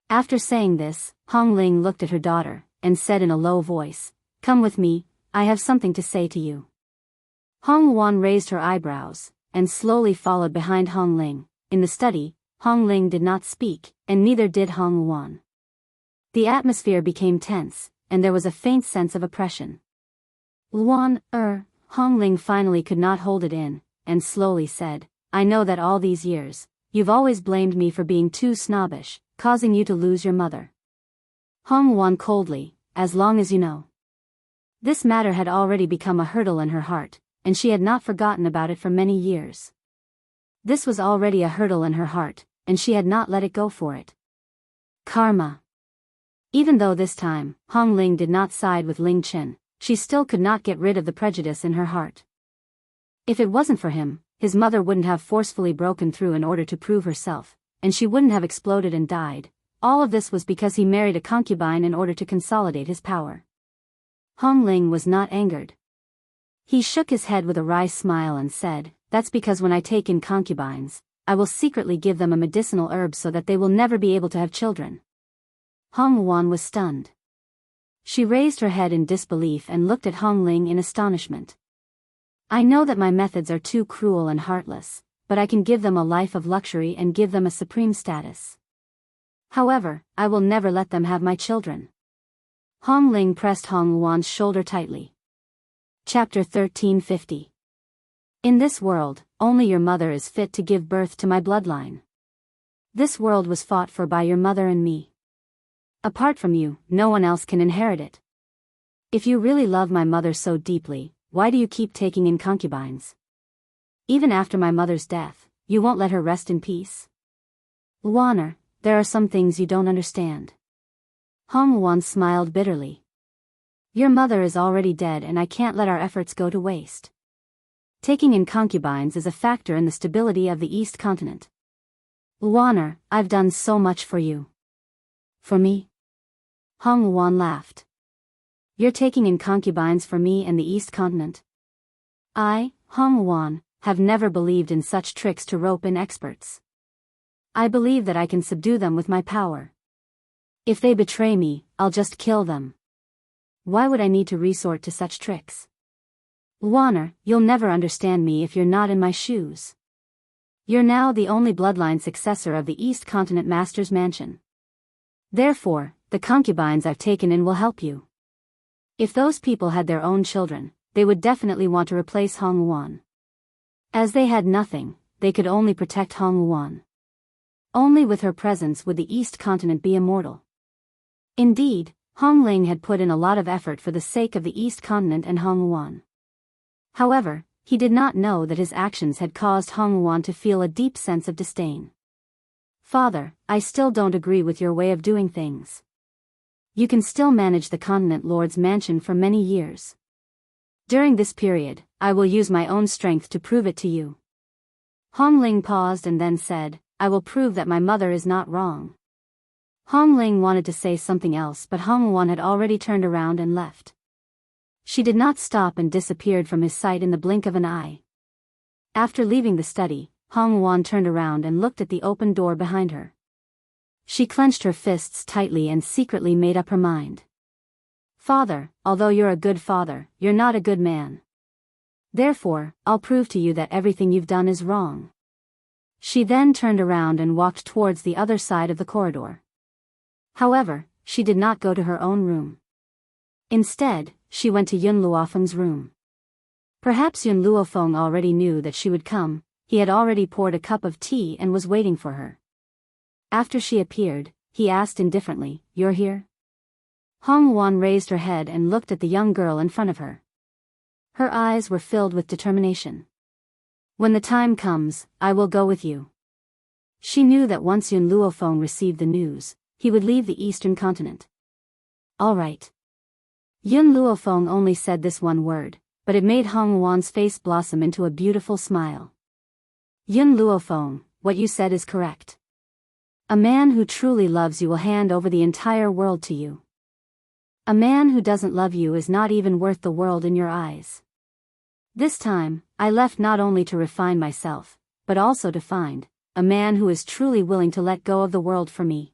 A: After saying this, Hong Ling looked at her daughter, and said in a low voice, "Come with me, I have something to say to you." Hong Wan raised her eyebrows, and slowly followed behind Hong Ling. In the study, Hong Ling did not speak, and neither did Hong Wan. The atmosphere became tense, and there was a faint sense of oppression. Hong Ling finally could not hold it in, and slowly said, "I know that all these years, you've always blamed me for being too snobbish, causing you to lose your mother." Hong Wan coldly, "As long as you know." This matter had already become a hurdle in her heart, and she had not forgotten about it for many years. This was already a hurdle in her heart, and she had not let it go for it. Karma. Even though this time, Hong Ling did not side with Ling Chen, she still could not get rid of the prejudice in her heart. If it wasn't for him, his mother wouldn't have forcefully broken through in order to prove herself, and she wouldn't have exploded and died. All of this was because he married a concubine in order to consolidate his power. Hong Ling was not angered. He shook his head with a wry smile and said, "That's because when I take in concubines, I will secretly give them a medicinal herb so that they will never be able to have children." Hong Wan was stunned. She raised her head in disbelief and looked at Hong Ling in astonishment. "I know that my methods are too cruel and heartless, but I can give them a life of luxury and give them a supreme status. However, I will never let them have my children." Hong Ling pressed Hong Wan's shoulder tightly. Chapter 1350. In this world, only your mother is fit to give birth to my bloodline. This world was fought for by your mother and me. Apart from you, no one else can inherit it. If you really love my mother so deeply, why do you keep taking in concubines? Even after my mother's death, you won't let her rest in peace? Wanner, there are some things you don't understand. Hong Wan smiled bitterly. Your mother is already dead and I can't let our efforts go to waste. Taking in concubines is a factor in the stability of the East Continent. Wanner, I've done so much for you. For me? Hong Wan laughed. You're taking in concubines for me and the East Continent? I, Hong Wan, have never believed in such tricks to rope in experts. I believe that I can subdue them with my power. If they betray me, I'll just kill them. Why would I need to resort to such tricks? Wanner, you'll never understand me if you're not in my shoes. You're now the only bloodline successor of the East Continent Master's Mansion. Therefore, the concubines I've taken in will help you. If those people had their own children, they would definitely want to replace Hong Wan. As they had nothing, they could only protect Hong Wan. Only with her presence would the East Continent be immortal. Indeed, Hong Ling had put in a lot of effort for the sake of the East Continent and Hong Wan. However, he did not know that his actions had caused Hong Wan to feel a deep sense of disdain. Father, I still don't agree with your way of doing things. You can still manage the Continent Lord's mansion for many years. During this period, I will use my own strength to prove it to you. Hong Ling paused and then said, I will prove that my mother is not wrong. Hong Ling wanted to say something else but Hong Wan had already turned around and left. She did not stop and disappeared from his sight in the blink of an eye. After leaving the study, Hong Wan turned around and looked at the open door behind her. She clenched her fists tightly and secretly made up her mind. Father, although you're a good father, you're not a good man. Therefore, I'll prove to you that everything you've done is wrong. She then turned around and walked towards the other side of the corridor. However, she did not go to her own room. Instead, she went to Yun Luofeng's room. Perhaps Yun Luofeng already knew that she would come, he had already poured a cup of tea and was waiting for her. After she appeared, he asked indifferently, "You're here?" Hong Wan raised her head and looked at the young girl in front of her. Her eyes were filled with determination. "When the time comes, I will go with you." She knew that once Yun Luofeng received the news, he would leave the eastern continent. "All right." Yun Luofeng only said this one word, but it made Hong Wan's face blossom into a beautiful smile. "Yun Luofeng, what you said is correct. A man who truly loves you will hand over the entire world to you. A man who doesn't love you is not even worth the world in your eyes. This time, I left not only to refine myself, but also to find a man who is truly willing to let go of the world for me."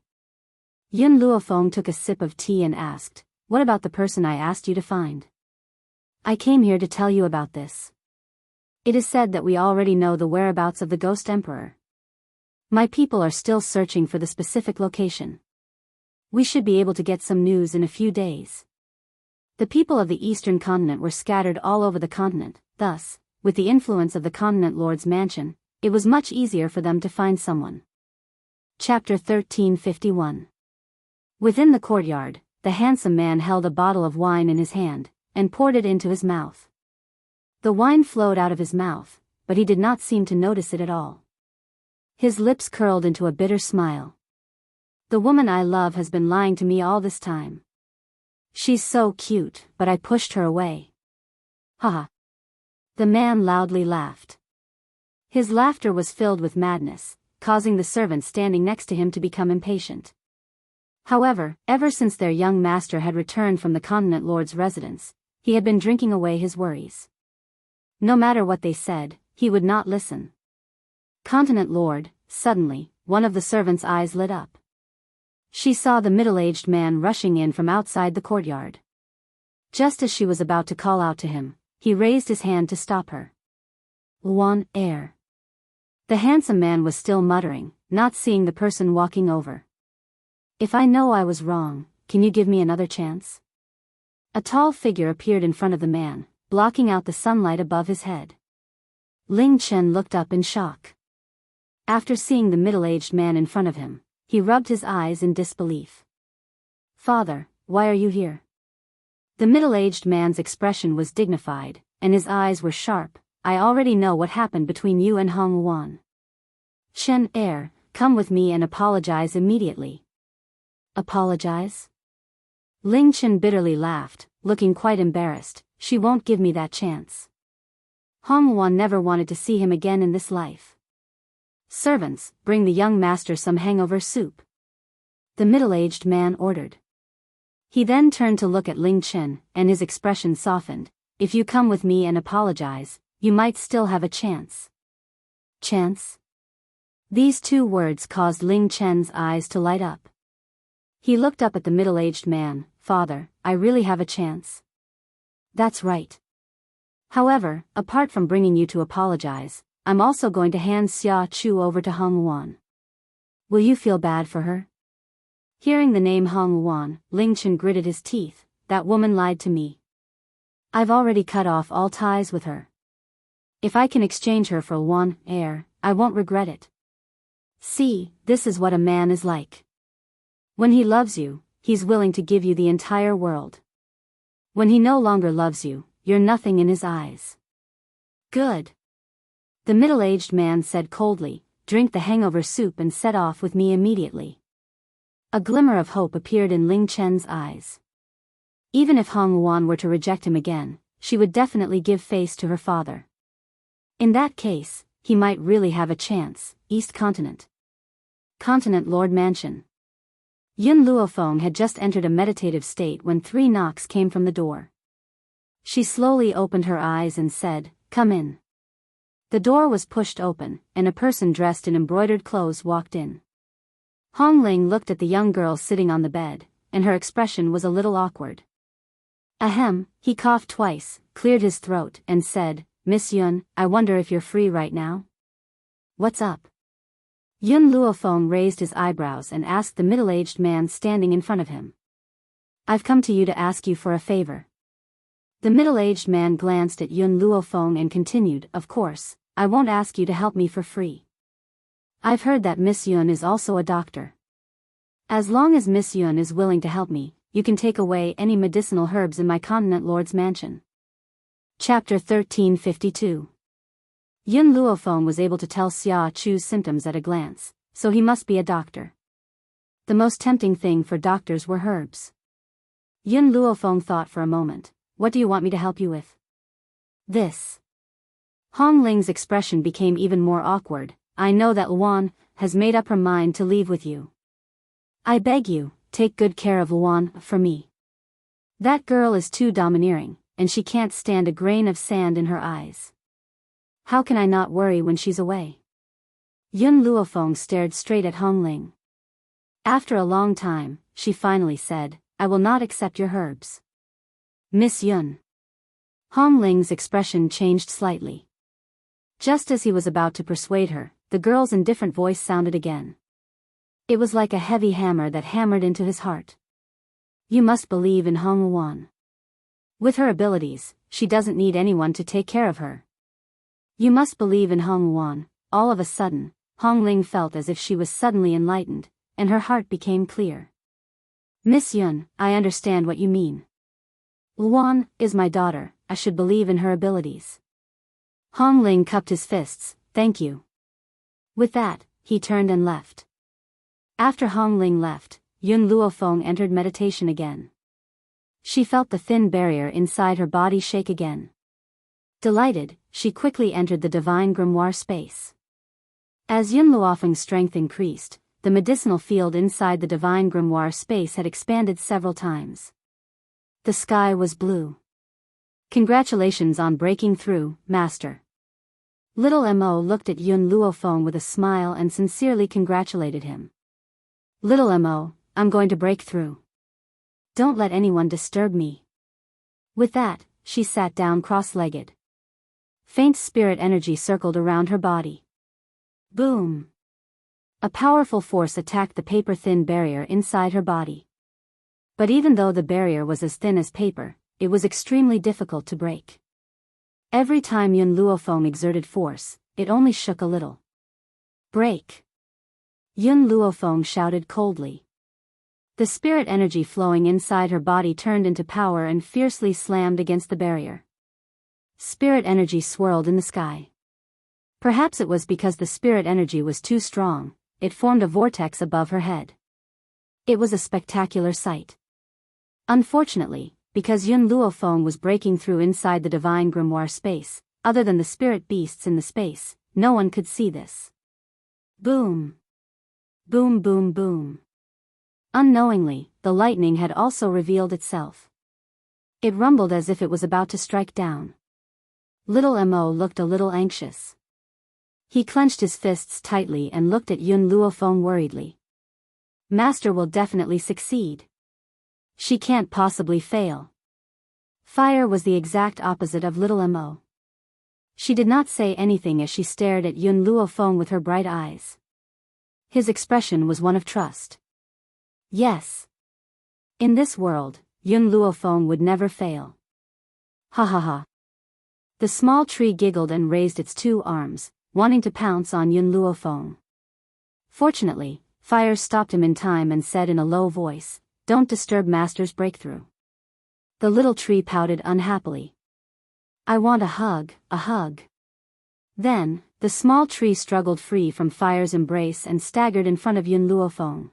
A: Yun Luofeng took a sip of tea and asked, "What about the person I asked you to find?" "I came here to tell you about this. It is said that we already know the whereabouts of the Ghost Emperor. My people are still searching for the specific location. We should be able to get some news in a few days." The people of the eastern continent were scattered all over the continent, thus, with the influence of the continent lord's mansion, it was much easier for them to find someone. Chapter 1351. Within the courtyard, the handsome man held a bottle of wine in his hand, and poured it into his mouth. The wine flowed out of his mouth, but he did not seem to notice it at all. His lips curled into a bitter smile. "The woman I love has been lying to me all this time. She's so cute, but I pushed her away. Haha." The man loudly laughed. His laughter was filled with madness, causing the servants standing next to him to become impatient. However, ever since their young master had returned from the continent lord's residence, he had been drinking away his worries. No matter what they said, he would not listen. "Continent lord," suddenly, one of the servants' eyes lit up. She saw the middle-aged man rushing in from outside the courtyard. Just as she was about to call out to him, he raised his hand to stop her. "Luan, heir." The handsome man was still muttering, not seeing the person walking over. "If I know I was wrong, can you give me another chance?" A tall figure appeared in front of the man, blocking out the sunlight above his head. Ling Chen looked up in shock. After seeing the middle-aged man in front of him, he rubbed his eyes in disbelief. "Father, why are you here?" The middle-aged man's expression was dignified, and his eyes were sharp. "I already know what happened between you and Hong Wan. Chen, heir, come with me and apologize immediately." "Apologize?" Ling Chen bitterly laughed, looking quite embarrassed. "She won't give me that chance. Hong Wan never wanted to see him again in this life. Servants, bring the young master some hangover soup," the middle-aged man ordered. He then turned to look at Ling Chen, and his expression softened. "If you come with me and apologize, you might still have a chance." Chance? These two words caused Ling Chen's eyes to light up. He looked up at the middle-aged man. "Father, I really have a chance?" "That's right. However, apart from bringing you to apologize, I'm also going to hand Xia Chu over to Hong Wan. Will you feel bad for her?" Hearing the name Hong Wan, Ling Chen gritted his teeth. "That woman lied to me. I've already cut off all ties with her. If I can exchange her for Luan, heir, I won't regret it. See, this is what a man is like. When he loves you, he's willing to give you the entire world. When he no longer loves you, you're nothing in his eyes." "Good," the middle-aged man said coldly. "Drink the hangover soup and set off with me immediately." A glimmer of hope appeared in Ling Chen's eyes. Even if Hong Wan were to reject him again, she would definitely give face to her father. In that case, he might really have a chance. East Continent. Continent Lord Mansion. Yun Luofeng had just entered a meditative state when 3 knocks came from the door. She slowly opened her eyes and said, "Come in." The door was pushed open, and a person dressed in embroidered clothes walked in. Hong Ling looked at the young girl sitting on the bed, and her expression was a little awkward. Ahem, he coughed twice, cleared his throat, and said, "Miss Yun, I wonder if you're free right now?" "What's up?" Yun Luofeng raised his eyebrows and asked the middle-aged man standing in front of him. "I've come to you to ask you for a favor." The middle-aged man glanced at Yun Luofeng and continued, "Of course, I won't ask you to help me for free. I've heard that Miss Yun is also a doctor. As long as Miss Yun is willing to help me, you can take away any medicinal herbs in my continent lord's mansion. Chapter 1352. Yun Luofeng was able to tell Xia Chu's symptoms at a glance, so he must be a doctor. The most tempting thing for doctors were herbs. Yun Luofeng thought for a moment. What do you want me to help you with? This. Hong Ling's expression became even more awkward. I know that Luan has made up her mind to leave with you. I beg you, take good care of Luan for me. That girl is too domineering, and she can't stand a grain of sand in her eyes. How can I not worry when she's away? Yun Luofeng stared straight at Hong Ling. After a long time, she finally said, I will not accept your herbs. Miss Yun. Hong Ling's expression changed slightly. Just as he was about to persuade her, the girl's indifferent voice sounded again. It was like a heavy hammer that hammered into his heart. You must believe in Hong Luan. With her abilities, she doesn't need anyone to take care of her. You must believe in Hong Luan. All of a sudden, Hong Ling felt as if she was suddenly enlightened, and her heart became clear. Miss Yun, I understand what you mean. Luan is my daughter, I should believe in her abilities. Hong Ling cupped his fists, thank you. With that, he turned and left. After Hong Ling left, Yun Luofeng entered meditation again. She felt the thin barrier inside her body shake again. Delighted, she quickly entered the divine grimoire space. As Yun Luofeng's strength increased, the medicinal field inside the divine grimoire space had expanded several times. The sky was blue. Congratulations on breaking through, Master. Little Mo looked at Yun Luofeng with a smile and sincerely congratulated him. Little Mo, I'm going to break through. Don't let anyone disturb me. With that, she sat down cross-legged. Faint spirit energy circled around her body. Boom! A powerful force attacked the paper-thin barrier inside her body. But even though the barrier was as thin as paper, it was extremely difficult to break. Every time Yun Luofeng exerted force, it only shook a little. Break! Yun Luofeng shouted coldly. The spirit energy flowing inside her body turned into power and fiercely slammed against the barrier. Spirit energy swirled in the sky. Perhaps it was because the spirit energy was too strong, it formed a vortex above her head. It was a spectacular sight. Unfortunately, because Yun Luofeng was breaking through inside the divine grimoire space, other than the spirit beasts in the space, no one could see this. Boom! Boom boom boom. Unknowingly, the lightning had also revealed itself. It rumbled as if it was about to strike down. Little Mo looked a little anxious. He clenched his fists tightly and looked at Yun Luofeng worriedly. Master will definitely succeed. She can't possibly fail. Fire was the exact opposite of Little Mo. She did not say anything as she stared at Yun Luofeng with her bright eyes. His expression was one of trust. Yes. In this world, Yun Luofeng would never fail. Ha ha ha. The small tree giggled and raised its two arms, wanting to pounce on Yun Luofeng. Fortunately, Fire stopped him in time and said in a low voice, Don't disturb Master's breakthrough. The little tree pouted unhappily. I want a hug, a hug. Then, the small tree struggled free from Fire's embrace and staggered in front of Yun Luofeng.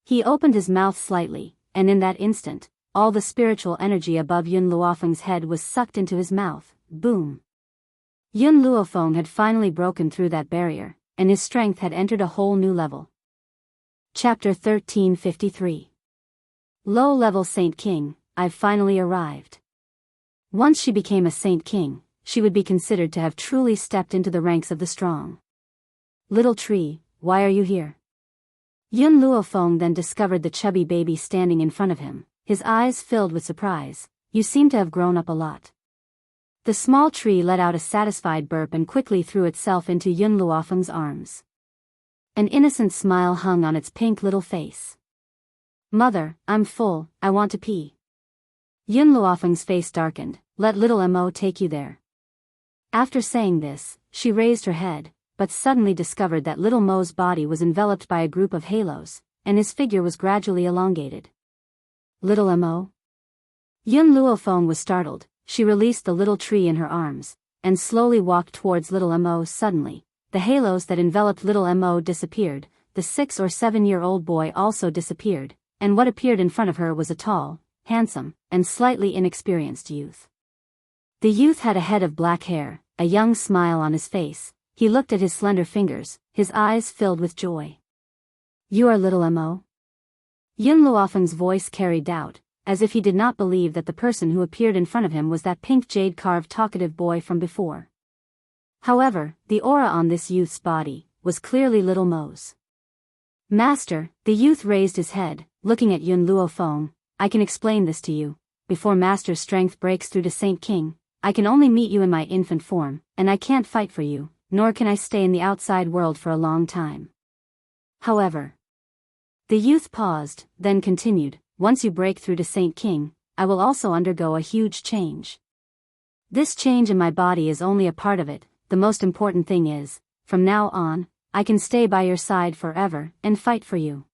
A: He opened his mouth slightly, and in that instant, all the spiritual energy above Yun Luofeng's head was sucked into his mouth. Boom! Yun Luofeng had finally broken through that barrier, and his strength had entered a whole new level. Chapter 1353. Low-level Saint King, I've finally arrived. Once she became a Saint King, she would be considered to have truly stepped into the ranks of the strong. Little tree, why are you here? Yun Luofeng then discovered the chubby baby standing in front of him, his eyes filled with surprise. You seem to have grown up a lot. The small tree let out a satisfied burp and quickly threw itself into Yun Luofeng's arms. An innocent smile hung on its pink little face. Mother, I'm full, I want to pee. Yun Luofeng's face darkened. Let little Mo take you there. After saying this, she raised her head, but suddenly discovered that little Mo's body was enveloped by a group of halos, and his figure was gradually elongated. Little Mo? Yun Luofeng was startled. She released the little tree in her arms, and slowly walked towards little Mo. Suddenly, the halos that enveloped little Mo disappeared, the 6 or 7-year-old boy also disappeared, and what appeared in front of her was a tall, handsome, and slightly inexperienced youth. The youth had a head of black hair, a young smile on his face. He looked at his slender fingers, his eyes filled with joy. You are little Mo? Yun Luofeng's voice carried doubt, as if he did not believe that the person who appeared in front of him was that pink jade-carved talkative boy from before. However, the aura on this youth's body was clearly little Mo's. Master, the youth raised his head, looking at Yun Luofeng. I can explain this to you. Before Master's strength breaks through to Saint King, I can only meet you in my infant form, and I can't fight for you, nor can I stay in the outside world for a long time. However, the youth paused, then continued, once you break through to Saint King, I will also undergo a huge change. This change in my body is only a part of it. The most important thing is, from now on, I can stay by your side forever and fight for you.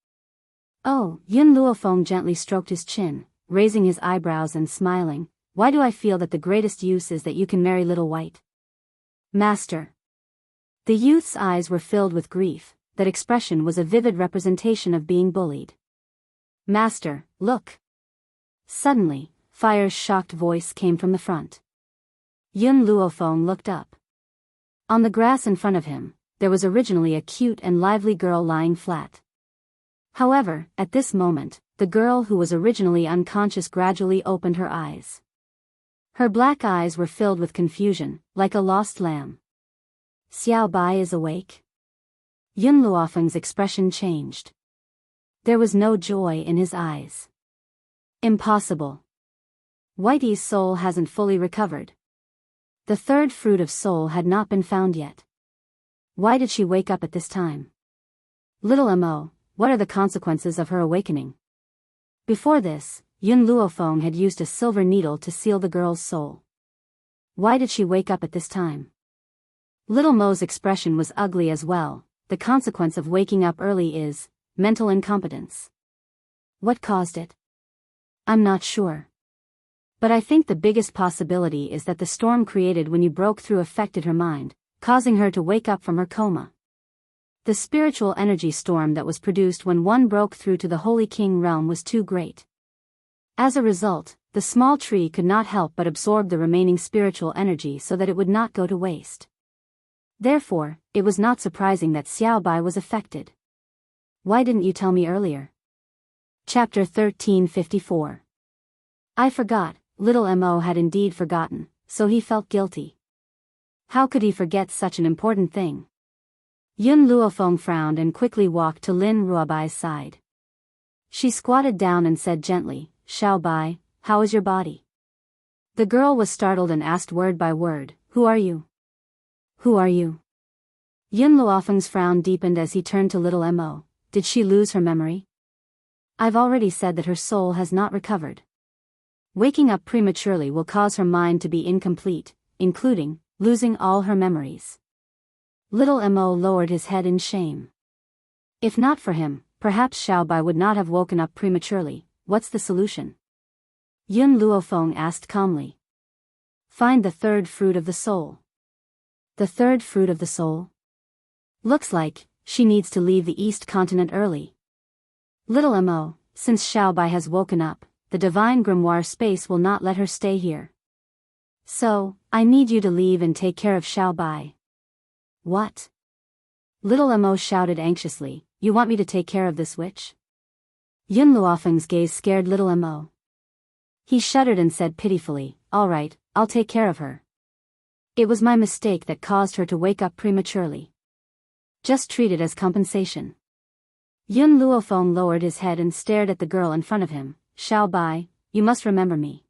A: Oh, Yun Luofeng gently stroked his chin, raising his eyebrows and smiling. Why do I feel that the greatest use is that you can marry Little White? Master. The youth's eyes were filled with grief. That expression was a vivid representation of being bullied. Master, look. Suddenly, Fire's shocked voice came from the front. Yun Luofeng looked up. On the grass in front of him, there was originally a cute and lively girl lying flat. However, at this moment, the girl who was originally unconscious gradually opened her eyes. Her black eyes were filled with confusion, like a lost lamb. Xiao Bai is awake? Yun Luofeng's expression changed. There was no joy in his eyes. Impossible. Whitey's soul hasn't fully recovered. The third fruit of soul had not been found yet. Why did she wake up at this time? Little Mo, what are the consequences of her awakening? Before this, Yun Luofeng had used a silver needle to seal the girl's soul. Why did she wake up at this time? Little Mo's expression was ugly as well. The consequence of waking up early is mental incompetence. What caused it? I'm not sure. But I think the biggest possibility is that the storm created when you broke through affected her mind, causing her to wake up from her coma. The spiritual energy storm that was produced when one broke through to the Holy King realm was too great. As a result, the small tree could not help but absorb the remaining spiritual energy so that it would not go to waste. Therefore, it was not surprising that Xiao Bai was affected. Why didn't you tell me earlier? Chapter 1354. I forgot. Little Mo had indeed forgotten, so he felt guilty. How could he forget such an important thing? Yun Luofeng frowned and quickly walked to Lin Ruobai's side. She squatted down and said gently, Xiao Bai, how is your body? The girl was startled and asked word by word, Who are you? Who are you? Yun Luofeng's frown deepened as he turned to Little Mo. Did she lose her memory? I've already said that her soul has not recovered. Waking up prematurely will cause her mind to be incomplete, including losing all her memories. Little Mo lowered his head in shame. If not for him, perhaps Xiao Bai would not have woken up prematurely. What's the solution? Yun Luofeng asked calmly. Find the third fruit of the soul. The third fruit of the soul? Looks like she needs to leave the East Continent early. Little Mo, since Xiao Bai has woken up, the divine grimoire space will not let her stay here. So, I need you to leave and take care of Xiao Bai. What? Little Mo shouted anxiously, You want me to take care of this witch? Yun Luofeng's gaze scared Little Mo. He shuddered and said pitifully, All right, I'll take care of her. It was my mistake that caused her to wake up prematurely. Just treat it as compensation. Yun Luofeng lowered his head and stared at the girl in front of him. Xiao Bai, you must remember me.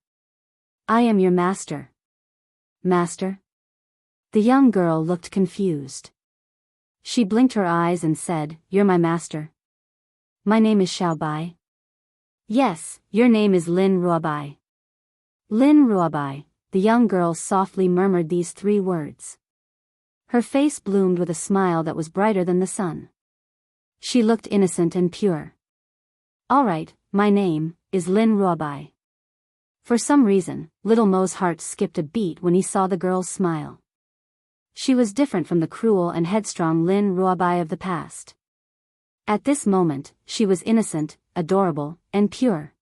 A: I am your master. Master? The young girl looked confused. She blinked her eyes and said, You're my master. My name is Xiao Bai. Yes, your name is Lin Ruobai. Lin Ruobai, the young girl softly murmured these 3 words. Her face bloomed with a smile that was brighter than the sun. She looked innocent and pure. Alright, my name is Lin Ruobai. For some reason, little Mo's heart skipped a beat when he saw the girl's smile. She was different from the cruel and headstrong Lin Ruobai of the past. At this moment, she was innocent, adorable, and pure.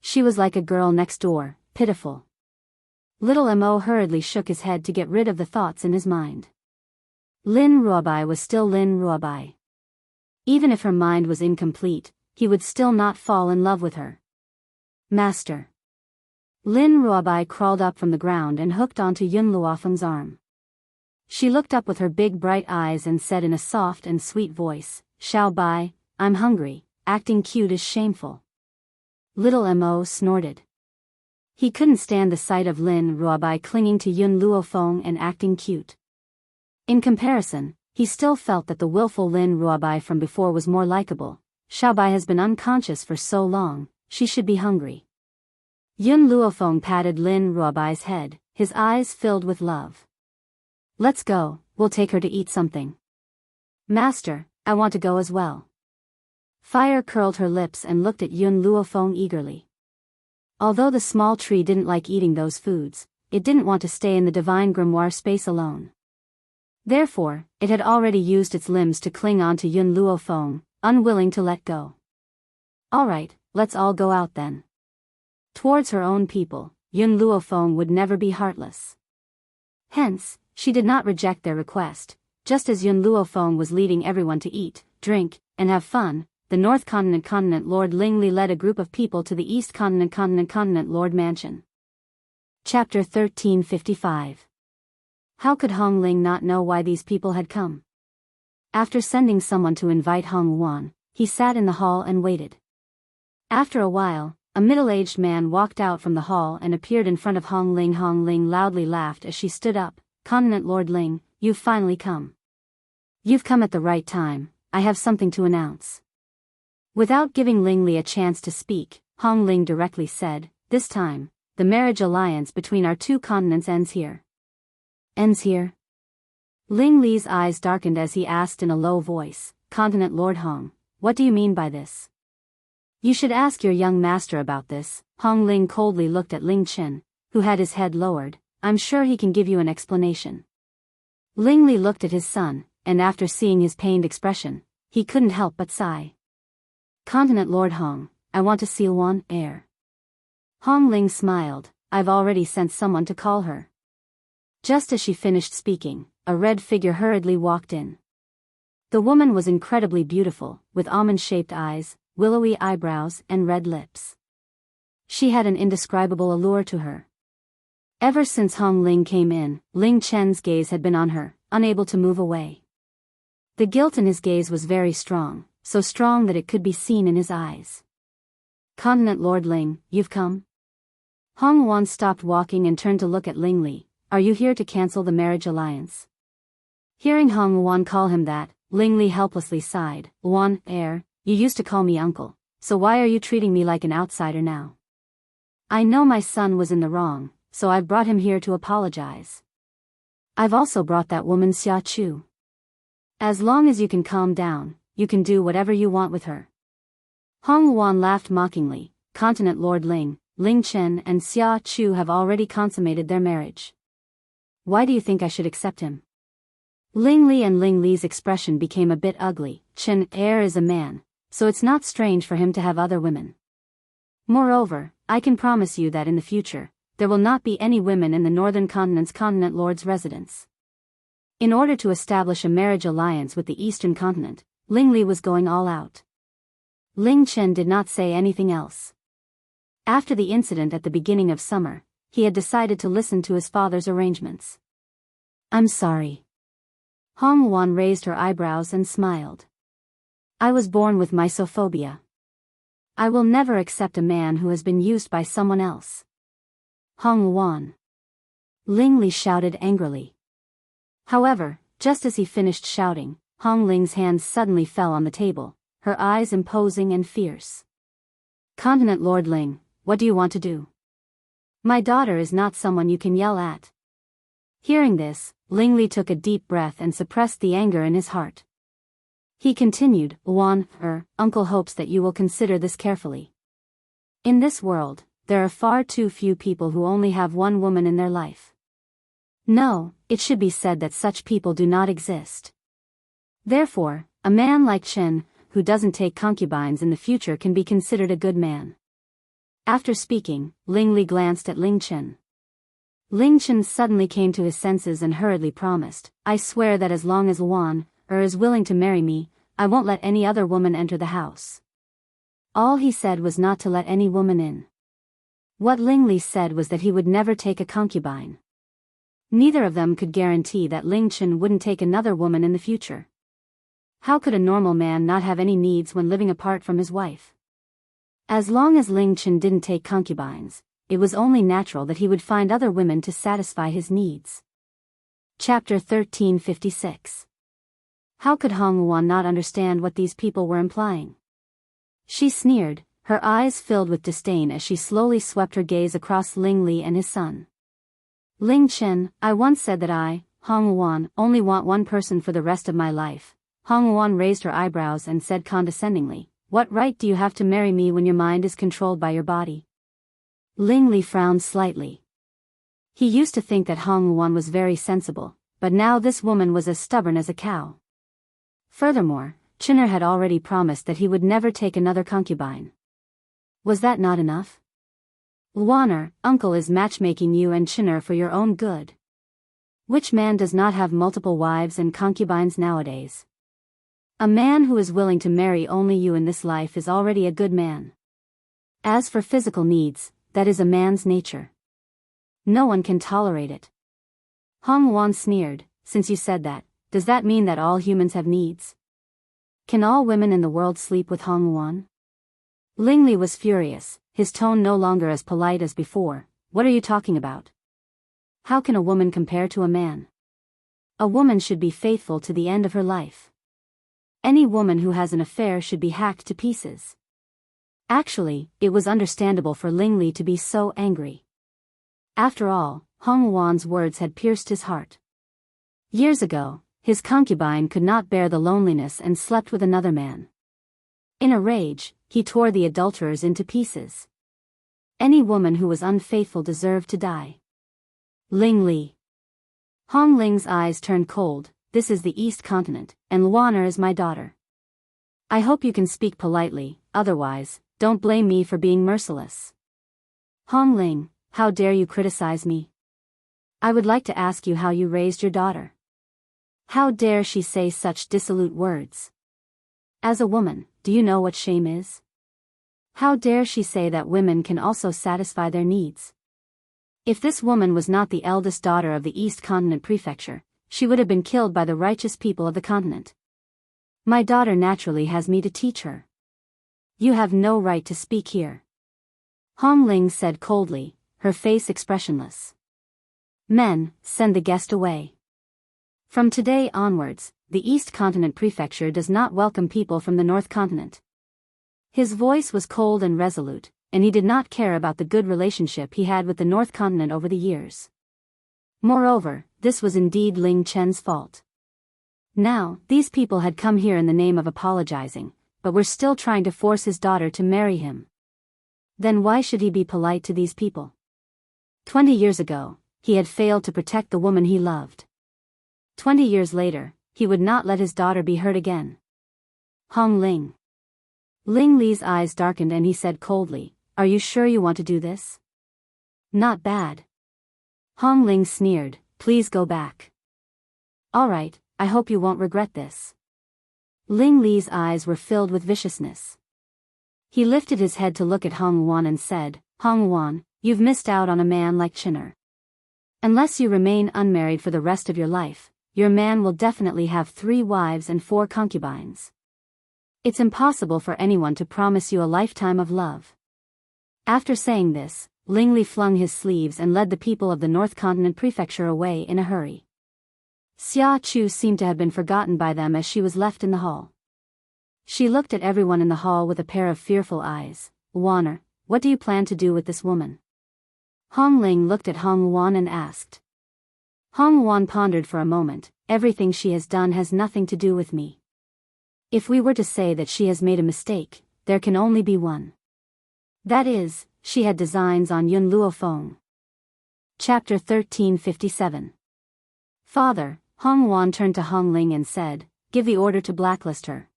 A: She was like a girl next door, pitiful. Little Mo hurriedly shook his head to get rid of the thoughts in his mind. Lin Ruobai was still Lin Ruobai. Even if her mind was incomplete, he would still not fall in love with her. Master. Lin Ruobai crawled up from the ground and hooked onto Yun Luofeng's arm. She looked up with her big bright eyes and said in a soft and sweet voice, "Xiao Bai, I'm hungry, acting cute is shameful." Little Mo snorted. He couldn't stand the sight of Lin Ruobai clinging to Yun Luofeng and acting cute. In comparison, he still felt that the willful Lin Ruobai from before was more likable. Xiao Bai has been unconscious for so long, she should be hungry. Yun Luofeng patted Lin Ruobai's head, his eyes filled with love. "Let's go, we'll take her to eat something." "Master, I want to go as well." Fire curled her lips and looked at Yun Luofeng eagerly. Although the small tree didn't like eating those foods, it didn't want to stay in the divine grimoire space alone. Therefore, it had already used its limbs to cling on to Yun Luofeng, unwilling to let go. "Alright, let's all go out then." Towards her own people, Yun Luofeng would never be heartless. Hence, she did not reject their request. Just as Yun Luofeng was leading everyone to eat, drink, and have fun, the North Continent Lord Lingli led a group of people to the East Continent Lord Mansion. Chapter 1355. How could Hong Ling not know why these people had come? After sending someone to invite Hong Wan, he sat in the hall and waited. After a while, a middle-aged man walked out from the hall and appeared in front of Hong Ling. Hong Ling loudly laughed as she stood up. "Continent Lord Ling, you've finally come. You've come at the right time, I have something to announce." Without giving Lingli a chance to speak, Hong Ling directly said, "This time, the marriage alliance between our two continents ends here." "Ends here?" Lingli's eyes darkened as he asked in a low voice, "Continent Lord Hong, what do you mean by this?" "You should ask your young master about this." Hong Ling coldly looked at Ling Chen, who had his head lowered. "I'm sure he can give you an explanation." Lingli looked at his son, and after seeing his pained expression, he couldn't help but sigh. "Continent Lord Hong, I want to see Wan heir." Hong Ling smiled. "I've already sent someone to call her." Just as she finished speaking, a red figure hurriedly walked in. The woman was incredibly beautiful, with almond-shaped eyes, willowy eyebrows, and red lips. She had an indescribable allure to her. Ever since Hong Ling came in, Ling Chen's gaze had been on her, unable to move away. The guilt in his gaze was very strong, so strong that it could be seen in his eyes. "Continent Lord Ling, you've come?" Hong Wan stopped walking and turned to look at Lingli. "Are you here to cancel the marriage alliance?" Hearing Hong Wan call him that, Lingli helplessly sighed. "Wan heir, you used to call me uncle, so why are you treating me like an outsider now?" "I know my son was in the wrong, so I've brought him here to apologize. I've also brought that woman Xia Chu. As long as you can calm down, you can do whatever you want with her." Hong Wan laughed mockingly. "Continent Lord Ling, Ling Chen and Xia Chu have already consummated their marriage. Why do you think I should accept him?" Lingli and Lingli's expression became a bit ugly. "Chen heir is a man, so it's not strange for him to have other women. Moreover, I can promise you that in the future, there will not be any women in the Northern Continent's Continent Lord's residence." In order to establish a marriage alliance with the Eastern Continent, Lingli was going all out. Ling Chen did not say anything else. After the incident at the beginning of summer, he had decided to listen to his father's arrangements. "I'm sorry." Hong Wan raised her eyebrows and smiled. "I was born with misophobia. I will never accept a man who has been used by someone else." "Hong Wan!" Lingli shouted angrily. However, just as he finished shouting, Hong Ling's hands suddenly fell on the table, her eyes imposing and fierce. "Continent Lord Ling, what do you want to do? My daughter is not someone you can yell at." Hearing this, Lingli took a deep breath and suppressed the anger in his heart. He continued, Wan, uncle hopes that you will consider this carefully. In this world, there are far too few people who only have one woman in their life. No, it should be said that such people do not exist. Therefore, a man like Chen, who doesn't take concubines in the future, can be considered a good man. After speaking, Ling Li glanced at Ling Chen. Ling Chen suddenly came to his senses and hurriedly promised, I swear that as long as Wan is willing to marry me, I won't let any other woman enter the house. All he said was not to let any woman in. What Ling Li said was that he would never take a concubine. Neither of them could guarantee that Ling Chen wouldn't take another woman in the future. How could a normal man not have any needs when living apart from his wife? As long as Ling Chen didn't take concubines, it was only natural that he would find other women to satisfy his needs. Chapter 1356. How could Hong Wan not understand what these people were implying? She sneered, her eyes filled with disdain as she slowly swept her gaze across Ling Li and his son. Ling Chen, I once said that I, Hong Wan, only want one person for the rest of my life. Hong Wan raised her eyebrows and said condescendingly, What right do you have to marry me when your mind is controlled by your body? Ling Li frowned slightly. He used to think that Hong Wan was very sensible, but now this woman was as stubborn as a cow. Furthermore, Chinner had already promised that he would never take another concubine. Was that not enough? Wanner, uncle is matchmaking you and Chinner for your own good. Which man does not have multiple wives and concubines nowadays? A man who is willing to marry only you in this life is already a good man. As for physical needs, that is a man's nature. No one can tolerate it. Hong Wan sneered, since you said that, does that mean that all humans have needs? Can all women in the world sleep with Hong Wan? Ling Li was furious, his tone no longer as polite as before. What are you talking about? How can a woman compare to a man? A woman should be faithful to the end of her life. Any woman who has an affair should be hacked to pieces. Actually, it was understandable for Ling Li to be so angry. After all, Hong Wan's words had pierced his heart. Years ago, his concubine could not bear the loneliness and slept with another man. In a rage, he tore the adulterers into pieces. Any woman who was unfaithful deserved to die. Ling Li. Hong Ling's eyes turned cold. This is the East Continent, and Luaner is my daughter. I hope you can speak politely, otherwise, don't blame me for being merciless. Hong Ling, how dare you criticize me? I would like to ask you how you raised your daughter. How dare she say such dissolute words? As a woman, do you know what shame is? How dare she say that women can also satisfy their needs? If this woman was not the eldest daughter of the East Continent Prefecture, she would have been killed by the righteous people of the continent. My daughter naturally has me to teach her. You have no right to speak here. Hong Ling said coldly, her face expressionless. Men, send the guest away. From today onwards, the East Continent Prefecture does not welcome people from the North Continent. His voice was cold and resolute, and he did not care about the good relationship he had with the North Continent over the years. Moreover, this was indeed Ling Chen's fault. Now, these people had come here in the name of apologizing, but were still trying to force his daughter to marry him. Then why should he be polite to these people? 20 years ago, he had failed to protect the woman he loved. 20 years later, he would not let his daughter be hurt again. Hong Ling. Ling Li's eyes darkened and he said coldly, Are you sure you want to do this? Not bad. Hong Ling sneered, Please go back. All right, I hope you won't regret this. Ling Li's eyes were filled with viciousness. He lifted his head to look at Hong Wan and said, Hong Wan, you've missed out on a man like Chinner. Unless you remain unmarried for the rest of your life, your man will definitely have 3 wives and 4 concubines. It's impossible for anyone to promise you a lifetime of love. After saying this, Ling Li flung his sleeves and led the people of the North Continent Prefecture away in a hurry. Xia Chu seemed to have been forgotten by them as she was left in the hall. She looked at everyone in the hall with a pair of fearful eyes. Wanner, what do you plan to do with this woman? Hong Ling looked at Hong Wan and asked. Hong Wan pondered for a moment, Everything she has done has nothing to do with me. If we were to say that she has made a mistake, there can only be one. That is, she had designs on Yun Luofeng. Chapter 1357. Father, Hong Wan turned to Hong Ling and said, "Give the order to blacklist her.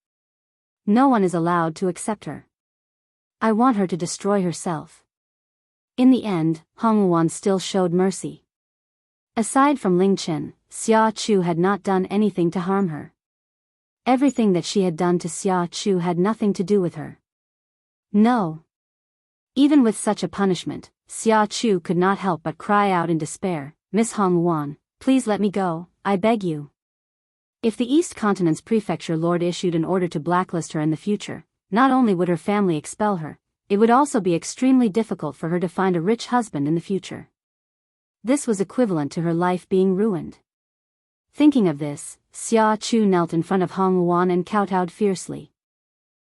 A: No one is allowed to accept her. I want her to destroy herself." In the end, Hong Wan still showed mercy. Aside from Ling Chen, Xia Chu had not done anything to harm her. Everything that she had done to Xia Chu had nothing to do with her. No. Even with such a punishment, Xia Chu could not help but cry out in despair, "Miss Hong Wan, please let me go, I beg you." If the East Continent's prefecture lord issued an order to blacklist her in the future, not only would her family expel her, it would also be extremely difficult for her to find a rich husband in the future. This was equivalent to her life being ruined. Thinking of this, Xia Chu knelt in front of Hong Wan and kowtowed fiercely.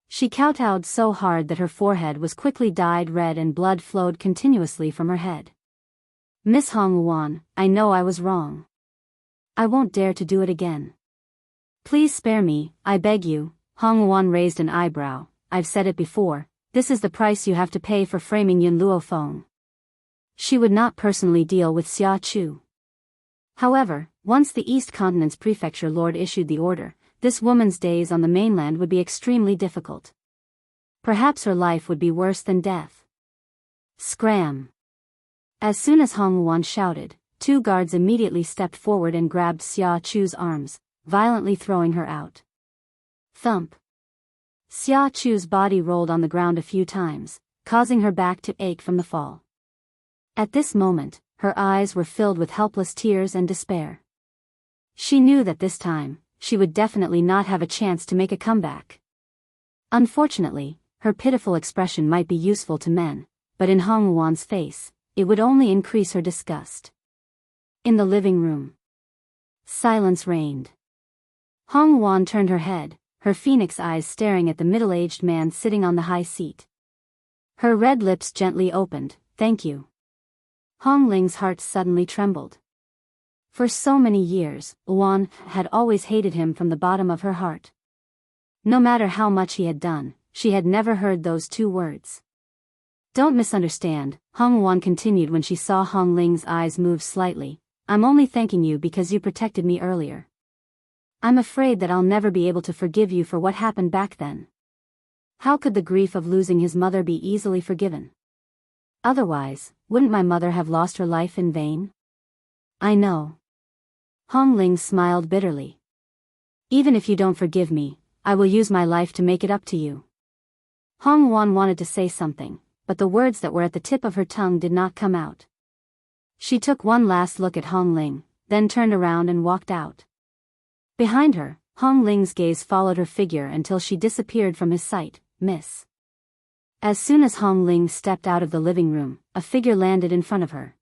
A: She kowtowed so hard that her forehead was quickly dyed red and blood flowed continuously from her head. "Miss Hong Wan, I know I was wrong. I won't dare to do it again. Please spare me, I beg you." Hong Wan raised an eyebrow. "I've said it before, this is the price you have to pay for framing Yun Luofeng." She would not personally deal with Xia Chu. However, once the East Continent's prefecture lord issued the order, this woman's days on the mainland would be extremely difficult. Perhaps her life would be worse than death. Scram! As soon as Hong Wan shouted, two guards immediately stepped forward and grabbed Xia Chu's arms, violently throwing her out. Thump! Xia Chu's body rolled on the ground a few times, causing her back to ache from the fall. At this moment, her eyes were filled with helpless tears and despair. She knew that this time, she would definitely not have a chance to make a comeback. Unfortunately, her pitiful expression might be useful to men, but in Hong Wan's face, it would only increase her disgust. In the living room, silence reigned. Hong Wan turned her head, her phoenix eyes staring at the middle-aged man sitting on the high seat. Her red lips gently opened, "Thank you." Hong Ling's heart suddenly trembled. For so many years, Wan had always hated him from the bottom of her heart. No matter how much he had done, she had never heard those two words. "Don't misunderstand," Hong Wan continued when she saw Hong Ling's eyes move slightly. "I'm only thanking you because you protected me earlier. I'm afraid that I'll never be able to forgive you for what happened back then." How could the grief of losing his mother be easily forgiven? Otherwise, wouldn't my mother have lost her life in vain? "I know." Hong Ling smiled bitterly. "Even if you don't forgive me, I will use my life to make it up to you." Hong Wan wanted to say something, but the words that were at the tip of her tongue did not come out. She took one last look at Hong Ling, then turned around and walked out. Behind her, Hong Ling's gaze followed her figure until she disappeared from his sight. "Miss." As soon as Hong Ling stepped out of the living room, a figure landed in front of her.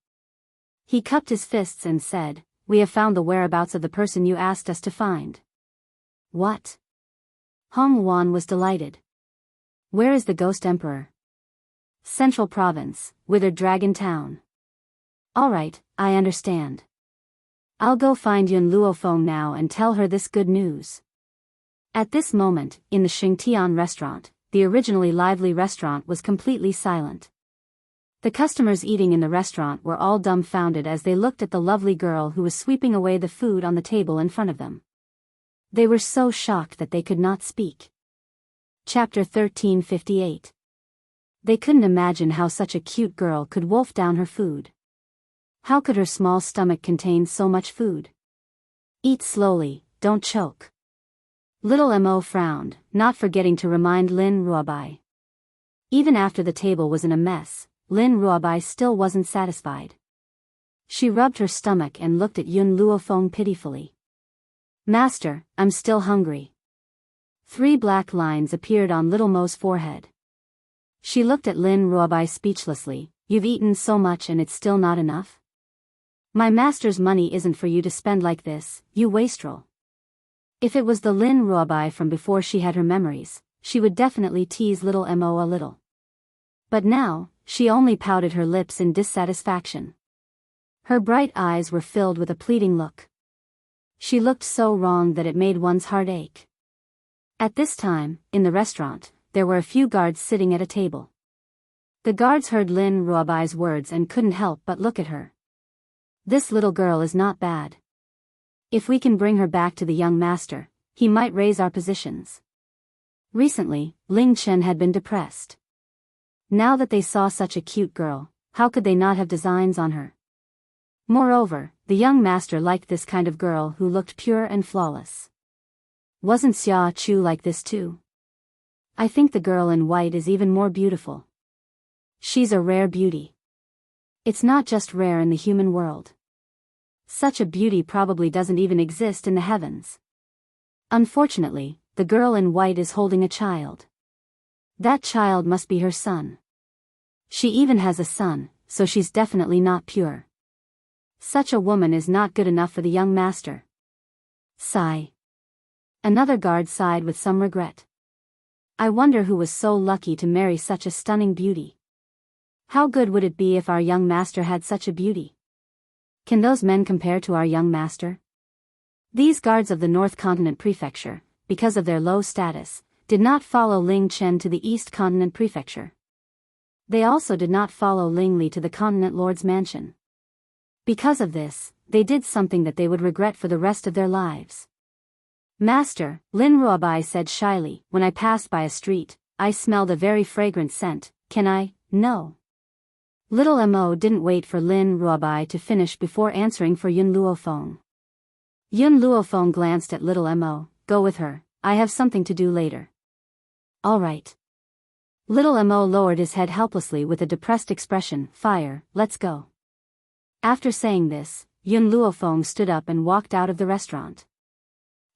A: He cupped his fists and said, "We have found the whereabouts of the person you asked us to find." "What?" Hong Wan was delighted. "Where is the Ghost Emperor?" "Central Province, Withered Dragon Town." "All right, I understand. I'll go find Yun Luofeng now and tell her this good news." At this moment, in the Xingtian restaurant, the originally lively restaurant was completely silent. The customers eating in the restaurant were all dumbfounded as they looked at the lovely girl who was sweeping away the food on the table in front of them. They were so shocked that they could not speak. Chapter 1358. They couldn't imagine how such a cute girl could wolf down her food. How could her small stomach contain so much food? "Eat slowly, don't choke." Little Mo frowned, not forgetting to remind Lin Ruobai. Even after the table was in a mess, Lin Ruobai still wasn't satisfied. She rubbed her stomach and looked at Yun Luofeng pitifully. "Master, I'm still hungry." 3 black lines appeared on Little Mo's forehead. She looked at Lin Ruobai speechlessly. "You've eaten so much and it's still not enough? My master's money isn't for you to spend like this, you wastrel." If it was the Lin Ruobai from before she had her memories, she would definitely tease Little Mo a little. But now, she only pouted her lips in dissatisfaction. Her bright eyes were filled with a pleading look. She looked so wrong that it made one's heart ache. At this time, in the restaurant, there were a few guards sitting at a table. The guards heard Lin Ruobai's words and couldn't help but look at her. This little girl is not bad. If we can bring her back to the young master, he might raise our positions. Recently, Ling Chen had been depressed. Now that they saw such a cute girl, how could they not have designs on her? Moreover, the young master liked this kind of girl who looked pure and flawless. Wasn't Xia Chu like this too? I think the girl in white is even more beautiful. She's a rare beauty. It's not just rare in the human world. Such a beauty probably doesn't even exist in the heavens. Unfortunately, the girl in white is holding a child. That child must be her son. She even has a son, so she's definitely not pure. Such a woman is not good enough for the young master. Sigh. Another guard sighed with some regret. I wonder who was so lucky to marry such a stunning beauty. How good would it be if our young master had such a beauty? Can those men compare to our young master? These guards of the North Continent Prefecture, because of their low status, did not follow Ling Chen to the East Continent Prefecture. They also did not follow Ling Li to the Continent Lord's mansion. Because of this, they did something that they would regret for the rest of their lives. Master, Lin Ruobai said shyly, when I passed by a street, I smelled a very fragrant scent. Can I? No. Little Mo didn't wait for Lin Ruobai to finish before answering for Yun Luofeng. Yun Luofeng glanced at Little Mo. Go with her, I have something to do later. All right. Little Mo lowered his head helplessly with a depressed expression. Fire, let's go. After saying this, Yun Luofeng stood up and walked out of the restaurant.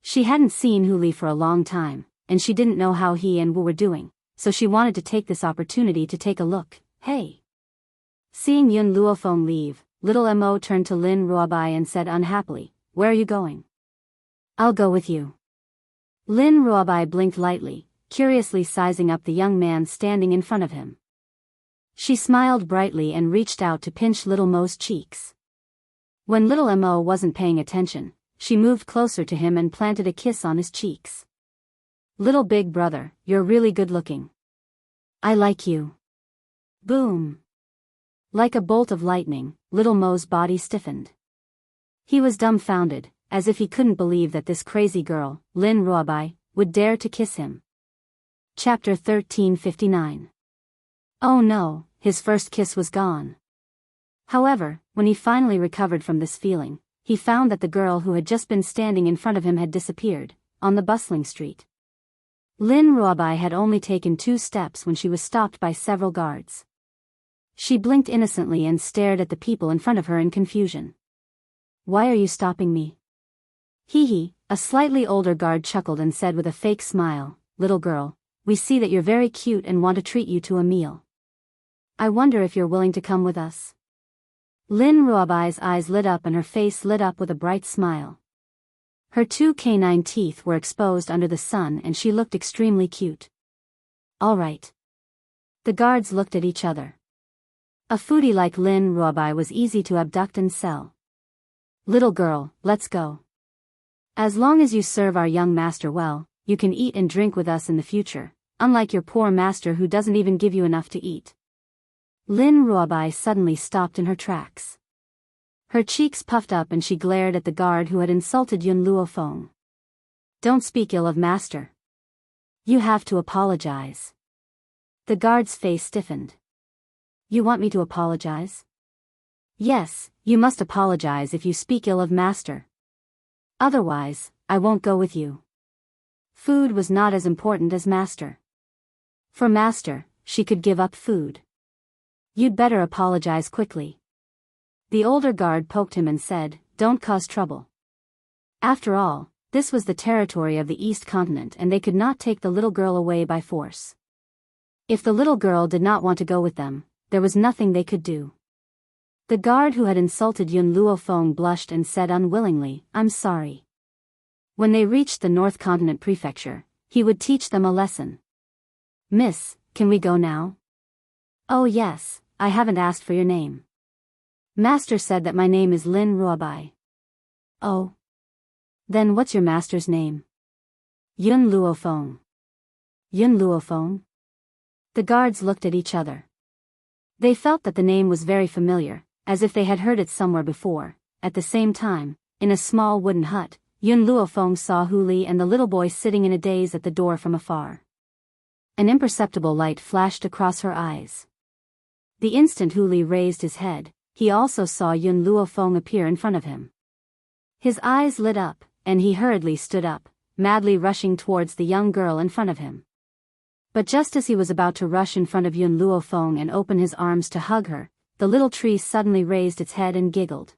A: She hadn't seen Hu Li for a long time, and she didn't know how he and Wu were doing, so she wanted to take this opportunity to take a look. Hey! Seeing Yun Luofeng leave, Little Mo turned to Lin Ruobai and said unhappily, Where are you going? I'll go with you. Lin Ruobai blinked lightly, curiously sizing up the young man standing in front of him. She smiled brightly and reached out to pinch Little Mo's cheeks. When Little Mo wasn't paying attention, she moved closer to him and planted a kiss on his cheeks. Little big brother, you're really good looking. I like you. Boom. Like a bolt of lightning, Little Mo's body stiffened. He was dumbfounded, as if he couldn't believe that this crazy girl, Lin Ruobai, would dare to kiss him. Chapter 1359. Oh no, his first kiss was gone. However, when he finally recovered from this feeling, he found that the girl who had just been standing in front of him had disappeared, on the bustling street. Lin Ruobai had only taken 2 steps when she was stopped by several guards. She blinked innocently and stared at the people in front of her in confusion. Why are you stopping me? Hee hee, a slightly older guard chuckled and said with a fake smile, Little girl, we see that you're very cute and want to treat you to a meal. I wonder if you're willing to come with us. Lin Ruobai's eyes lit up and her face lit up with a bright smile. Her 2 canine teeth were exposed under the sun and she looked extremely cute. All right. The guards looked at each other. A foodie like Lin Ruobai was easy to abduct and sell. Little girl, let's go. As long as you serve our young master well, you can eat and drink with us in the future, unlike your poor master who doesn't even give you enough to eat. Lin Ruobai suddenly stopped in her tracks. Her cheeks puffed up and she glared at the guard who had insulted Yun Luofeng. Don't speak ill of master. You have to apologize. The guard's face stiffened. You want me to apologize? Yes, you must apologize if you speak ill of master. Otherwise, I won't go with you. Food was not as important as master. For master, she could give up food. You'd better apologize quickly. The older guard poked him and said, Don't cause trouble. After all, this was the territory of the East Continent and they could not take the little girl away by force. If the little girl did not want to go with them, there was nothing they could do. The guard who had insulted Yun Luofeng blushed and said unwillingly, I'm sorry. When they reached the North Continent Prefecture, he would teach them a lesson. Miss, can we go now? Oh yes, I haven't asked for your name. Master said that my name is Lin Ruobai. Oh. Then what's your master's name? Yun Luofeng. Yun Luofeng? The guards looked at each other. They felt that the name was very familiar, as if they had heard it somewhere before. At the same time, in a small wooden hut, Yun Luofeng saw Hu Li and the little boy sitting in a daze at the door from afar. An imperceptible light flashed across her eyes. The instant Hu Li raised his head, he also saw Yun Luofeng appear in front of him. His eyes lit up, and he hurriedly stood up, madly rushing towards the young girl in front of him. But just as he was about to rush in front of Yun Luofeng and open his arms to hug her, the little tree suddenly raised its head and giggled.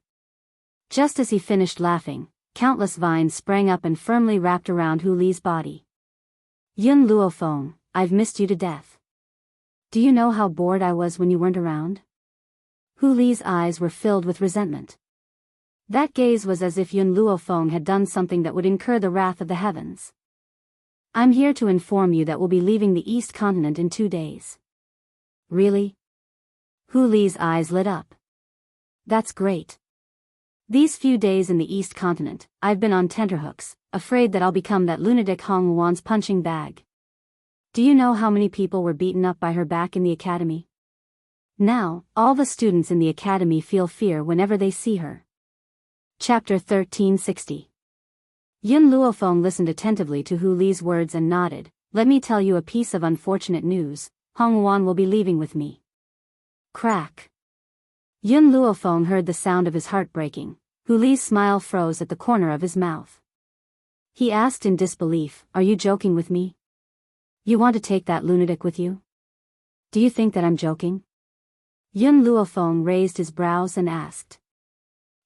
A: Just as he finished laughing, countless vines sprang up and firmly wrapped around Hu Li's body. Yun Luofeng, I've missed you to death. Do you know how bored I was when you weren't around? Hu Li's eyes were filled with resentment. That gaze was as if Yun Luofeng had done something that would incur the wrath of the heavens. I'm here to inform you that we'll be leaving the East Continent in 2 days. Really? Hu Li's eyes lit up. That's great. These few days in the East Continent, I've been on tenterhooks, afraid that I'll become that lunatic Hong Wan's punching bag. Do you know how many people were beaten up by her back in the academy? Now, all the students in the academy feel fear whenever they see her. Chapter 1360. Yun Luofeng listened attentively to Hu Li's words and nodded. Let me tell you a piece of unfortunate news. Hong Wan will be leaving with me. Crack. Yun Luofeng heard the sound of his heart breaking. Hu Li's smile froze at the corner of his mouth. He asked in disbelief, Are you joking with me? You want to take that lunatic with you? Do you think that I'm joking? Yun Luofeng raised his brows and asked.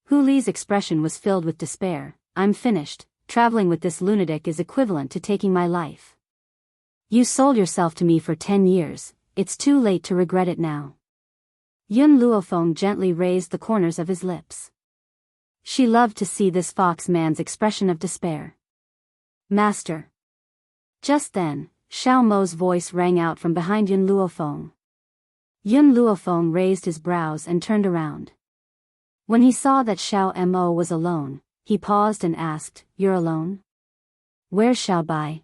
A: Hu Li's expression was filled with despair. I'm finished. Traveling with this lunatic is equivalent to taking my life. You sold yourself to me for 10 years, it's too late to regret it now. Yun Luofeng gently raised the corners of his lips. She loved to see this fox man's expression of despair. Master. Just then, Xiao Mo's voice rang out from behind Yun Luofeng. Yun Luofeng raised his brows and turned around. When he saw that Xiao Mo was alone, he paused and asked, You're alone? Where's Xiao Bai?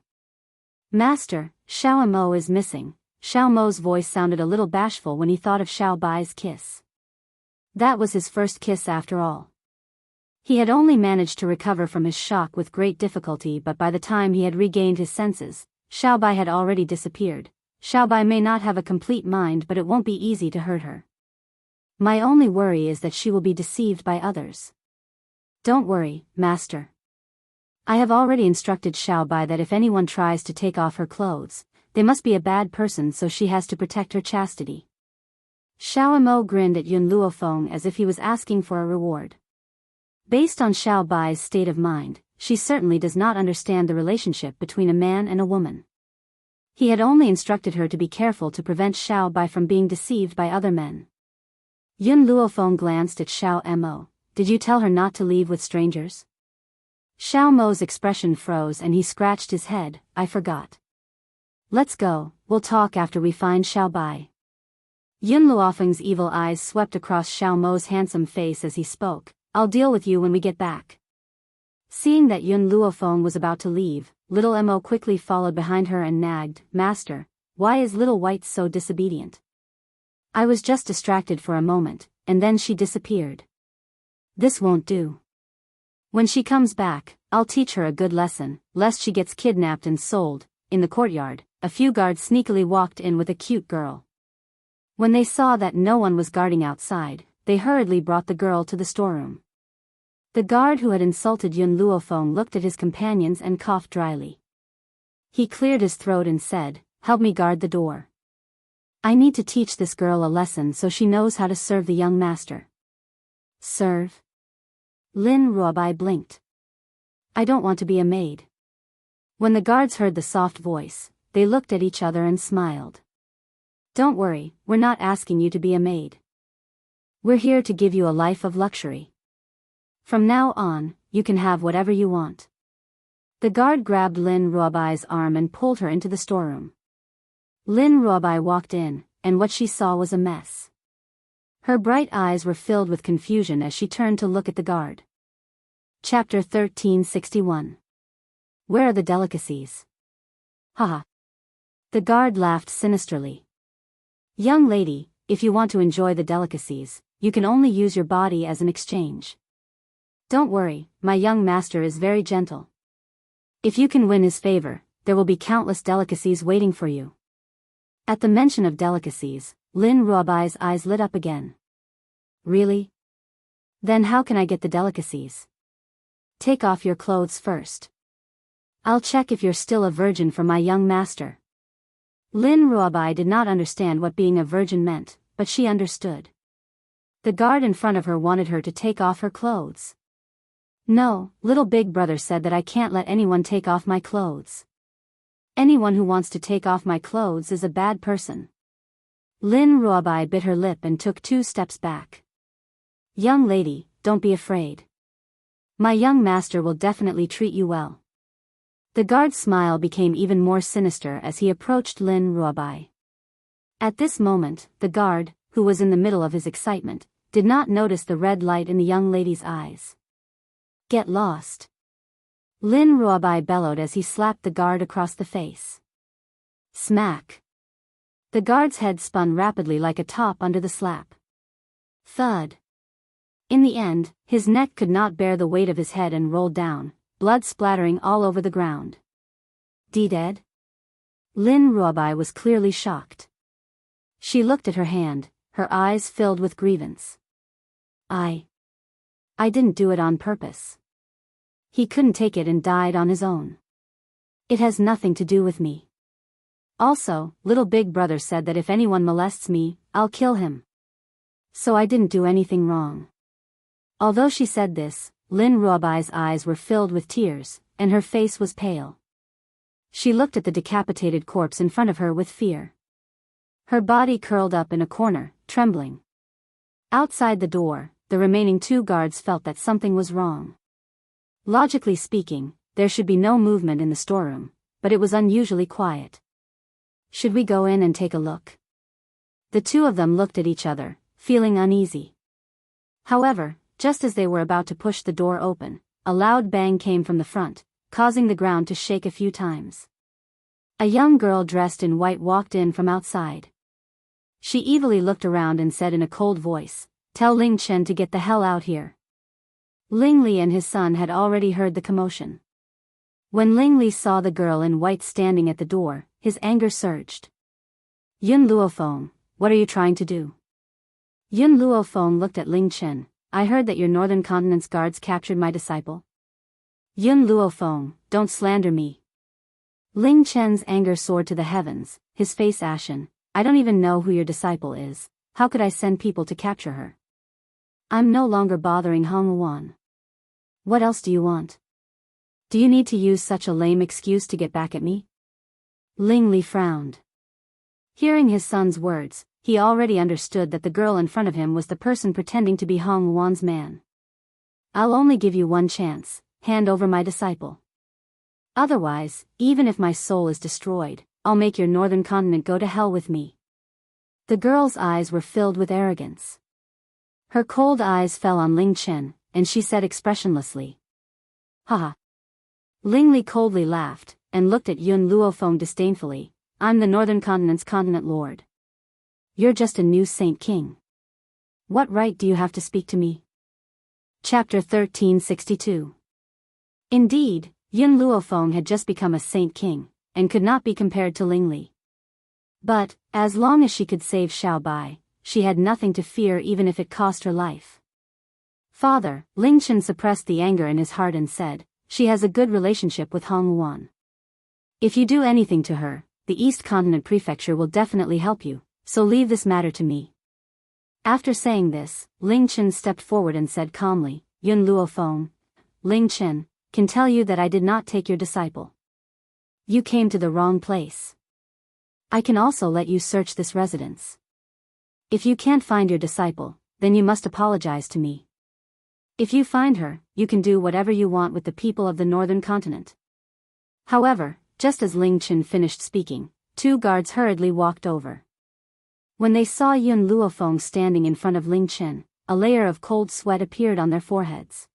A: Master, Xiao Mo is missing. Xiao Mo's voice sounded a little bashful when he thought of Xiao Bai's kiss. That was his first kiss after all. He had only managed to recover from his shock with great difficulty, but by the time he had regained his senses, Xiao Bai had already disappeared. Xiao Bai may not have a complete mind, but it won't be easy to hurt her. My only worry is that she will be deceived by others. Don't worry, Master. I have already instructed Xiao Bai that if anyone tries to take off her clothes, they must be a bad person, so she has to protect her chastity. Xiao Mo grinned at Yun Luofeng as if he was asking for a reward. Based on Xiao Bai's state of mind, she certainly does not understand the relationship between a man and a woman. He had only instructed her to be careful to prevent Xiao Bai from being deceived by other men. Yun Luofeng glanced at Xiao Mo. Did you tell her not to leave with strangers? Xiao Mo's expression froze and he scratched his head. I forgot. Let's go, we'll talk after we find Xiao Bai. Yun Luofeng's evil eyes swept across Xiao Mo's handsome face as he spoke. I'll deal with you when we get back. Seeing that Yun Luofeng was about to leave, little Mo quickly followed behind her and nagged, Master, why is little White so disobedient? I was just distracted for a moment, and then she disappeared. This won't do. When she comes back, I'll teach her a good lesson, lest she gets kidnapped and sold. In the courtyard, a few guards sneakily walked in with a cute girl. When they saw that no one was guarding outside, they hurriedly brought the girl to the storeroom. The guard who had insulted Yun Luofeng looked at his companions and coughed dryly. He cleared his throat and said, Help me guard the door. I need to teach this girl a lesson so she knows how to serve the young master. Serve? Lin Ruobai blinked. I don't want to be a maid. When the guards heard the soft voice, they looked at each other and smiled. Don't worry, we're not asking you to be a maid. We're here to give you a life of luxury. From now on, you can have whatever you want. The guard grabbed Lin Ruobai's arm and pulled her into the storeroom. Lin Ruobai walked in, and what she saw was a mess. Her bright eyes were filled with confusion as she turned to look at the guard. Chapter 1361. Where are the delicacies? Haha. The guard laughed sinisterly. Young lady, if you want to enjoy the delicacies, you can only use your body as an exchange. Don't worry, my young master is very gentle. If you can win his favor, there will be countless delicacies waiting for you. At the mention of delicacies, Lin Ruobai's eyes lit up again. Really? Then how can I get the delicacies? Take off your clothes first. I'll check if you're still a virgin for my young master. Lin Ruobai did not understand what being a virgin meant, but she understood. The guard in front of her wanted her to take off her clothes. No, little big brother said that I can't let anyone take off my clothes. Anyone who wants to take off my clothes is a bad person. Lin Ruobai bit her lip and took 2 steps back. Young lady, don't be afraid. My young master will definitely treat you well. The guard's smile became even more sinister as he approached Lin Ruobai. At this moment, the guard, who was in the middle of his excitement, did not notice the red light in the young lady's eyes. Get lost. Lin Ruobai bellowed as he slapped the guard across the face. Smack. The guard's head spun rapidly like a top under the slap. Thud. In the end, his neck could not bear the weight of his head and rolled down, blood splattering all over the ground. Dead? Lin Ruobai was clearly shocked. She looked at her hand, her eyes filled with grievance. I didn't do it on purpose. He couldn't take it and died on his own. It has nothing to do with me. Also, little big brother said that if anyone molests me, I'll kill him. So I didn't do anything wrong. Although she said this, Lin Ruobai's eyes were filled with tears, and her face was pale. She looked at the decapitated corpse in front of her with fear. Her body curled up in a corner, trembling. Outside the door, the remaining 2 guards felt that something was wrong. Logically speaking, there should be no movement in the storeroom, but it was unusually quiet. Should we go in and take a look? The 2 of them looked at each other, feeling uneasy. However, just as they were about to push the door open, a loud bang came from the front, causing the ground to shake a few times. A young girl dressed in white walked in from outside. She evilly looked around and said in a cold voice, "Tell Ling Chen to get the hell out here." Ling Li and his son had already heard the commotion. When Ling Li saw the girl in white standing at the door, his anger surged. Yun Luofeng, what are you trying to do? Yun Luofeng looked at Ling Chen. I heard that your Northern Continent's guards captured my disciple. Yun Luofeng, don't slander me. Ling Chen's anger soared to the heavens, his face ashen. I don't even know who your disciple is. How could I send people to capture her? I'm no longer bothering Hong Wan. What else do you want? Do you need to use such a lame excuse to get back at me? Ling Li frowned. Hearing his son's words, he already understood that the girl in front of him was the person pretending to be Hong Wan's man. I'll only give you one chance, hand over my disciple. Otherwise, even if my soul is destroyed, I'll make your Northern Continent go to hell with me. The girl's eyes were filled with arrogance. Her cold eyes fell on Ling Chen, and she said expressionlessly. Haha. Ling Li coldly laughed, and looked at Yun Luofeng disdainfully. I'm the Northern Continent's continent lord. You're just a new Saint King. What right do you have to speak to me? Chapter 1362. Indeed, Yun Luofeng had just become a Saint King, and could not be compared to Ling Li. But, as long as she could save Xiao Bai, she had nothing to fear even if it cost her life. Father, Ling Chen suppressed the anger in his heart and said, she has a good relationship with Hong Wan. If you do anything to her, the East Continent Prefecture will definitely help you, so leave this matter to me. After saying this, Ling Chen stepped forward and said calmly, Yun Luofeng, Ling Chen, can tell you that I did not take your disciple. You came to the wrong place. I can also let you search this residence. If you can't find your disciple, then you must apologize to me. If you find her, you can do whatever you want with the people of the Northern Continent. However, just as Ling Chen finished speaking, 2 guards hurriedly walked over. When they saw Yun Luofeng standing in front of Ling Chen, a layer of cold sweat appeared on their foreheads.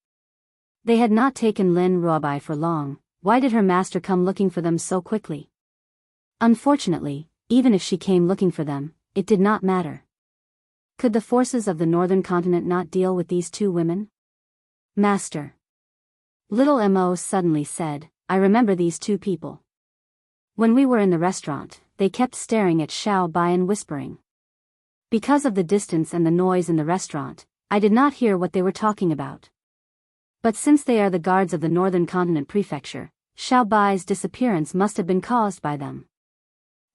A: They had not taken Lin Ruobai for long. Why did her master come looking for them so quickly? Unfortunately, even if she came looking for them, it did not matter. Could the forces of the northern continent not deal with these two women? Master. Little Mo suddenly said, I remember these two people. When we were in the restaurant, they kept staring at Xiao Bai and whispering. Because of the distance and the noise in the restaurant, I did not hear what they were talking about. But since they are the guards of the Northern Continent Prefecture, Xiao Bai's disappearance must have been caused by them.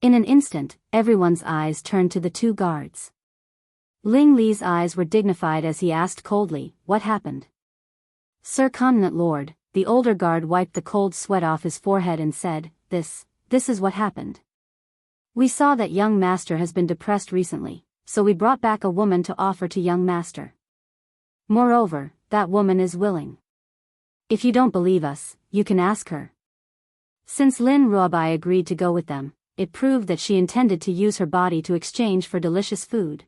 A: In an instant, everyone's eyes turned to the two guards. Ling Li's eyes were dignified as he asked coldly, what happened? Sir Continent Lord, the older guard wiped the cold sweat off his forehead and said, This is what happened. We saw that young master has been depressed recently, so we brought back a woman to offer to young master. Moreover, that woman is willing. If you don't believe us, you can ask her. Since Lin Ruobai agreed to go with them, it proved that she intended to use her body to exchange for delicious food.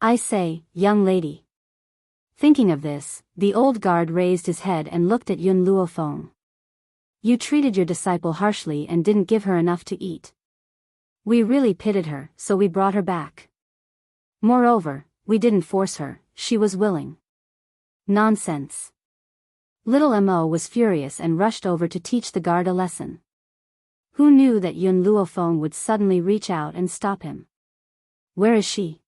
A: I say, young lady. Thinking of this, the old guard raised his head and looked at Yun Luofeng. You treated your disciple harshly and didn't give her enough to eat. We really pitied her, so we brought her back. Moreover, we didn't force her, she was willing. Nonsense. Little Mo was furious and rushed over to teach the guard a lesson. Who knew that Yun Luofeng would suddenly reach out and stop him? Where is she?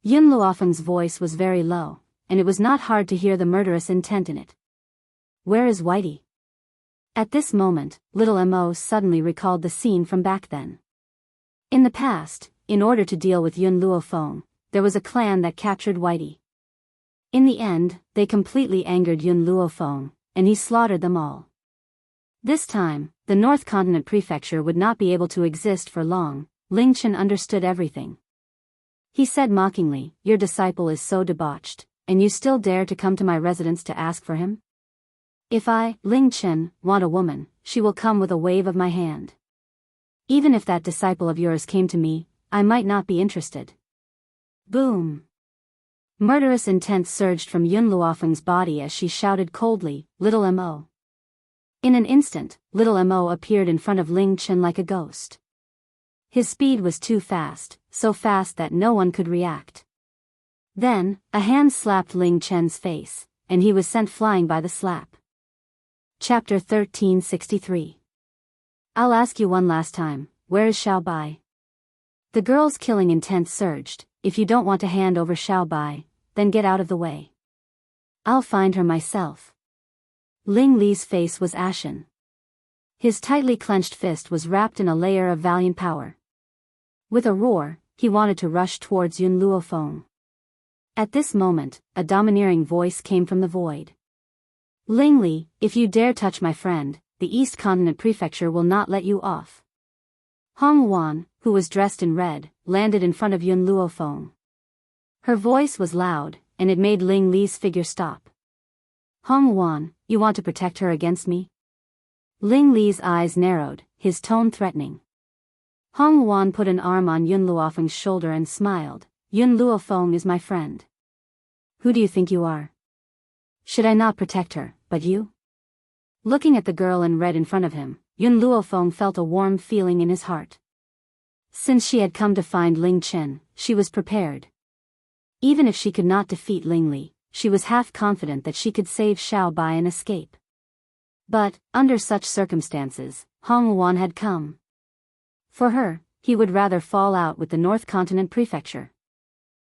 A: Yun Luofeng's voice was very low, and it was not hard to hear the murderous intent in it. Where is Whitey? At this moment, Little Mo suddenly recalled the scene from back then. In the past, in order to deal with Yun Luofeng, there was a clan that captured Whitey. In the end, they completely angered Yun Luofeng, and he slaughtered them all. This time, the North Continent Prefecture would not be able to exist for long. Ling Chen understood everything. He said mockingly, Your disciple is so debauched, and you still dare to come to my residence to ask for him? If I, Ling Chen, want a woman, she will come with a wave of my hand. Even if that disciple of yours came to me, I might not be interested. Boom. Murderous intent surged from Yun Luofeng's body as she shouted coldly, Little Mo. In an instant, Little Mo appeared in front of Ling Chen like a ghost. His speed was too fast, so fast that no one could react. Then, a hand slapped Ling Chen's face, and he was sent flying by the slap. Chapter 1363. I'll ask you one last time, where is Xiao Bai? The girl's killing intent surged. If you don't want to hand over Xiao Bai, then get out of the way. I'll find her myself. Ling Li's face was ashen. His tightly clenched fist was wrapped in a layer of valiant power. With a roar, he wanted to rush towards Yun Luofeng. At this moment, a domineering voice came from the void. Ling Li, if you dare touch my friend, the East Continent Prefecture will not let you off. Hong Wan, who was dressed in red, landed in front of Yun Luofeng. Her voice was loud, and it made Ling Li's figure stop. Hong Wan, you want to protect her against me? Ling Li's eyes narrowed, his tone threatening. Hong Wan put an arm on Yun Luofeng's shoulder and smiled. Yun Luofeng is my friend. Who do you think you are? Should I not protect her, but you? Looking at the girl in red in front of him, Yun Luofeng felt a warm feeling in his heart. Since she had come to find Ling Chen, she was prepared. Even if she could not defeat Ling Li, she was half confident that she could save Xiao Bai and escape. But, under such circumstances, Hong Wan had come. For her, he would rather fall out with the North Continent Prefecture.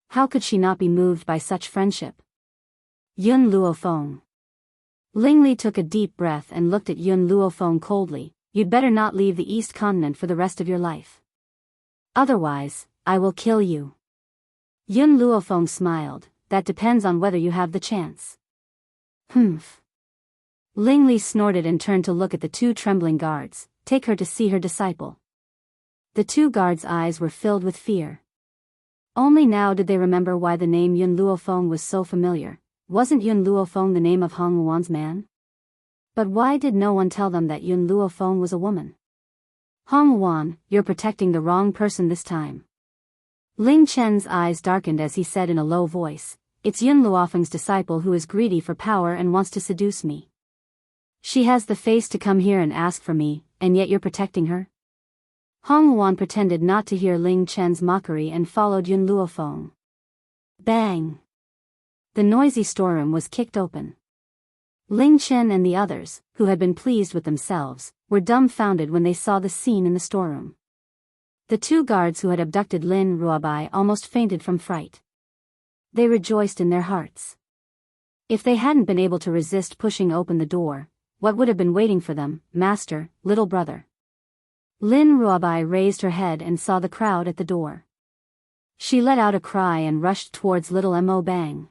A: How could she not be moved by such friendship? Yun Luofeng. Ling Li took a deep breath and looked at Yun Luofeng coldly. You'd better not leave the East Continent for the rest of your life. Otherwise, I will kill you. Yun Luofeng smiled. That depends on whether you have the chance. Humph. Ling Li snorted and turned to look at the two trembling guards. Take her to see her disciple. The two guards' eyes were filled with fear. Only now did they remember why the name Yun Luofeng was so familiar. Wasn't Yun Luofeng the name of Hong Wan's man? But why did no one tell them that Yun Luofeng was a woman? Hong Wan, you're protecting the wrong person this time. Ling Chen's eyes darkened as he said in a low voice, It's Yun Luofeng's disciple who is greedy for power and wants to seduce me. She has the face to come here and ask for me, and yet you're protecting her? Hong Wuan pretended not to hear Ling Chen's mockery and followed Yun Luofeng. Bang! The noisy storeroom was kicked open. Ling Chen and the others, who had been pleased with themselves, were dumbfounded when they saw the scene in the storeroom. The two guards who had abducted Lin Ruobai almost fainted from fright. They rejoiced in their hearts. If they hadn't been able to resist pushing open the door, what would have been waiting for them, master, little brother? Lin Ruobai raised her head and saw the crowd at the door. She let out a cry and rushed towards little Mo. Bang!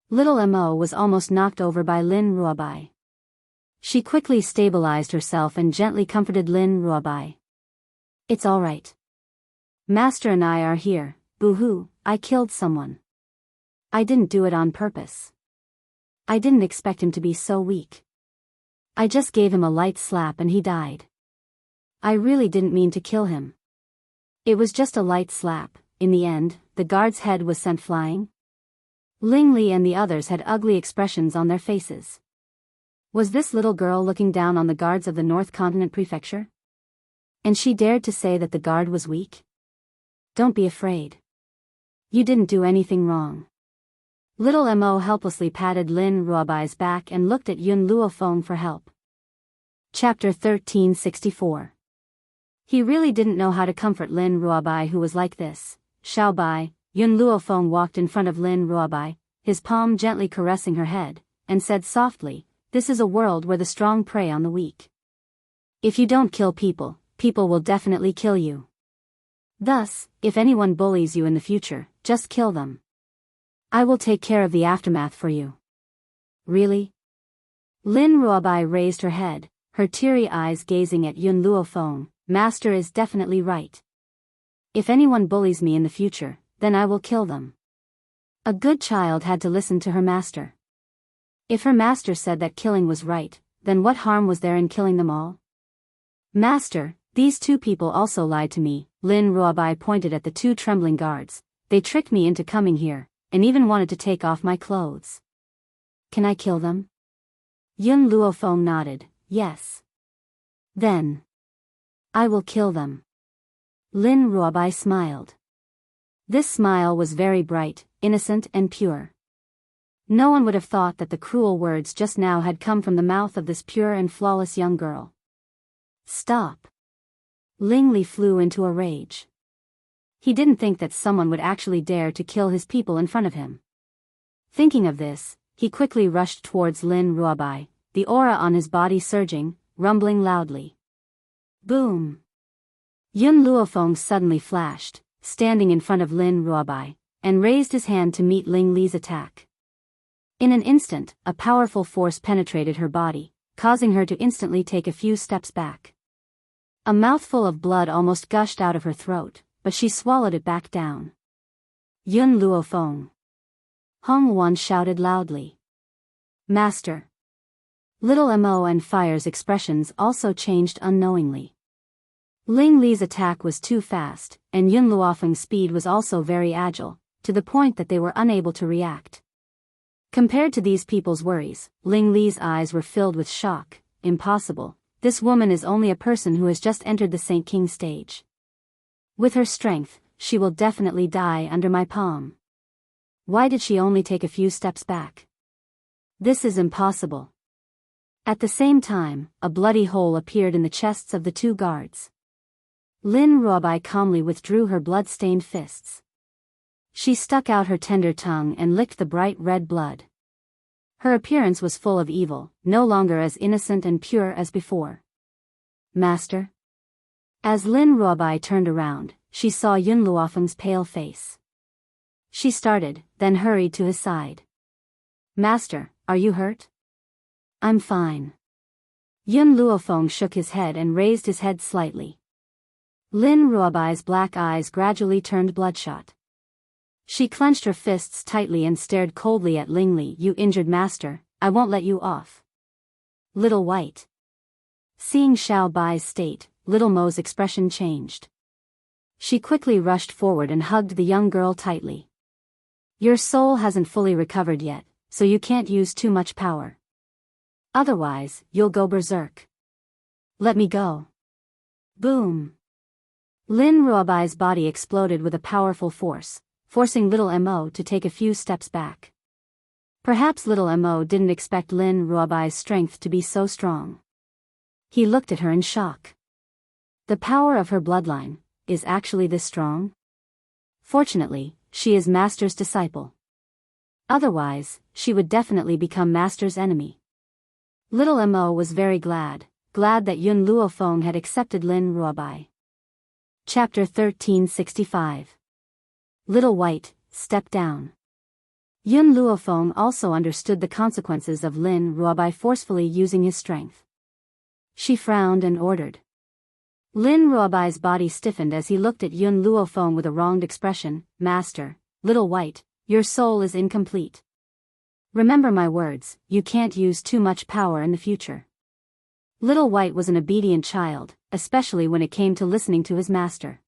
A: Little Mo was almost knocked over by Lin Ruobai. She quickly stabilized herself and gently comforted Lin Ruobai. It's all right. Master and I are here. Boo-hoo, I killed someone. I didn't do it on purpose. I didn't expect him to be so weak. I just gave him a light slap and he died. I really didn't mean to kill him. It was just a light slap. In the end, the guard's head was sent flying. Ling Li and the others had ugly expressions on their faces. Was this little girl looking down on the guards of the North Continent Prefecture? And she dared to say that the guard was weak? Don't be afraid. You didn't do anything wrong. Little Mo helplessly patted Lin Ruobai's back and looked at Yun Luofeng for help. Chapter 1364. He really didn't know how to comfort Lin Ruobai, who was like this. Xiao Bai, Yun Luofeng walked in front of Lin Ruobai, his palm gently caressing her head, and said softly, "This is a world where the strong prey on the weak. If you don't kill people, people will definitely kill you. Thus, if anyone bullies you in the future, just kill them. I will take care of the aftermath for you." Really? Lin Ruobai raised her head, her teary eyes gazing at Yun Luofeng. Master is definitely right. If anyone bullies me in the future, then I will kill them. A good child had to listen to her master. If her master said that killing was right, then what harm was there in killing them all? Master, these two people also lied to me. Lin Ruobai pointed at the two trembling guards. They tricked me into coming here, and even wanted to take off my clothes. Can I kill them? Yun Luofeng nodded, yes. Then I will kill them. Lin Ruobai smiled. This smile was very bright, innocent and pure. No one would have thought that the cruel words just now had come from the mouth of this pure and flawless young girl. Stop. Ling Li flew into a rage. He didn't think that someone would actually dare to kill his people in front of him. Thinking of this, he quickly rushed towards Lin Ruobai, the aura on his body surging, rumbling loudly. Boom! Yun Luofeng suddenly flashed, standing in front of Lin Ruobai, and raised his hand to meet Ling Li's attack. In an instant, a powerful force penetrated her body, causing her to instantly take a few steps back. A mouthful of blood almost gushed out of her throat, but she swallowed it back down. Yun Luofeng. Hong Wuan shouted loudly. Master. Little Mo and Fire's expressions also changed unknowingly. Ling Li's attack was too fast, and Yun Luofeng's speed was also very agile, to the point that they were unable to react. Compared to these people's worries, Ling Li's eyes were filled with shock. Impossible, this woman is only a person who has just entered the Saint King stage. With her strength, she will definitely die under my palm. Why did she only take a few steps back? This is impossible. At the same time, a bloody hole appeared in the chests of the two guards. Lin Ruobai calmly withdrew her blood-stained fists. She stuck out her tender tongue and licked the bright red blood. Her appearance was full of evil, no longer as innocent and pure as before. Master? As Lin Ruobai turned around, she saw Yun Luofeng's pale face. She started, then hurried to his side. Master, are you hurt? I'm fine. Yun Luofeng shook his head and raised his head slightly. Lin Ruobai's black eyes gradually turned bloodshot. She clenched her fists tightly and stared coldly at Ling Li. You injured master, I won't let you off. Little White. Seeing Xiao Bai's state, Little Mo's expression changed. She quickly rushed forward and hugged the young girl tightly. Your soul hasn't fully recovered yet, so you can't use too much power. Otherwise, you'll go berserk. Let me go. Boom. Lin Ruobai's body exploded with a powerful force, forcing little Mo to take a few steps back. Perhaps little Mo didn't expect Lin Ruobai's strength to be so strong. He looked at her in shock. The power of her bloodline is actually this strong? Fortunately, she is Master's disciple. Otherwise, she would definitely become Master's enemy. Little Mo was very glad that Yun Luofeng had accepted Lin Ruobai. Chapter 1365. Little White, step down. Yun Luofeng also understood the consequences of Lin Ruobai forcefully using his strength. She frowned and ordered. Lin Ruobai's body stiffened as he looked at Yun Luofeng with a wronged expression. Master, Little White, your soul is incomplete. Remember my words, you can't use too much power in the future. Little White was an obedient child, especially when it came to listening to his master.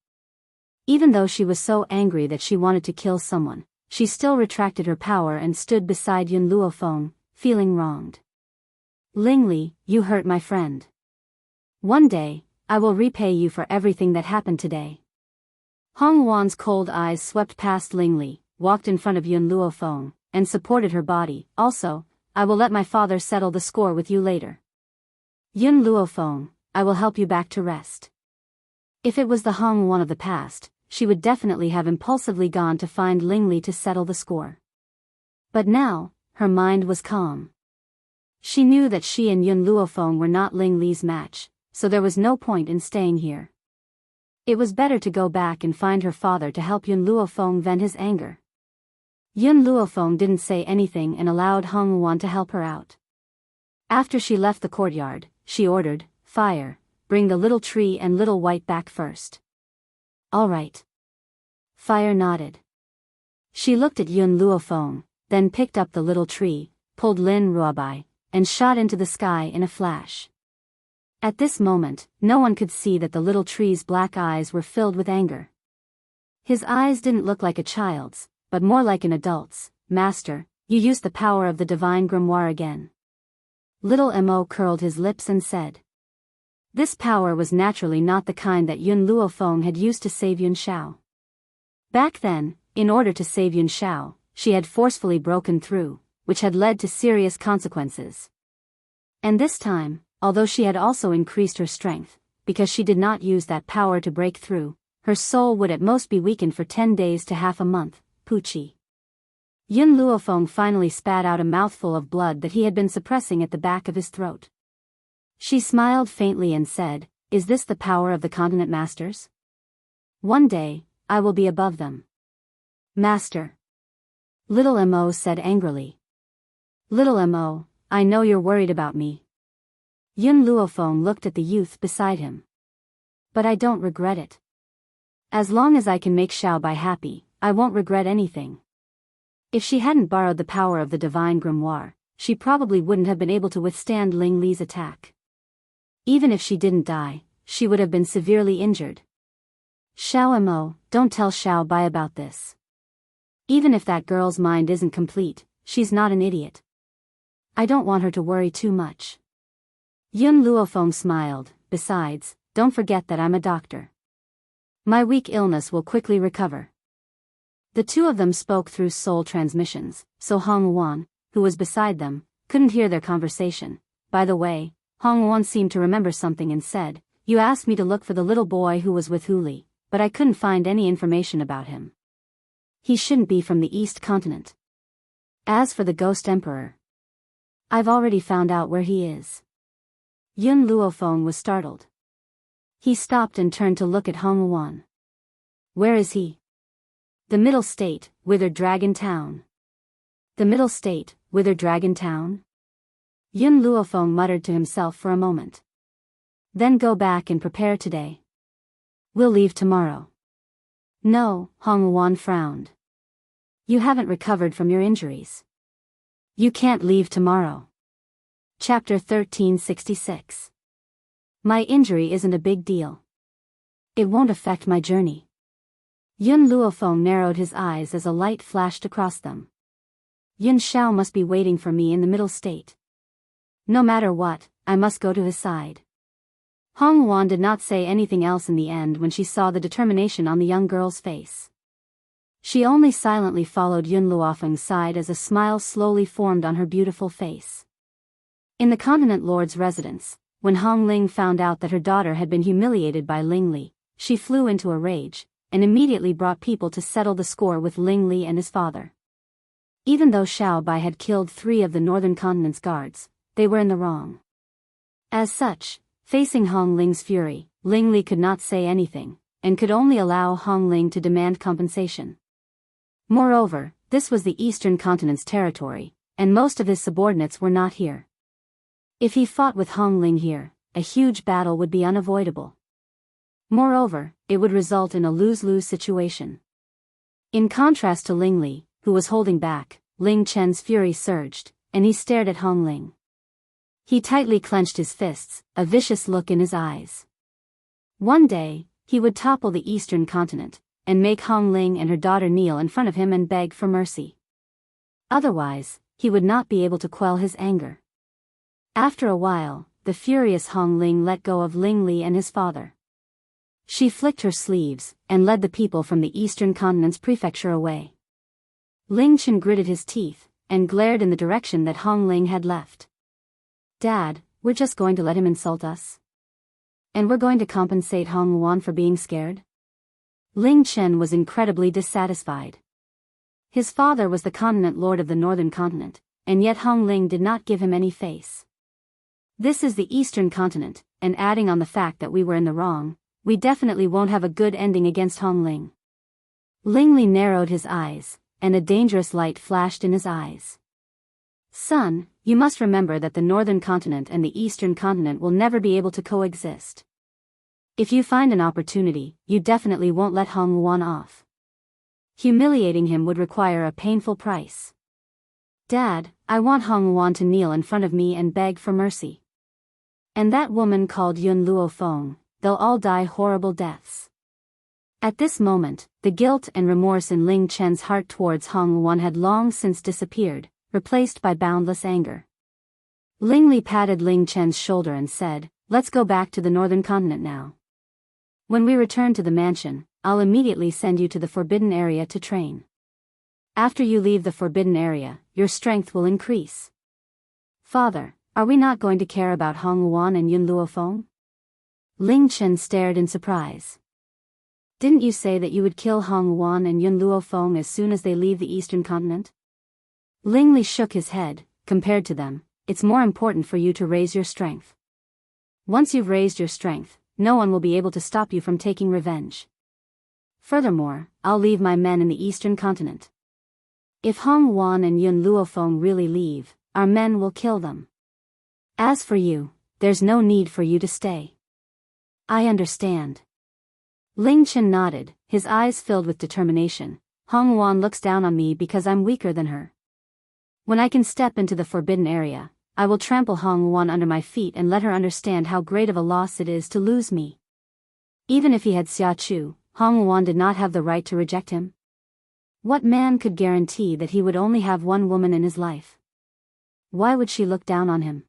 A: Even though she was so angry that she wanted to kill someone, she still retracted her power and stood beside Yun Luofeng, feeling wronged. Lingli, you hurt my friend. One day, I will repay you for everything that happened today. Hong Wan's cold eyes swept past Lingli, walked in front of Yun Luofeng, and supported her body. Also, I will let my father settle the score with you later. Yun Luofeng, I will help you back to rest. If it was the Hong Wan of the past, she would definitely have impulsively gone to find Lingli to settle the score. But now, her mind was calm. She knew that she and Yun Luofeng were not Lingli's match, so there was no point in staying here. It was better to go back and find her father to help Yun Luofeng vent his anger. Yun Luofeng didn't say anything and allowed Hong Wan to help her out. After she left the courtyard, she ordered, Fire, bring the little tree and Little White back first. All right. Fire nodded. She looked at Yun Luofeng, then picked up the little tree, pulled Lin Ruobai, and shot into the sky in a flash. At this moment, no one could see that the little tree's black eyes were filled with anger. His eyes didn't look like a child's, but more like an adult's. Master, you used the power of the divine grimoire again. Little Mo curled his lips and said. This power was naturally not the kind that Yun Luofeng had used to save Yun Shao. Back then, in order to save Yun Shao, she had forcefully broken through, which had led to serious consequences. And this time, although she had also increased her strength, because she did not use that power to break through, her soul would at most be weakened for 10 days to half a month. Pucci. Yun Luofeng finally spat out a mouthful of blood that he had been suppressing at the back of his throat. She smiled faintly and said, Is this the power of the continent masters? One day, I will be above them. Master. Little Mo said angrily. Little Mo, I know you're worried about me. Yun Luofeng looked at the youth beside him. But I don't regret it. As long as I can make Xiaobai happy, I won't regret anything. If she hadn't borrowed the power of the divine grimoire, she probably wouldn't have been able to withstand Ling Li's attack. Even if she didn't die, she would have been severely injured. Xiao Mo, don't tell Xiao Bai about this. Even if that girl's mind isn't complete, she's not an idiot. I don't want her to worry too much. Yun Luofeng smiled. Besides, don't forget that I'm a doctor. My weak illness will quickly recover. The two of them spoke through soul transmissions, so Hong Wan, who was beside them, couldn't hear their conversation. By the way, Hong Wan seemed to remember something and said, You asked me to look for the little boy who was with Huli, but I couldn't find any information about him. He shouldn't be from the East Continent. As for the Ghost Emperor, I've already found out where he is. Yun Luofeng was startled. He stopped and turned to look at Hong Wan. Where is he? The Middle State, Withered Dragon Town. The Middle State, Withered Dragon Town? Yun Luofeng muttered to himself for a moment. Then go back and prepare today. We'll leave tomorrow. No, Hong Wan frowned. You haven't recovered from your injuries. You can't leave tomorrow. Chapter 1366. My injury isn't a big deal. It won't affect my journey. Yun Luofeng narrowed his eyes as a light flashed across them. Yun Shao must be waiting for me in the Middle State. No matter what, I must go to his side. Hong Wan did not say anything else in the end when she saw the determination on the young girl's face. She only silently followed Yun Luofeng's side as a smile slowly formed on her beautiful face. In the continent lord's residence, when Hong Ling found out that her daughter had been humiliated by Ling Li, she flew into a rage, and immediately brought people to settle the score with Ling Li and his father. Even though Xiao Bai had killed 3 of the northern continent's guards, they were in the wrong. As such, facing Hong Ling's fury, Ling Li could not say anything, and could only allow Hong Ling to demand compensation. Moreover, this was the eastern continent's territory, and most of his subordinates were not here. If he fought with Hong Ling here, a huge battle would be unavoidable. Moreover, it would result in a lose-lose situation. In contrast to Ling Li, who was holding back, Ling Chen's fury surged, and he stared at Hong Ling. He tightly clenched his fists, a vicious look in his eyes. One day, he would topple the eastern continent, and make Hong Ling and her daughter kneel in front of him and beg for mercy. Otherwise, he would not be able to quell his anger. After a while, the furious Hong Ling let go of Ling Li and his father. She flicked her sleeves, and led the people from the eastern continent's prefecture away. Ling Chen gritted his teeth, and glared in the direction that Hong Ling had left. "Dad, we're just going to let him insult us? And we're going to compensate Hong Wan for being scared?" Ling Chen was incredibly dissatisfied. His father was the continent lord of the northern continent, and yet Hong Ling did not give him any face. "This is the eastern continent, and adding on the fact that we were in the wrong, we definitely won't have a good ending against Hong Ling." Ling Li narrowed his eyes, and a dangerous light flashed in his eyes. "Son, you must remember that the northern continent and the eastern continent will never be able to coexist. If you find an opportunity, you definitely won't let Hong Wan off. Humiliating him would require a painful price." "Dad, I want Hong Wan to kneel in front of me and beg for mercy. And that woman called Yun Luofeng, they'll all die horrible deaths." At this moment, the guilt and remorse in Ling Chen's heart towards Hong Wan had long since disappeared, replaced by boundless anger. Ling Li patted Ling Chen's shoulder and said, "Let's go back to the northern continent now. When we return to the mansion, I'll immediately send you to the forbidden area to train. After you leave the forbidden area, your strength will increase." "Father, are we not going to care about Hong Wan and Yun Luofeng?" Ling Chen stared in surprise. "Didn't you say that you would kill Hong Wan and Yun Luofeng as soon as they leave the eastern continent?" Ling Li shook his head. "Compared to them, it's more important for you to raise your strength. Once you've raised your strength, no one will be able to stop you from taking revenge. Furthermore, I'll leave my men in the eastern continent. If Hong Wan and Yun Luofeng really leave, our men will kill them. As for you, there's no need for you to stay." "I understand." Ling Chen nodded, his eyes filled with determination. "Hong Wan looks down on me because I'm weaker than her. When I can step into the forbidden area, I will trample Hong Wan under my feet and let her understand how great of a loss it is to lose me." Even if he had Xia Chu, Hong Wan did not have the right to reject him. What man could guarantee that he would only have one woman in his life? Why would she look down on him?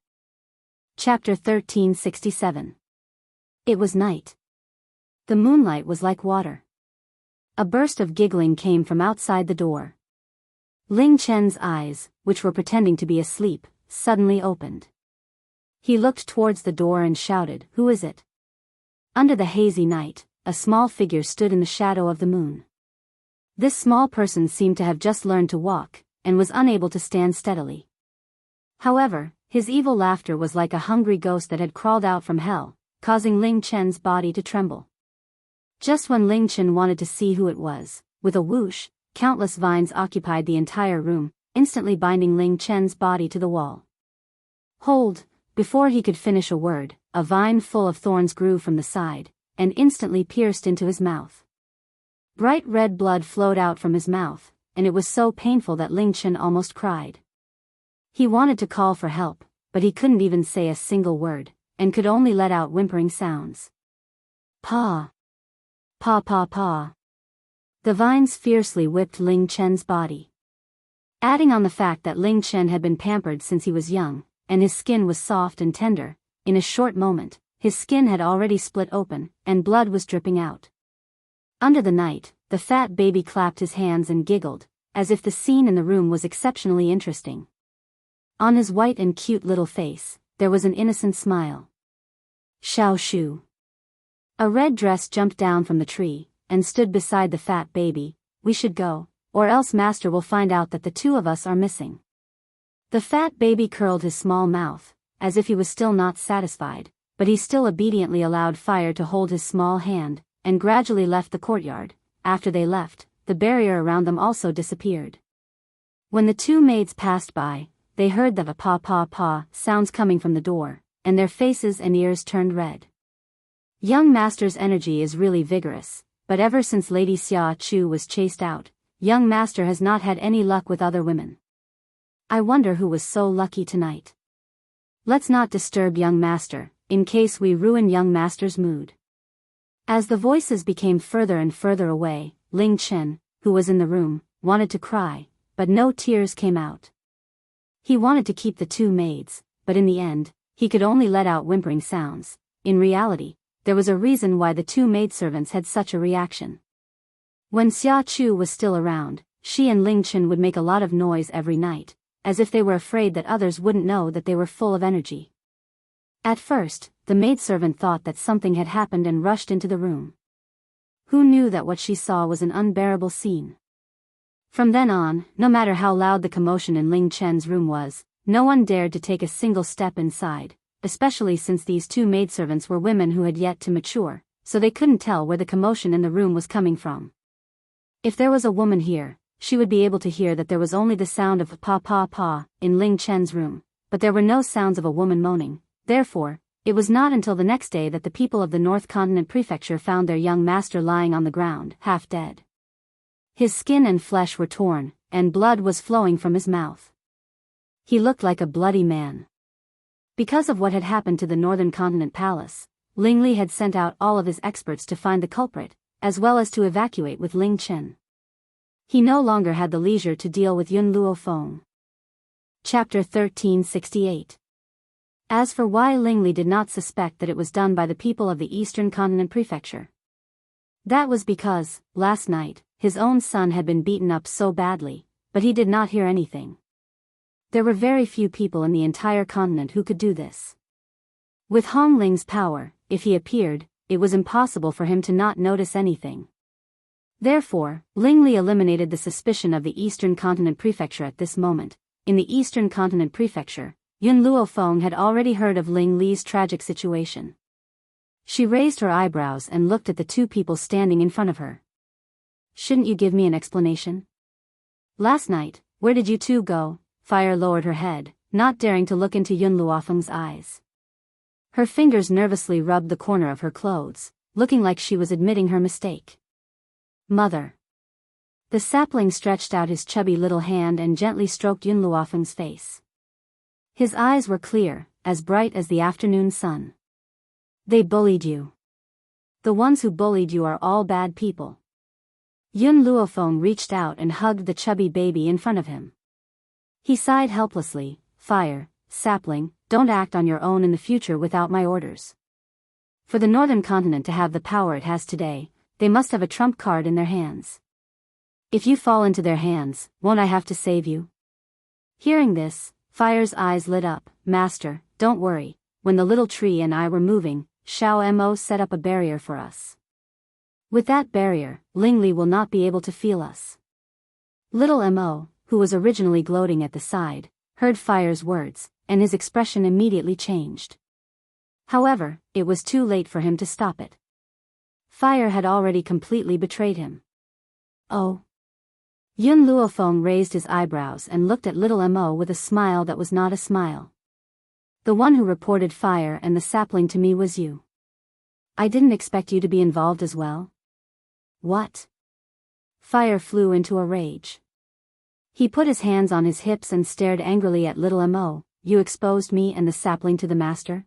A: Chapter 1367. It was night. The moonlight was like water. A burst of giggling came from outside the door. Ling Chen's eyes, which were pretending to be asleep, suddenly opened. He looked towards the door and shouted, "Who is it?" Under the hazy night, a small figure stood in the shadow of the moon. This small person seemed to have just learned to walk, and was unable to stand steadily. However, his evil laughter was like a hungry ghost that had crawled out from hell, causing Ling Chen's body to tremble. Just when Ling Chen wanted to see who it was, with a whoosh, countless vines occupied the entire room, instantly binding Ling Chen's body to the wall. "Hold!" Before he could finish a word, a vine full of thorns grew from the side, and instantly pierced into his mouth. Bright red blood flowed out from his mouth, and it was so painful that Ling Chen almost cried. He wanted to call for help, but he couldn't even say a single word, and could only let out whimpering sounds. "Pa! Pa pa pa!" The vines fiercely whipped Ling Chen's body. Adding on the fact that Ling Chen had been pampered since he was young, and his skin was soft and tender, in a short moment, his skin had already split open, and blood was dripping out. Under the night, the fat baby clapped his hands and giggled, as if the scene in the room was exceptionally interesting. On his white and cute little face, there was an innocent smile. Xiao Shu. A red dress jumped down from the tree, and stood beside the fat baby. We should go, or else master will find out that the two of us are missing. The fat baby curled his small mouth, as if he was still not satisfied, but he still obediently allowed Fire to hold his small hand, and gradually left the courtyard. After they left, the barrier around them also disappeared. When the two maids passed by, they heard the pa sounds coming from the door, and their faces and ears turned red. Young master's energy is really vigorous, but ever since Lady Xia Chu was chased out, young master has not had any luck with other women. I wonder who was so lucky tonight. Let's not disturb young master, in case we ruin young master's mood. As the voices became further and further away, Ling Chen, who was in the room, wanted to cry, but no tears came out. He wanted to keep the two maids, but in the end, he could only let out whimpering sounds. In reality, there was a reason why the two maidservants had such a reaction. When Xia Chu was still around, she and Ling Chen would make a lot of noise every night, as if they were afraid that others wouldn't know that they were full of energy. At first, the maidservant thought that something had happened and rushed into the room. Who knew that what she saw was an unbearable scene? From then on, no matter how loud the commotion in Ling Chen's room was, no one dared to take a single step inside, especially since these two maidservants were women who had yet to mature, so they couldn't tell where the commotion in the room was coming from. If there was a woman here, she would be able to hear that there was only the sound of pa in Ling Chen's room, but there were no sounds of a woman moaning. Therefore, it was not until the next day that the people of the North Continent Prefecture found their young master lying on the ground, half dead. His skin and flesh were torn, and blood was flowing from his mouth. He looked like a bloody man. Because of what had happened to the Northern Continent Palace, Ling Li had sent out all of his experts to find the culprit, as well as to evacuate with Ling Chen. He no longer had the leisure to deal with Yun Luofeng. Chapter 1368. As for why Ling Li did not suspect that it was done by the people of the Eastern Continent Prefecture. That was because, last night, his own son had been beaten up so badly, but he did not hear anything. There were very few people in the entire continent who could do this. With Hong Ling's power, if he appeared, it was impossible for him to not notice anything. Therefore, Ling Li eliminated the suspicion of the Eastern Continent Prefecture at this moment. In the Eastern Continent Prefecture, Yun Luofeng had already heard of Ling Li's tragic situation. She raised her eyebrows and looked at the two people standing in front of her. Shouldn't you give me an explanation? Last night, where did you two go? Fire lowered her head, not daring to look into Yun Luofeng's eyes. Her fingers nervously rubbed the corner of her clothes, looking like she was admitting her mistake. Mother. The sapling stretched out his chubby little hand and gently stroked Yun Luofeng's face. His eyes were clear, as bright as the afternoon sun. They bullied you. The ones who bullied you are all bad people. Yun Luofeng reached out and hugged the chubby baby in front of him. He sighed helplessly. Fire, sapling, don't act on your own in the future without my orders. For the Northern Continent to have the power it has today, they must have a trump card in their hands. If you fall into their hands, won't I have to save you? Hearing this, Fire's eyes lit up. Master, don't worry, when the little tree and I were moving, Xiao Mo set up a barrier for us. With that barrier, Ling Li will not be able to feel us. Little Mo, who was originally gloating at the side, heard Fire's words, and his expression immediately changed. However, it was too late for him to stop it. Fire had already completely betrayed him. Oh. Yun Luofeng raised his eyebrows and looked at little Mo with a smile that was not a smile. The one who reported Fire and the sapling to me was you. I didn't expect you to be involved as well. What? Fire flew into a rage. He put his hands on his hips and stared angrily at little Mo. You exposed me and the sapling to the master?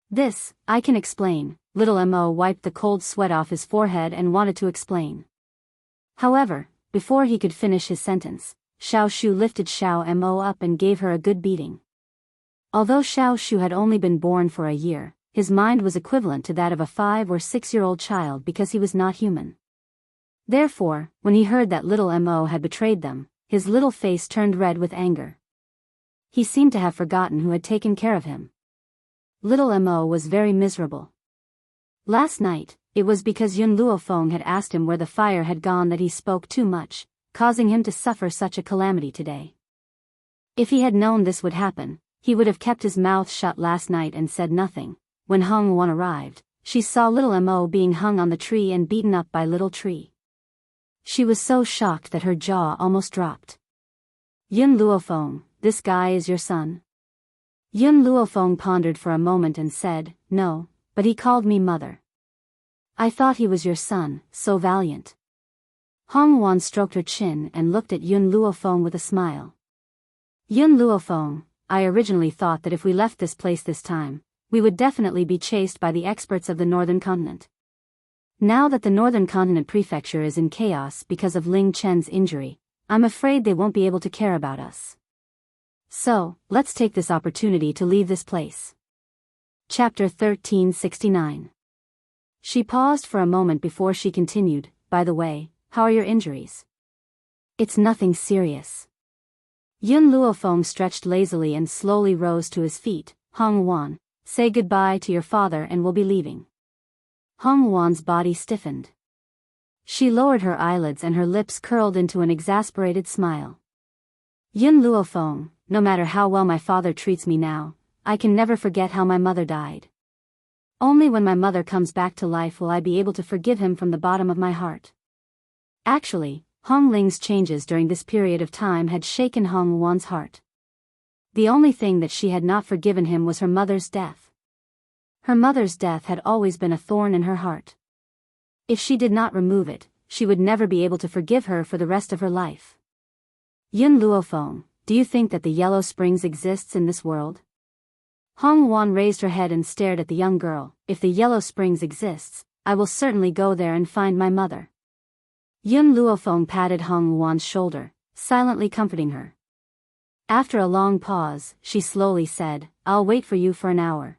A: This, I can explain. Little Mo wiped the cold sweat off his forehead and wanted to explain. However, before he could finish his sentence, Xiao Shu lifted Xiao Mo up and gave her a good beating. Although Xiao Shu had only been born for a year, his mind was equivalent to that of a 5 or 6-year-old child because he was not human. Therefore, when he heard that little Mo had betrayed them, his little face turned red with anger. He seemed to have forgotten who had taken care of him. Little Mo was very miserable. Last night, it was because Yun Luofeng had asked him where the fire had gone that he spoke too much, causing him to suffer such a calamity today. If he had known this would happen, he would have kept his mouth shut last night and said nothing. When Hong Wan arrived, she saw little Mo being hung on the tree and beaten up by Little Tree. She was so shocked that her jaw almost dropped. Yun Luofeng, this guy is your son? Yun Luofeng pondered for a moment and said, no, but he called me mother. I thought he was your son, so valiant. Hong Wan stroked her chin and looked at Yun Luofeng with a smile. Yun Luofeng, I originally thought that if we left this place this time, we would definitely be chased by the experts of the Northern Continent. Now that the Northern Continent Prefecture is in chaos because of Ling Chen's injury, I'm afraid they won't be able to care about us. So, let's take this opportunity to leave this place. Chapter 1369. She paused for a moment before she continued, by the way, how are your injuries? It's nothing serious. Yun Luofeng stretched lazily and slowly rose to his feet. Hong Wan, say goodbye to your father and we'll be leaving. Hong Wan's body stiffened. She lowered her eyelids and her lips curled into an exasperated smile. Yun Luofeng, no matter how well my father treats me now, I can never forget how my mother died. Only when my mother comes back to life will I be able to forgive him from the bottom of my heart. Actually, Hong Ling's changes during this period of time had shaken Hong Wan's heart. The only thing that she had not forgiven him was her mother's death. Her mother's death had always been a thorn in her heart. If she did not remove it, she would never be able to forgive her for the rest of her life. Yun Luofeng, do you think that the Yellow Springs exists in this world? Hong Wan raised her head and stared at the young girl. If the Yellow Springs exists, I will certainly go there and find my mother. Yun Luofeng patted Hong Wan's shoulder, silently comforting her. After a long pause, she slowly said, I'll wait for you for an hour.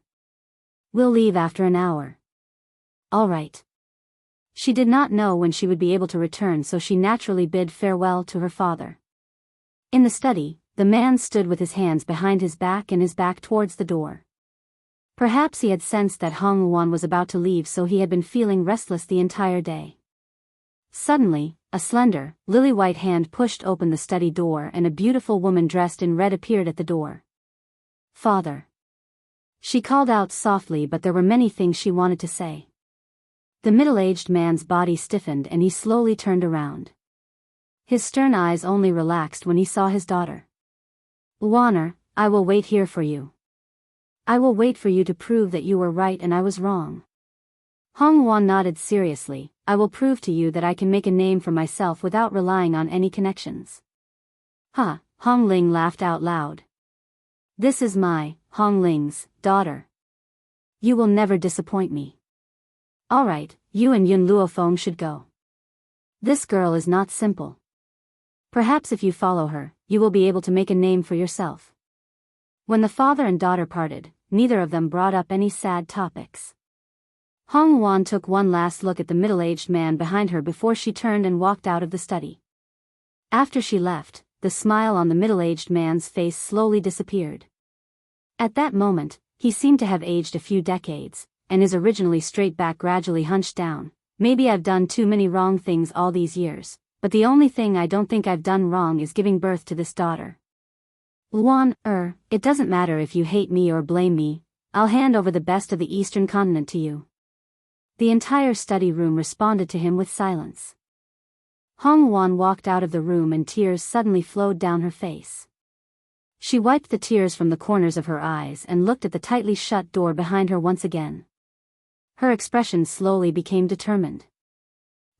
A: We'll leave after an hour. All right. She did not know when she would be able to return, so she naturally bid farewell to her father. In the study, the man stood with his hands behind his back and his back towards the door. Perhaps he had sensed that Hong Wan was about to leave, so he had been feeling restless the entire day. Suddenly, a slender, lily-white hand pushed open the study door and a beautiful woman dressed in red appeared at the door. Father. She called out softly, but there were many things she wanted to say. The middle-aged man's body stiffened and he slowly turned around. His stern eyes only relaxed when he saw his daughter. Wanner, I will wait here for you. I will wait for you to prove that you were right and I was wrong. Hong Wan nodded seriously. I will prove to you that I can make a name for myself without relying on any connections. Ha, Hong Ling laughed out loud. This is Hong Ling's, daughter. You will never disappoint me. All right, you and Yun Luofeng should go. This girl is not simple. Perhaps if you follow her, you will be able to make a name for yourself. When the father and daughter parted, neither of them brought up any sad topics. Hong Wan took one last look at the middle-aged man behind her before she turned and walked out of the study. After she left, the smile on the middle-aged man's face slowly disappeared. At that moment, he seemed to have aged a few decades, and his originally straight back gradually hunched down. Maybe I've done too many wrong things all these years, but the only thing I don't think I've done wrong is giving birth to this daughter. Wan, it doesn't matter if you hate me or blame me, I'll hand over the best of the Eastern Continent to you. The entire study room responded to him with silence. Hong Wan walked out of the room and tears suddenly flowed down her face. She wiped the tears from the corners of her eyes and looked at the tightly shut door behind her once again. Her expression slowly became determined.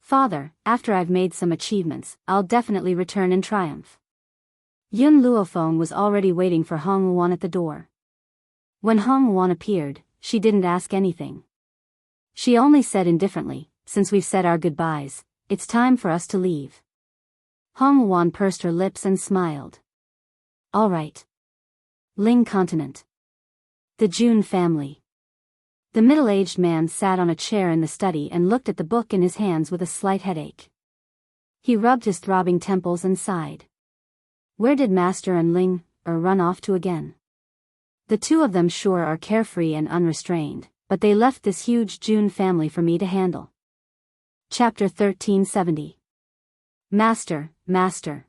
A: Father, after I've made some achievements, I'll definitely return in triumph. Yun Luofeng was already waiting for Hong Wan at the door. When Hong Wan appeared, she didn't ask anything. She only said indifferently, since we've said our goodbyes, it's time for us to leave. Hong Wan pursed her lips and smiled. All right. Ling Continent. The Jun family. The middle-aged man sat on a chair in the study and looked at the book in his hands with a slight headache. He rubbed his throbbing temples and sighed. Where did Master and Ling run off to again? The two of them sure are carefree and unrestrained, but they left this huge June family for me to handle. Chapter 1370. Master, Master.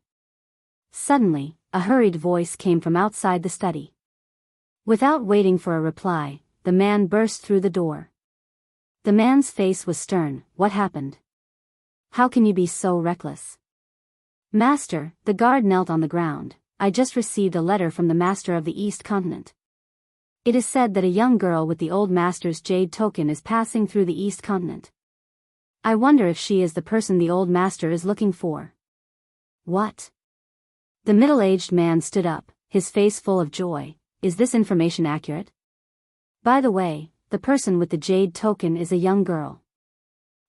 A: Suddenly, a hurried voice came from outside the study. Without waiting for a reply, the man burst through the door. The man's face was stern. What happened? How can you be so reckless? Master, the guard knelt on the ground. I just received a letter from the master of the East Continent. It is said that a young girl with the old master's jade token is passing through the East Continent. I wonder if she is the person the old master is looking for. What? The middle-aged man stood up, his face full of joy. Is this information accurate? By the way, the person with the jade token is a young girl.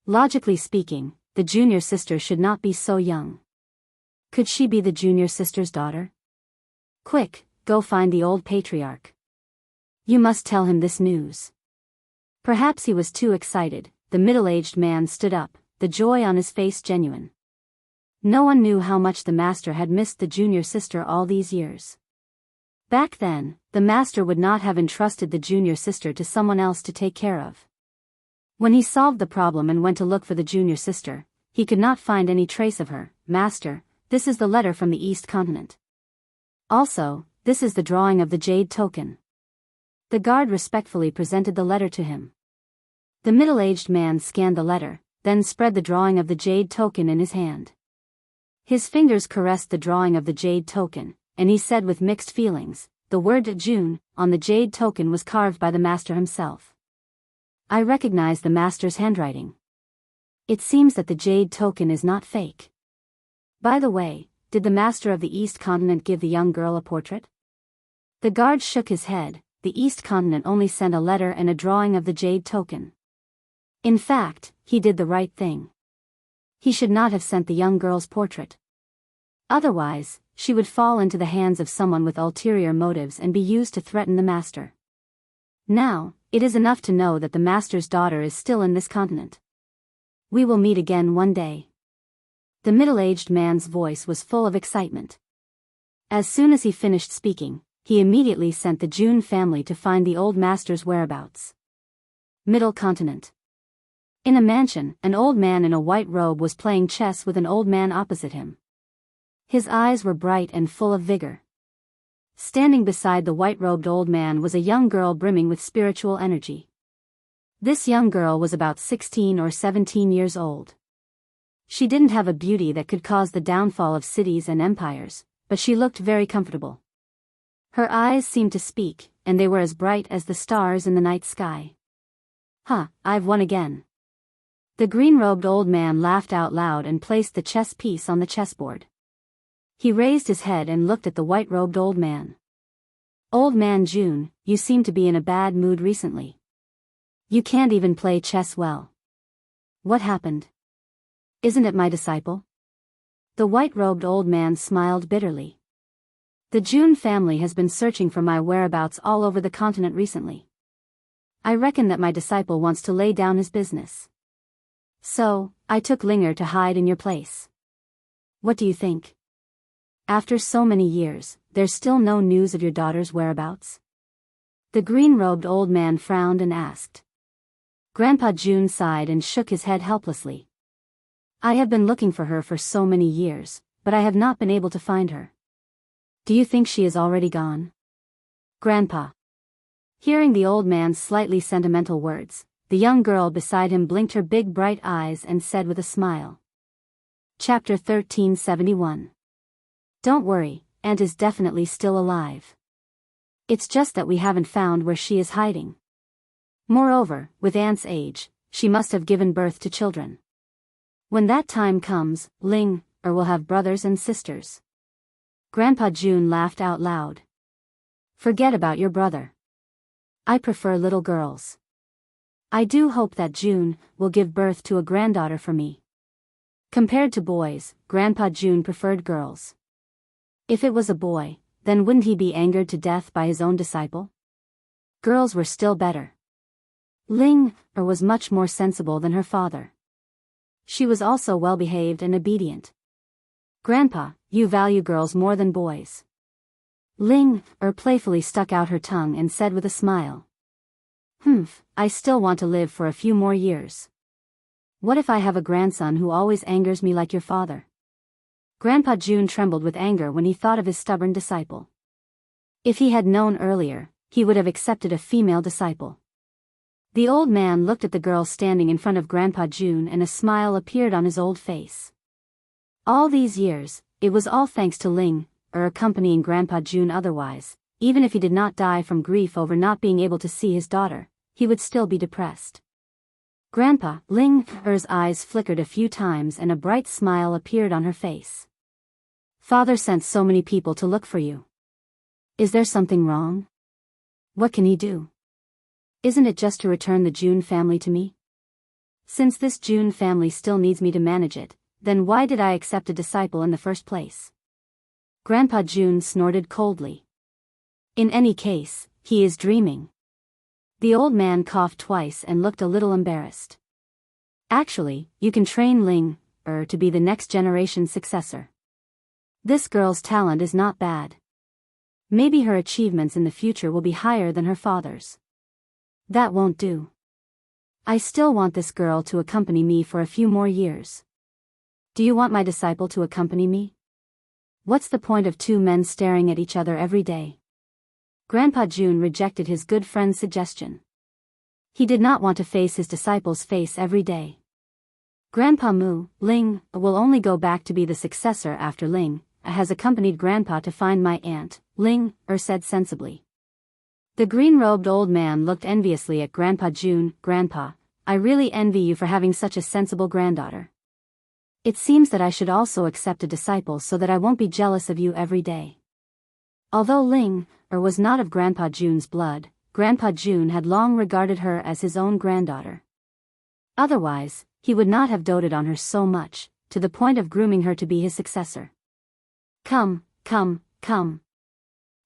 A: Logically speaking, the junior sister should not be so young. Could she be the junior sister's daughter? Quick, go find the old patriarch. You must tell him this news. Perhaps he was too excited. The middle-aged man stood up, the joy on his face genuine. No one knew how much the master had missed the junior sister all these years. Back then, the master would not have entrusted the junior sister to someone else to take care of. When he solved the problem and went to look for the junior sister, he could not find any trace of her. Master, this is the letter from the East Continent. Also, this is the drawing of the jade token. The guard respectfully presented the letter to him. The middle-aged man scanned the letter, then spread the drawing of the jade token in his hand. His fingers caressed the drawing of the jade token, and he said with mixed feelings, the word June on the jade token was carved by the master himself. I recognize the master's handwriting. It seems that the jade token is not fake. By the way, did the master of the East Continent give the young girl a portrait? The guard shook his head. The East Continent only sent a letter and a drawing of the jade token. In fact, he did the right thing. He should not have sent the young girl's portrait. Otherwise, she would fall into the hands of someone with ulterior motives and be used to threaten the master. Now, it is enough to know that the master's daughter is still in this continent. We will meet again one day. The middle-aged man's voice was full of excitement. As soon as he finished speaking, he immediately sent the June family to find the old master's whereabouts. Middle Continent. In a mansion, an old man in a white robe was playing chess with an old man opposite him. His eyes were bright and full of vigor. Standing beside the white-robed old man was a young girl brimming with spiritual energy. This young girl was about 16 or 17 years old. She didn't have a beauty that could cause the downfall of cities and empires, but she looked very comfortable. Her eyes seemed to speak, and they were as bright as the stars in the night sky. I've won again. The green-robed old man laughed out loud and placed the chess piece on the chessboard. He raised his head and looked at the white-robed old man. Old man June, you seem to be in a bad mood recently. You can't even play chess well. What happened? Isn't it my disciple? The white-robed old man smiled bitterly. The June family has been searching for my whereabouts all over the continent recently. I reckon that my disciple wants to lay down his business. So, I took Linger to hide in your place. What do you think? After so many years, there's still no news of your daughter's whereabouts? The green-robed old man frowned and asked. Grandpa June sighed and shook his head helplessly. I have been looking for her for so many years, but I have not been able to find her. Do you think she is already gone? Grandpa. Hearing the old man's slightly sentimental words, the young girl beside him blinked her big bright eyes and said with a smile. Chapter 1371. Don't worry, Aunt is definitely still alive. It's just that we haven't found where she is hiding. Moreover, with Aunt's age, she must have given birth to children. When that time comes, Ling will have brothers and sisters. Grandpa June laughed out loud. Forget about your brother. I prefer little girls. I do hope that June will give birth to a granddaughter for me. Compared to boys, Grandpa June preferred girls. If it was a boy, then wouldn't he be angered to death by his own disciple? Girls were still better. Ling was much more sensible than her father. She was also well-behaved and obedient. Grandpa, you value girls more than boys. Ling playfully stuck out her tongue and said with a smile. I still want to live for a few more years. What if I have a grandson who always angers me like your father? Grandpa Jun trembled with anger when he thought of his stubborn disciple. If he had known earlier, he would have accepted a female disciple. The old man looked at the girl standing in front of Grandpa Jun and a smile appeared on his old face. All these years, it was all thanks to Ling, accompanying Grandpa Jun. Otherwise, even if he did not die from grief over not being able to see his daughter, he would still be depressed. Grandpa, Ling's eyes flickered a few times and a bright smile appeared on her face. Father sent so many people to look for you. Is there something wrong? What can he do? Isn't it just to return the Jun family to me? Since this Jun family still needs me to manage it, then why did I accept a disciple in the first place? Grandpa Jun snorted coldly. In any case, he is dreaming. The old man coughed twice and looked a little embarrassed. Actually, you can train Ling to be the next generation's successor. This girl's talent is not bad. Maybe her achievements in the future will be higher than her father's. That won't do. I still want this girl to accompany me for a few more years. Do you want my disciple to accompany me? What's the point of two men staring at each other every day? Grandpa Jun rejected his good friend's suggestion. He did not want to face his disciple's face every day. Grandpa Ling will only go back to be the successor after Ling has accompanied Grandpa to find my aunt, Ling said sensibly. The green-robed old man looked enviously at Grandpa Jun. Grandpa, I really envy you for having such a sensible granddaughter. It seems that I should also accept a disciple so that I won't be jealous of you every day. Although Ling was not of Grandpa Jun's blood, Grandpa Jun had long regarded her as his own granddaughter. Otherwise, he would not have doted on her so much, to the point of grooming her to be his successor. Come.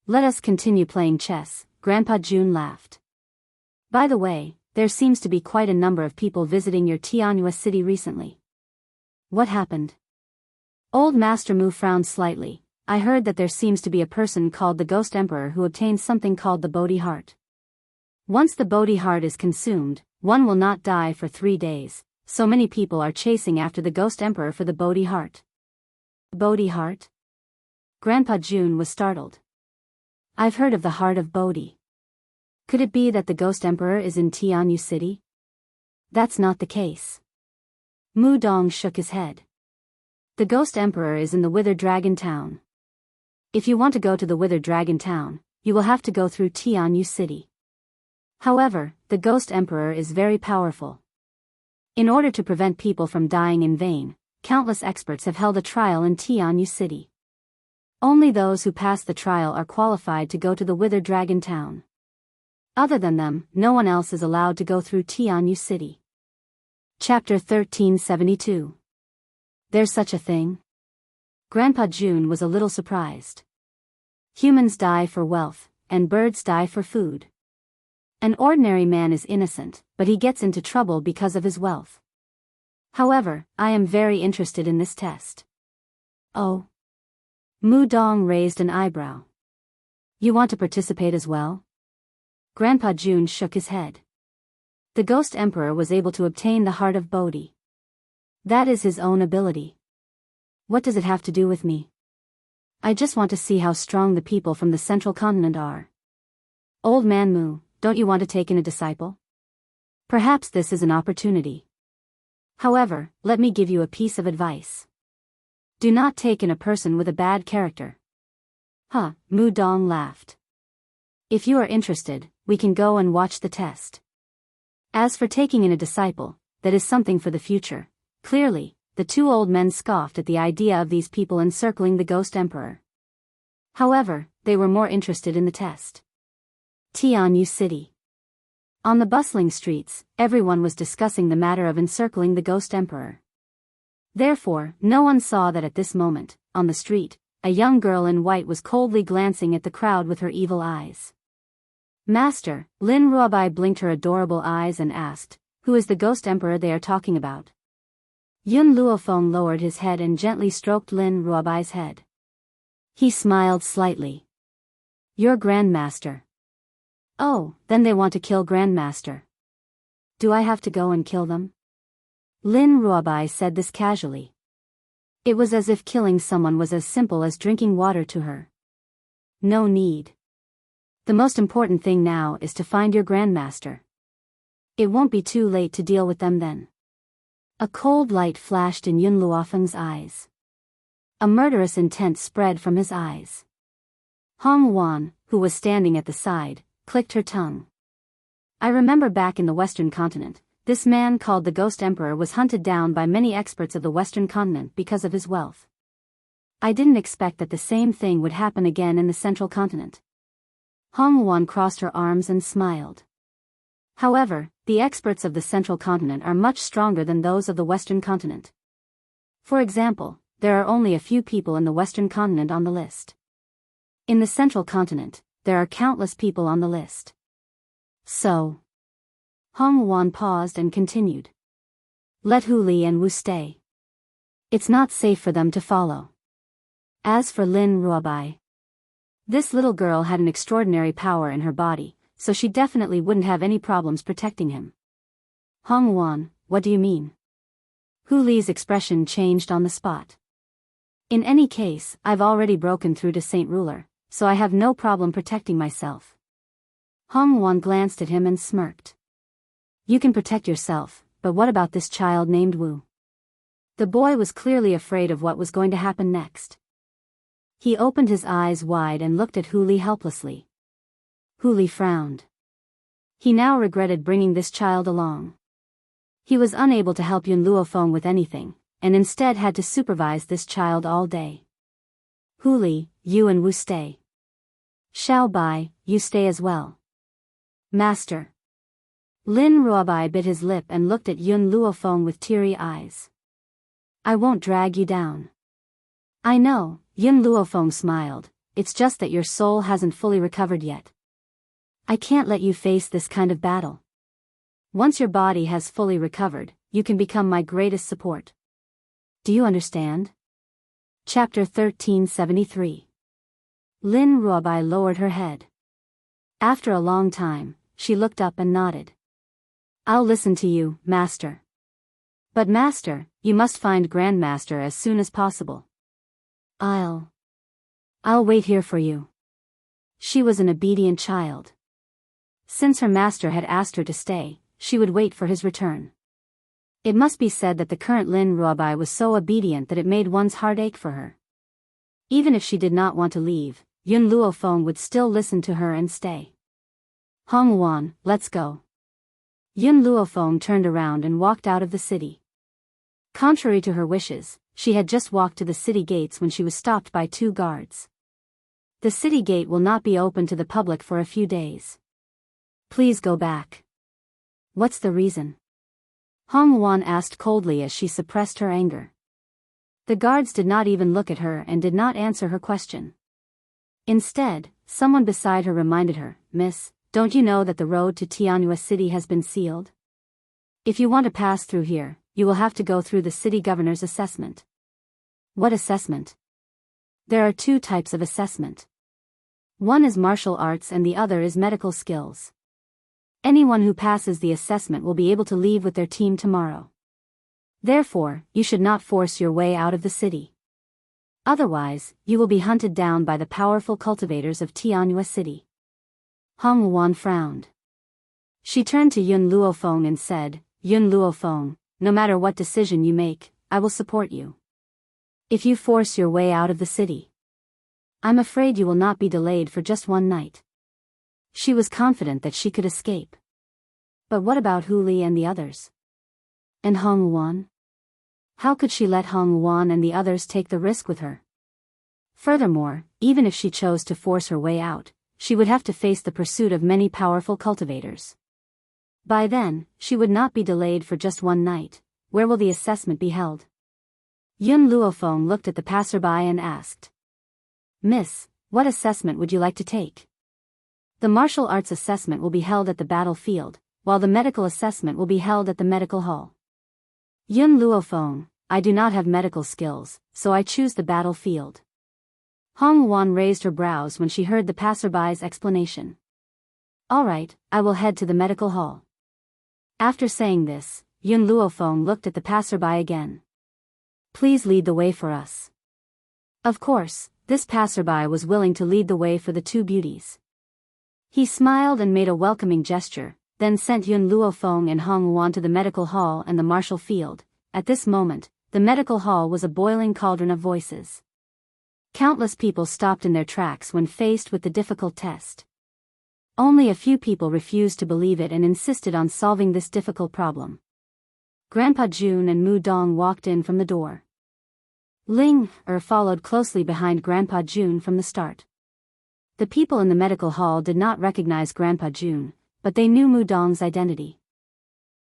A: Let us continue playing chess, Grandpa Jun laughed. By the way, there seems to be quite a number of people visiting your Tianhua city recently. What happened? Old Master Mu frowned slightly. I heard that there seems to be a person called the Ghost Emperor who obtained something called the Bodhi Heart. Once the Bodhi Heart is consumed, one will not die for 3 days, so many people are chasing after the Ghost Emperor for the Bodhi Heart. Bodhi Heart? Grandpa Jun was startled. I've heard of the Heart of Bodhi. Could it be that the Ghost Emperor is in Tianyu City? That's not the case. Mu Dong shook his head. The Ghost Emperor is in the Withered Dragon Town. If you want to go to the Withered Dragon Town, you will have to go through Tianyu City. However, the Ghost Emperor is very powerful. In order to prevent people from dying in vain, countless experts have held a trial in Tianyu City. Only those who pass the trial are qualified to go to the Withered Dragon Town. Other than them, no one else is allowed to go through Tianyu City. Chapter 1372. There's such a thing? Grandpa Jun was a little surprised. Humans die for wealth, and birds die for food. An ordinary man is innocent, but he gets into trouble because of his wealth. However, I am very interested in this test. Oh. Mu Dong raised an eyebrow. You want to participate as well? Grandpa Jun shook his head. The Ghost Emperor was able to obtain the Heart of Bodhi. That is his own ability. What does it have to do with me? I just want to see how strong the people from the central continent are. Old Man Mu, don't you want to take in a disciple? Perhaps this is an opportunity. However, let me give you a piece of advice. Do not take in a person with a bad character. Mu Dong laughed. If you are interested, we can go and watch the test. As for taking in a disciple, that is something for the future. Clearly, the two old men scoffed at the idea of these people encircling the Ghost Emperor. However, they were more interested in the test. Tianyu City. On the bustling streets, everyone was discussing the matter of encircling the Ghost Emperor. Therefore, no one saw that at this moment, on the street, a young girl in white was coldly glancing at the crowd with her evil eyes. Master, Lin Ruobai blinked her adorable eyes and asked, "Who is the ghost emperor they are talking about?" Yun Luofeng lowered his head and gently stroked Lin Ruobai's head. He smiled slightly. "Your Grandmaster." "Oh, then they want to kill Grandmaster. Do I have to go and kill them?" Lin Ruobai said this casually. It was as if killing someone was as simple as drinking water to her. "No need. The most important thing now is to find your Grandmaster. It won't be too late to deal with them then." A cold light flashed in Yun Luofeng's eyes. A murderous intent spread from his eyes. Hong Wan, who was standing at the side, clicked her tongue. "I remember back in the Western continent, this man called the Ghost Emperor was hunted down by many experts of the Western continent because of his wealth. I didn't expect that the same thing would happen again in the Central continent." Hong Wan crossed her arms and smiled. "However, the experts of the Central continent are much stronger than those of the Western continent. For example, there are only a few people in the Western continent on the list. In the Central continent, there are countless people on the list. So..." Hong Wan paused and continued. "Let Hu Li and Wu stay. It's not safe for them to follow. As for Lin Ruobai, this little girl had an extraordinary power in her body, so she definitely wouldn't have any problems protecting him." "Hong Wan, what do you mean?" Hu Li's expression changed on the spot. "In any case, I've already broken through to Saint Ruler, so I have no problem protecting myself." Hong Wan glanced at him and smirked. "You can protect yourself, but what about this child named Wu?" The boy was clearly afraid of what was going to happen next. He opened his eyes wide and looked at Hu Li helplessly. Hu Li frowned. He now regretted bringing this child along. He was unable to help Yun Luofeng with anything, and instead had to supervise this child all day. "Hu Li, you and Wu stay. Xiao Bai, you stay as well." "Master." Lin Ruobai bit his lip and looked at Yun Luofeng with teary eyes. "I won't drag you down." "I know," Yun Luofeng smiled, "it's just that your soul hasn't fully recovered yet. I can't let you face this kind of battle. Once your body has fully recovered, you can become my greatest support. Do you understand?" Chapter 1373. Lin Ruobai lowered her head. After a long time, she looked up and nodded. "I'll listen to you, Master. But Master, you must find Grandmaster as soon as possible." I'll wait here for you." She was an obedient child. Since her master had asked her to stay, she would wait for his return. It must be said that the current Lin Ruobai was so obedient that it made one's heart ache for her. Even if she did not want to leave, Yun Luofeng would still listen to her and stay. "Hong Wan, let's go." Yun Luofeng turned around and walked out of the city. Contrary to her wishes, she had just walked to the city gates when she was stopped by 2 guards. "The city gate will not be open to the public for a few days. Please go back." "What's the reason?" Hong Wan asked coldly as she suppressed her anger. The guards did not even look at her and did not answer her question. Instead, someone beside her reminded her, "Miss, don't you know that the road to Tianhua City has been sealed? If you want to pass through here, you will have to go through the city governor's assessment." "What assessment?" "There are 2 types of assessment. One is martial arts and the other is medical skills. Anyone who passes the assessment will be able to leave with their team tomorrow. Therefore, you should not force your way out of the city. Otherwise, you will be hunted down by the powerful cultivators of Tianhua City." Hong Wan frowned. She turned to Yun Luofeng and said, "Yun Luofeng, no matter what decision you make, I will support you. If you force your way out of the city, I'm afraid you will not be delayed for just 1 night." She was confident that she could escape. But what about Hu Li and the others? And Hong Wan? How could she let Hong Wan and the others take the risk with her? Furthermore, even if she chose to force her way out, she would have to face the pursuit of many powerful cultivators. By then, she would not be delayed for just 1 night. Where will the assessment be held? Yun Luofeng looked at the passerby and asked, "Miss, what assessment would you like to take?" The martial arts assessment will be held at the battlefield, while the medical assessment will be held at the medical hall. Yun Luofeng, I do not have medical skills, so I choose the battlefield. Hong Wan raised her brows when she heard the passerby's explanation. All right, I will head to the medical hall. After saying this, Yun Luofeng looked at the passerby again. Please lead the way for us. Of course, this passerby was willing to lead the way for the two beauties. He smiled and made a welcoming gesture, then sent Yun Luofeng and Hong Wan to the medical hall and the martial field. At this moment, the medical hall was a boiling cauldron of voices. Countless people stopped in their tracks when faced with the difficult test. Only a few people refused to believe it and insisted on solving this difficult problem. Grandpa Jun and Mu Dong walked in from the door. Ling followed closely behind Grandpa Jun from the start. The people in the medical hall did not recognize Grandpa Jun, but they knew Mu Dong's identity.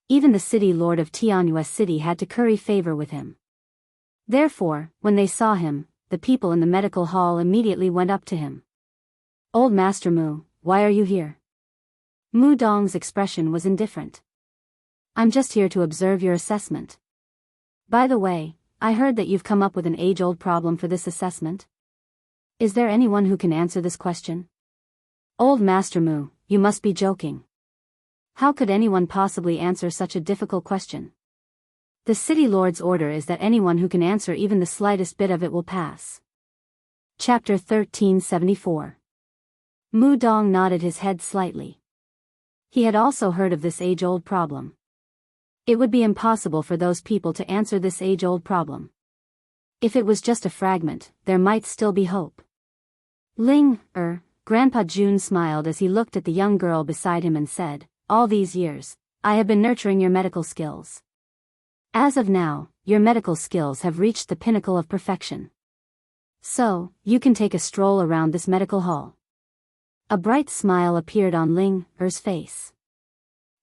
A: Even the city lord of Tianyue City had to curry favor with him. Therefore, when they saw him, the people in the medical hall immediately went up to him. Old Master Mu, why are you here? Mu Dong's expression was indifferent. I'm just here to observe your assessment. By the way, I heard that you've come up with an age-old problem for this assessment. Is there anyone who can answer this question? Old Master Mu, you must be joking. How could anyone possibly answer such a difficult question? The city lord's order is that anyone who can answer even the slightest bit of it will pass. Chapter 1374. Mu Dong nodded his head slightly. He had also heard of this age-old problem. It would be impossible for those people to answer this age-old problem. If it was just a fragment, there might still be hope. Ling, Grandpa Jun smiled as he looked at the young girl beside him and said, all these years, I have been nurturing your medical skills. As of now, your medical skills have reached the pinnacle of perfection. So, you can take a stroll around this medical hall. A bright smile appeared on Ling-er's face.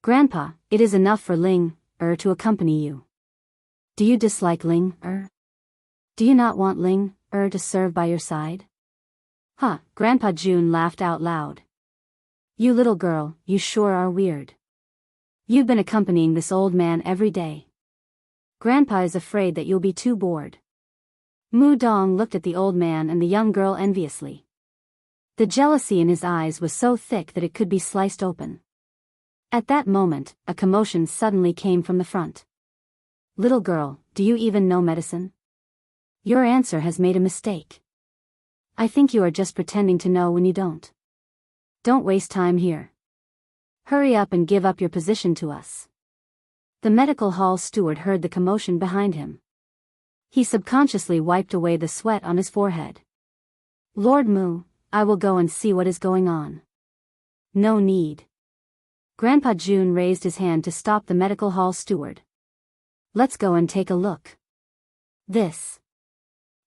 A: Grandpa, it is enough for Ling-er to accompany you. Do you dislike Ling-er? Do you not want Ling-er to serve by your side? Huh, Grandpa Jun laughed out loud. You little girl, you sure are weird. You've been accompanying this old man every day. Grandpa is afraid that you'll be too bored. Mu Dong looked at the old man and the young girl enviously. The jealousy in his eyes was so thick that it could be sliced open. At that moment, a commotion suddenly came from the front. Little girl, do you even know medicine? Your answer has made a mistake. I think you are just pretending to know when you don't. Don't waste time here. Hurry up and give up your position to us. The medical hall steward heard the commotion behind him. He subconsciously wiped away the sweat on his forehead. Lord Mu, I will go and see what is going on. No need. Grandpa Jun raised his hand to stop the medical hall steward. Let's go and take a look. This.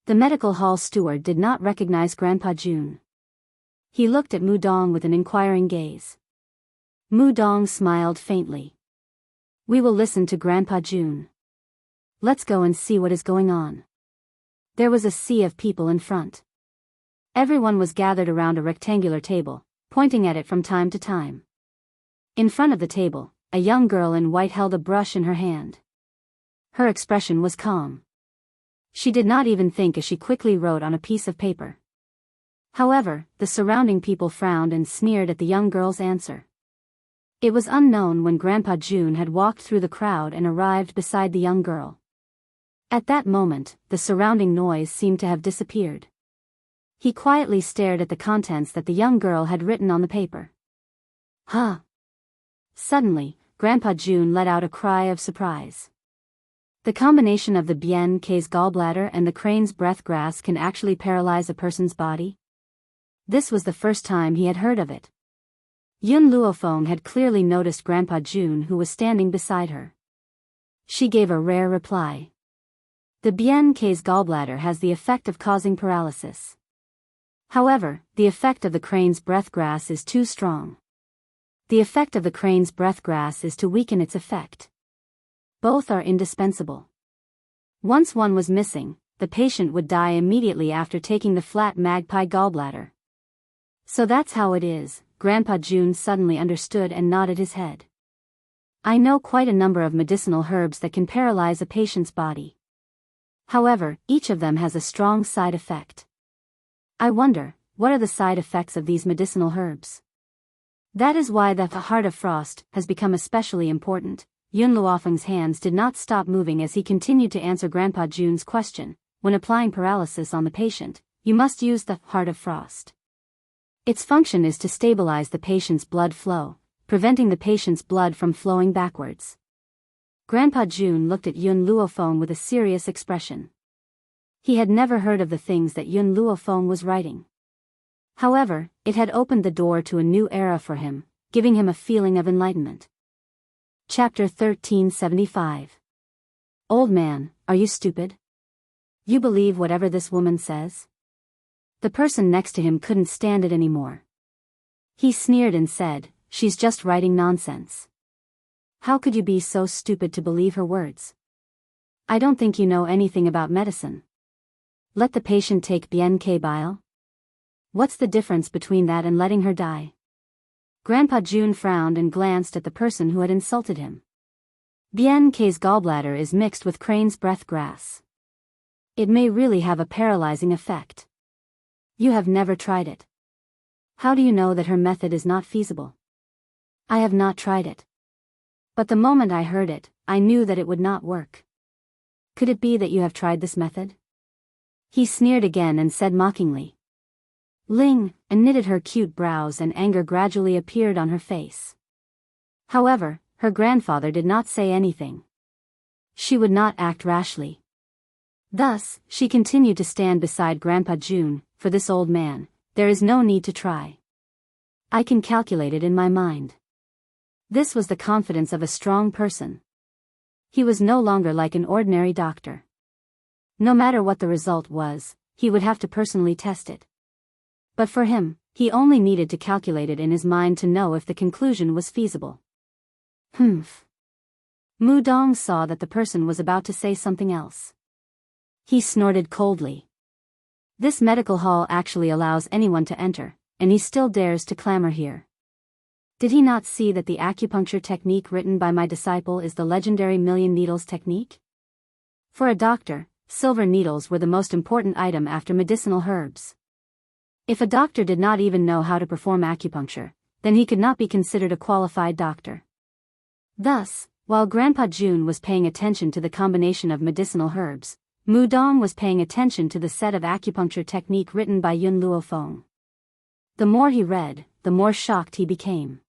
A: The medical hall steward did not recognize Grandpa Jun. He looked at Mu Dong with an inquiring gaze. Mu Dong smiled faintly. We will listen to Grandpa Jun. Let's go and see what is going on. There was a sea of people in front. Everyone was gathered around a rectangular table, pointing at it from time to time. In front of the table, a young girl in white held a brush in her hand. Her expression was calm. She did not even think as she quickly wrote on a piece of paper. However, the surrounding people frowned and sneered at the young girl's answer. It was unknown when Grandpa Jun had walked through the crowd and arrived beside the young girl. At that moment, the surrounding noise seemed to have disappeared. He quietly stared at the contents that the young girl had written on the paper. Huh! Suddenly, Grandpa Jun let out a cry of surprise. The combination of the Bien K's gallbladder and the crane's breath grass can actually paralyze a person's body? This was the first time he had heard of it. Yun Luofeng had clearly noticed Grandpa Jun who was standing beside her. She gave a rare reply. The Bien K's gallbladder has the effect of causing paralysis. However, the effect of the crane's breath grass is too strong. The effect of the crane's breath grass is to weaken its effect. Both are indispensable. Once one was missing, the patient would die immediately after taking the flat magpie gallbladder. So that's how it is, Grandpa June suddenly understood and nodded his head. I know quite a number of medicinal herbs that can paralyze a patient's body. However, each of them has a strong side effect. I wonder, what are the side effects of these medicinal herbs? That is why the Heart of Frost has become especially important. Yun Luofeng's hands did not stop moving as he continued to answer Grandpa June's question. When applying paralysis on the patient, you must use the Heart of Frost. Its function is to stabilize the patient's blood flow, preventing the patient's blood from flowing backwards. Grandpa June looked at Yun Luofeng with a serious expression. He had never heard of the things that Yun Luofeng was writing. However, it had opened the door to a new era for him, giving him a feeling of enlightenment. Chapter 1375. Old man, are you stupid? You believe whatever this woman says? The person next to him couldn't stand it anymore. He sneered and said, she's just writing nonsense. How could you be so stupid to believe her words? I don't think you know anything about medicine. Let the patient take Biyao. What's the difference between that and letting her die? Grandpa June frowned and glanced at the person who had insulted him. Biyao gallbladder is mixed with crane's breath grass. It may really have a paralyzing effect. You have never tried it. How do you know that her method is not feasible? I have not tried it. But the moment I heard it, I knew that it would not work. Could it be that you have tried this method? He sneered again and said mockingly. Ling knitted her cute brows and anger gradually appeared on her face. However, her grandfather did not say anything. She would not act rashly. Thus, she continued to stand beside Grandpa June. For this old man, there is no need to try. I can calculate it in my mind. This was the confidence of a strong person. He was no longer like an ordinary doctor. No matter what the result was, he would have to personally test it. But for him, he only needed to calculate it in his mind to know if the conclusion was feasible. Humph. Mu Dong saw that the person was about to say something else. He snorted coldly. This medical hall actually allows anyone to enter, and he still dares to clamor here. Did he not see that the acupuncture technique written by my disciple is the legendary million needles technique? For a doctor, silver needles were the most important item after medicinal herbs. If a doctor did not even know how to perform acupuncture, then he could not be considered a qualified doctor. Thus, while Grandpa June was paying attention to the combination of medicinal herbs, Mu Dong was paying attention to the set of acupuncture technique written by Yun Luofeng. The more he read, the more shocked he became.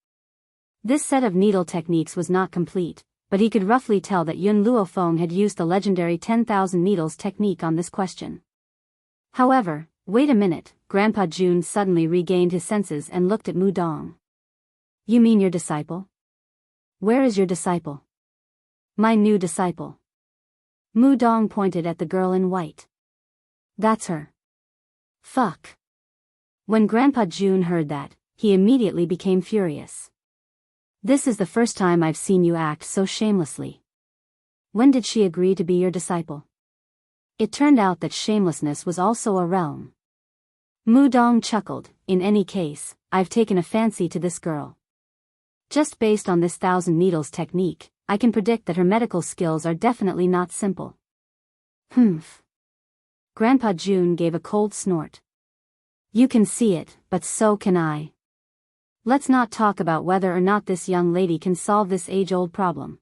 A: This set of needle techniques was not complete, but he could roughly tell that Yun Luofeng had used the legendary 10,000 needles technique on this question. However, wait a minute, Grandpa June suddenly regained his senses and looked at Mu Dong. You mean your disciple? Where is your disciple? My new disciple. Mu Dong pointed at the girl in white. That's her. Fuck. When Grandpa June heard that, he immediately became furious. This is the first time I've seen you act so shamelessly. When did she agree to be your disciple? It turned out that shamelessness was also a realm. Mu Dong chuckled. In any case, I've taken a fancy to this girl. Just based on this 1,000 needles technique, I can predict that her medical skills are definitely not simple. Humph. Grandpa June gave a cold snort. You can see it, but so can I. Let's not talk about whether or not this young lady can solve this age-old problem.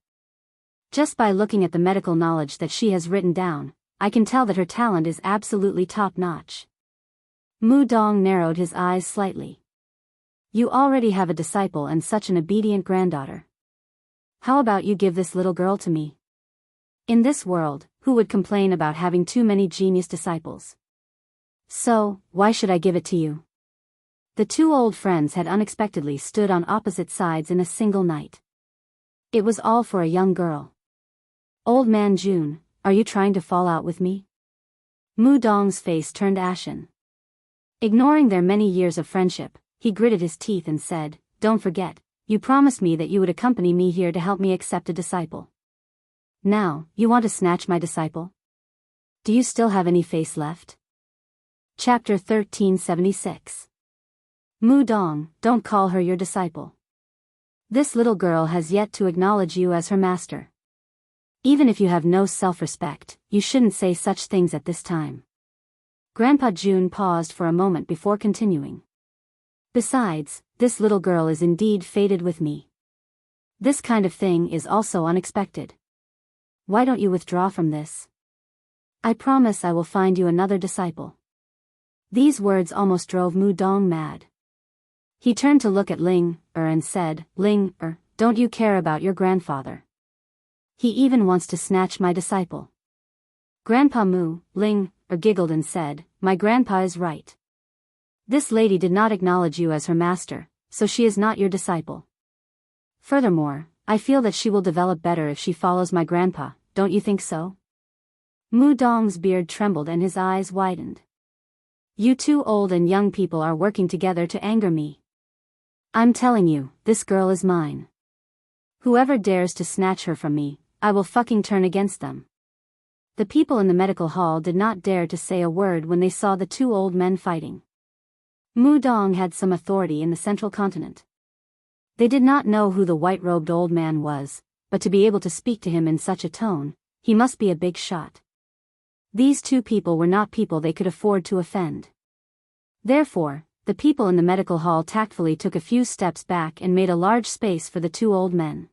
A: Just by looking at the medical knowledge that she has written down, I can tell that her talent is absolutely top-notch. Mu Dong narrowed his eyes slightly. You already have a disciple and such an obedient granddaughter. How about you give this little girl to me? In this world, who would complain about having too many genius disciples? So, why should I give it to you? The two old friends had unexpectedly stood on opposite sides in a single night. It was all for a young girl. Old man June, are you trying to fall out with me? Mu Dong's face turned ashen. Ignoring their many years of friendship, he gritted his teeth and said, Don't forget, you promised me that you would accompany me here to help me accept a disciple. Now, you want to snatch my disciple? Do you still have any face left? Chapter 1376. Mu Dong, don't call her your disciple. This little girl has yet to acknowledge you as her master. Even if you have no self-respect, you shouldn't say such things at this time. Grandpa Jun paused for a moment before continuing. Besides, this little girl is indeed fated with me. This kind of thing is also unexpected. Why don't you withdraw from this? I promise I will find you another disciple. These words almost drove Mu Dong mad. He turned to look at Ling and said, Ling don't you care about your grandfather? He even wants to snatch my disciple. Grandpa Ling giggled and said, my grandpa is right. This lady did not acknowledge you as her master, so she is not your disciple. Furthermore, I feel that she will develop better if she follows my grandpa, don't you think so? Mu Dong's beard trembled and his eyes widened. You two old and young people are working together to anger me. I'm telling you, this girl is mine. Whoever dares to snatch her from me, I will fucking turn against them. The people in the medical hall did not dare to say a word when they saw the two old men fighting. Mu Dong had some authority in the central continent. They did not know who the white-robed old man was, but to be able to speak to him in such a tone, he must be a big shot. These two people were not people they could afford to offend. Therefore, the people in the medical hall tactfully took a few steps back and made a large space for the two old men.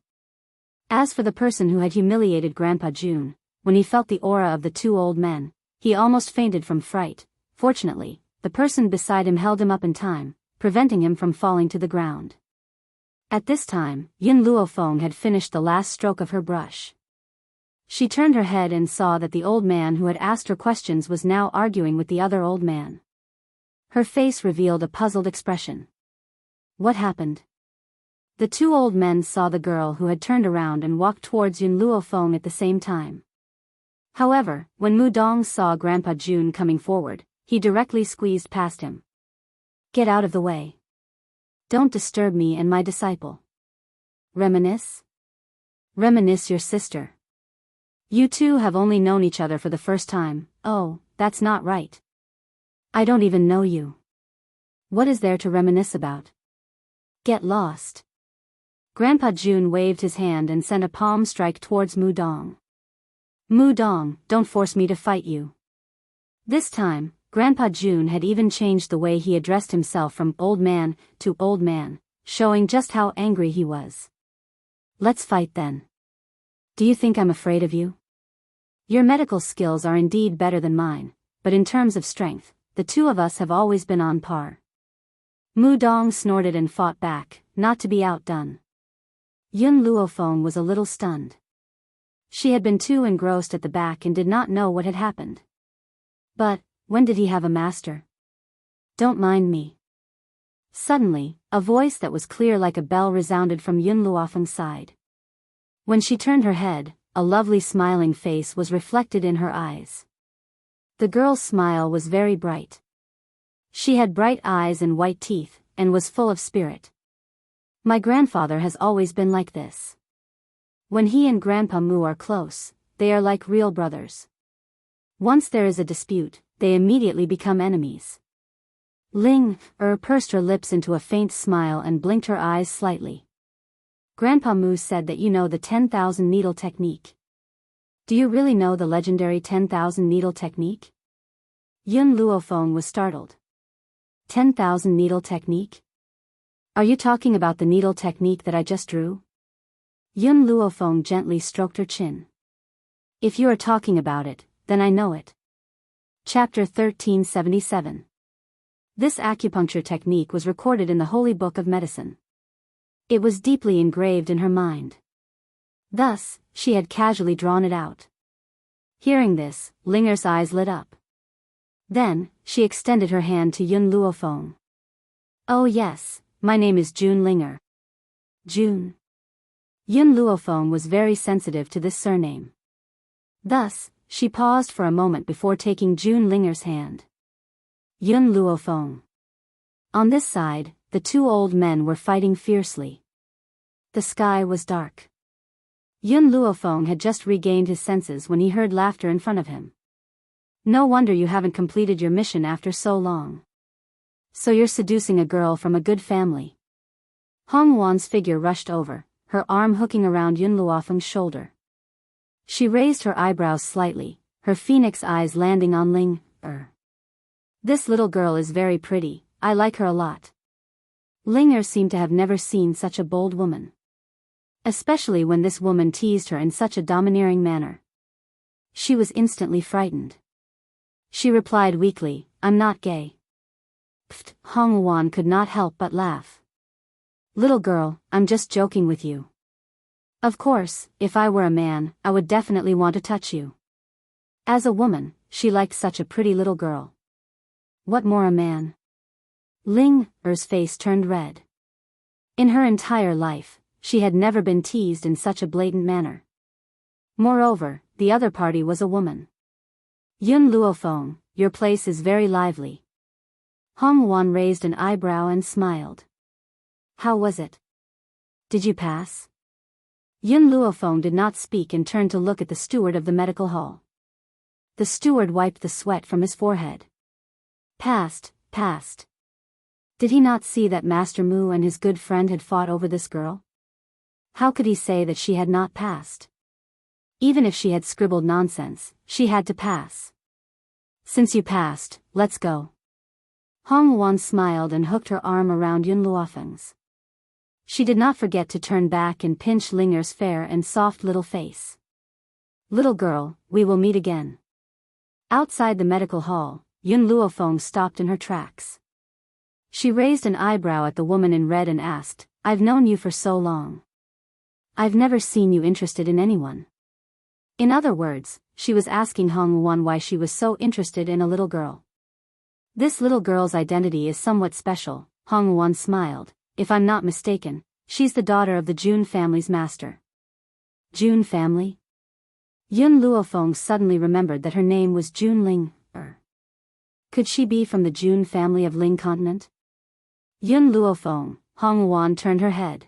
A: As for the person who had humiliated Grandpa Jun, when he felt the aura of the two old men, he almost fainted from fright. Fortunately, the person beside him held him up in time, preventing him from falling to the ground. At this time, Yun Luofeng had finished the last stroke of her brush. She turned her head and saw that the old man who had asked her questions was now arguing with the other old man. Her face revealed a puzzled expression. What happened? The two old men saw the girl who had turned around and walked towards Yun Luofeng at the same time. However, when Mu Dong saw Grandpa Jun coming forward, he directly squeezed past him. Get out of the way. Don't disturb me and my disciple. Reminisce? Reminisce your sister. You two have only known each other for the first time. Oh, that's not right. I don't even know you. What is there to reminisce about? Get lost. Grandpa Jun waved his hand and sent a palm strike towards Mu Dong. Mu Dong, don't force me to fight you. This time, Grandpa Jun had even changed the way he addressed himself from old man to old man, showing just how angry he was. Let's fight then. Do you think I'm afraid of you? Your medical skills are indeed better than mine, but in terms of strength, the two of us have always been on par. Mu Dong snorted and fought back, not to be outdone. Yun Luofeng was a little stunned. She had been too engrossed at the back and did not know what had happened. But, when did he have a master? Don't mind me. Suddenly, a voice that was clear like a bell resounded from Yun Luofeng's side. When she turned her head, a lovely smiling face was reflected in her eyes. The girl's smile was very bright. She had bright eyes and white teeth, and was full of spirit. My grandfather has always been like this. When he and Grandpa Mu are close, they are like real brothers. Once there is a dispute, they immediately become enemies. Ling pursed her lips into a faint smile and blinked her eyes slightly. Grandpa Mu said that you know the 10,000 needle technique. Do you really know the legendary 10,000 needle technique? Yun Luofeng was startled. 10,000 needle technique? Are you talking about the needle technique that I just drew? Yun Luofeng gently stroked her chin. If you are talking about it, then I know it. Chapter 1377. This acupuncture technique was recorded in the Holy Book of Medicine. It was deeply engraved in her mind. Thus, she had casually drawn it out. Hearing this, Linger's eyes lit up. Then, she extended her hand to Yun Luofeng. Oh yes, my name is Jun Linger. Jun. Yun Luofeng was very sensitive to this surname. Thus, she paused for a moment before taking Jun Linger's hand. Yun Luofeng. On this side, the two old men were fighting fiercely. The sky was dark. Yun Luofeng had just regained his senses when he heard laughter in front of him. No wonder you haven't completed your mission after so long. So you're seducing a girl from a good family. Hong Wan's figure rushed over, her arm hooking around Yun Luofeng's shoulder. She raised her eyebrows slightly, her phoenix eyes landing on Ling. This little girl is very pretty, I like her a lot. Ling seemed to have never seen such a bold woman. Especially when this woman teased her in such a domineering manner. She was instantly frightened. She replied weakly, I'm not gay. Pfft, Hong Wan could not help but laugh. Little girl, I'm just joking with you. Of course, if I were a man, I would definitely want to touch you. As a woman, she liked such a pretty little girl. What more a man? Ling-er's face turned red. In her entire life, she had never been teased in such a blatant manner. Moreover, the other party was a woman. Yun Luofeng, your place is very lively. Hong Wan raised an eyebrow and smiled. How was it? Did you pass? Yun Luofeng did not speak and turned to look at the steward of the medical hall. The steward wiped the sweat from his forehead. Passed. Did he not see that Master Mu and his good friend had fought over this girl? How could he say that she had not passed? Even if she had scribbled nonsense, she had to pass. Since you passed, let's go. Hong Wan smiled and hooked her arm around Yun Luofeng's. She did not forget to turn back and pinch Linger's fair and soft little face. Little girl, we will meet again. Outside the medical hall, Yun Luofeng stopped in her tracks. She raised an eyebrow at the woman in red and asked, I've known you for so long. I've never seen you interested in anyone. In other words, she was asking Hong Wan why she was so interested in a little girl. This little girl's identity is somewhat special, Hong Wan smiled. If I'm not mistaken, she's the daughter of the Jun family's master. Jun family? Yun Luofeng suddenly remembered that her name was Jun Ling. Could she be from the Jun family of Ling continent? Yun Luofeng, Hong Wan turned her head.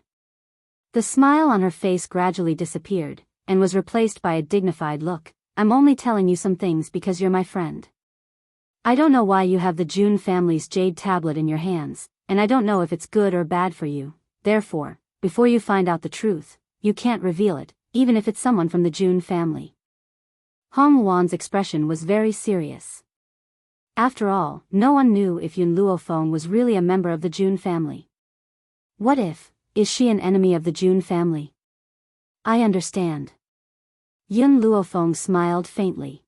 A: The smile on her face gradually disappeared, and was replaced by a dignified look. I'm only telling you some things because you're my friend. I don't know why you have the Jun family's jade tablet in your hands, and I don't know if it's good or bad for you. Therefore, before you find out the truth, you can't reveal it, even if it's someone from the Jun family. Hong Wan's expression was very serious. After all, no one knew if Yun Luofeng was really a member of the Jun family. What if, is she an enemy of the Jun family? I understand. Yun Luofeng smiled faintly.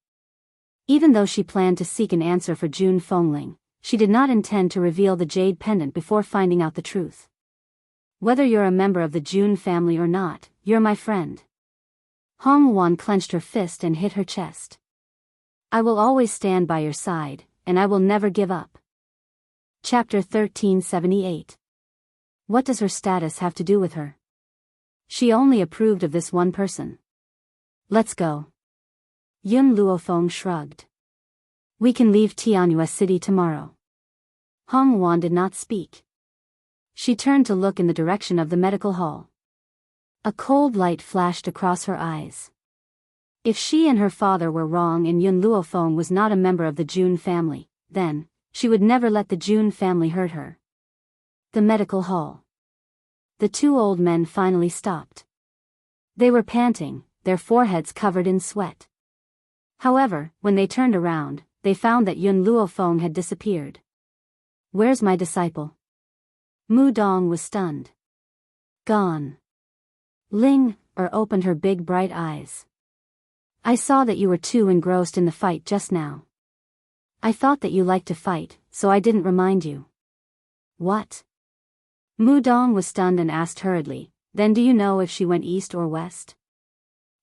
A: Even though she planned to seek an answer for Jun Fengling, she did not intend to reveal the jade pendant before finding out the truth. Whether you're a member of the Jun family or not, you're my friend. Hong Wan clenched her fist and hit her chest. I will always stand by your side, and I will never give up. Chapter 1378. What does her status have to do with her? She only approved of this one person. Let's go. Yun Luofeng shrugged. We can leave Tianhua City tomorrow. Hong Wan did not speak. She turned to look in the direction of the medical hall. A cold light flashed across her eyes. If she and her father were wrong and Yun Luofeng was not a member of the Jun family, then, she would never let the Jun family hurt her. The medical hall. The two old men finally stopped. They were panting, their foreheads covered in sweat. However, when they turned around, they found that Yun Luofeng had disappeared. Where's my disciple? Mu Dong was stunned. Gone. Ling-er opened her big bright eyes. I saw that you were too engrossed in the fight just now. I thought that you liked to fight, so I didn't remind you. What? Mu Dong was stunned and asked hurriedly, then do you know if she went east or west?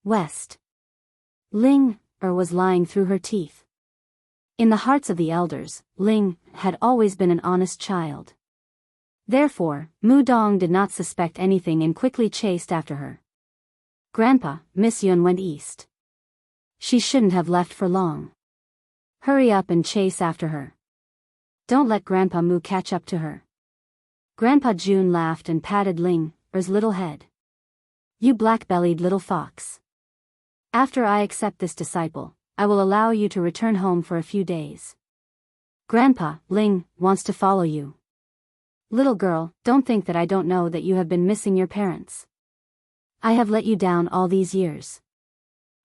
A: West. Ling-er was lying through her teeth. In the hearts of the elders, Ling had always been an honest child. Therefore, Mu Dong did not suspect anything and quickly chased after her. Grandpa, Miss Yun went east. She shouldn't have left for long. Hurry up and chase after her. Don't let Grandpa Mu catch up to her. Grandpa Jun laughed and patted Ling-er's little head. You black-bellied little fox. After I accept this disciple, I will allow you to return home for a few days. Grandpa, Ling, wants to follow you. Little girl, don't think that I don't know that you have been missing your parents. I have let you down all these years.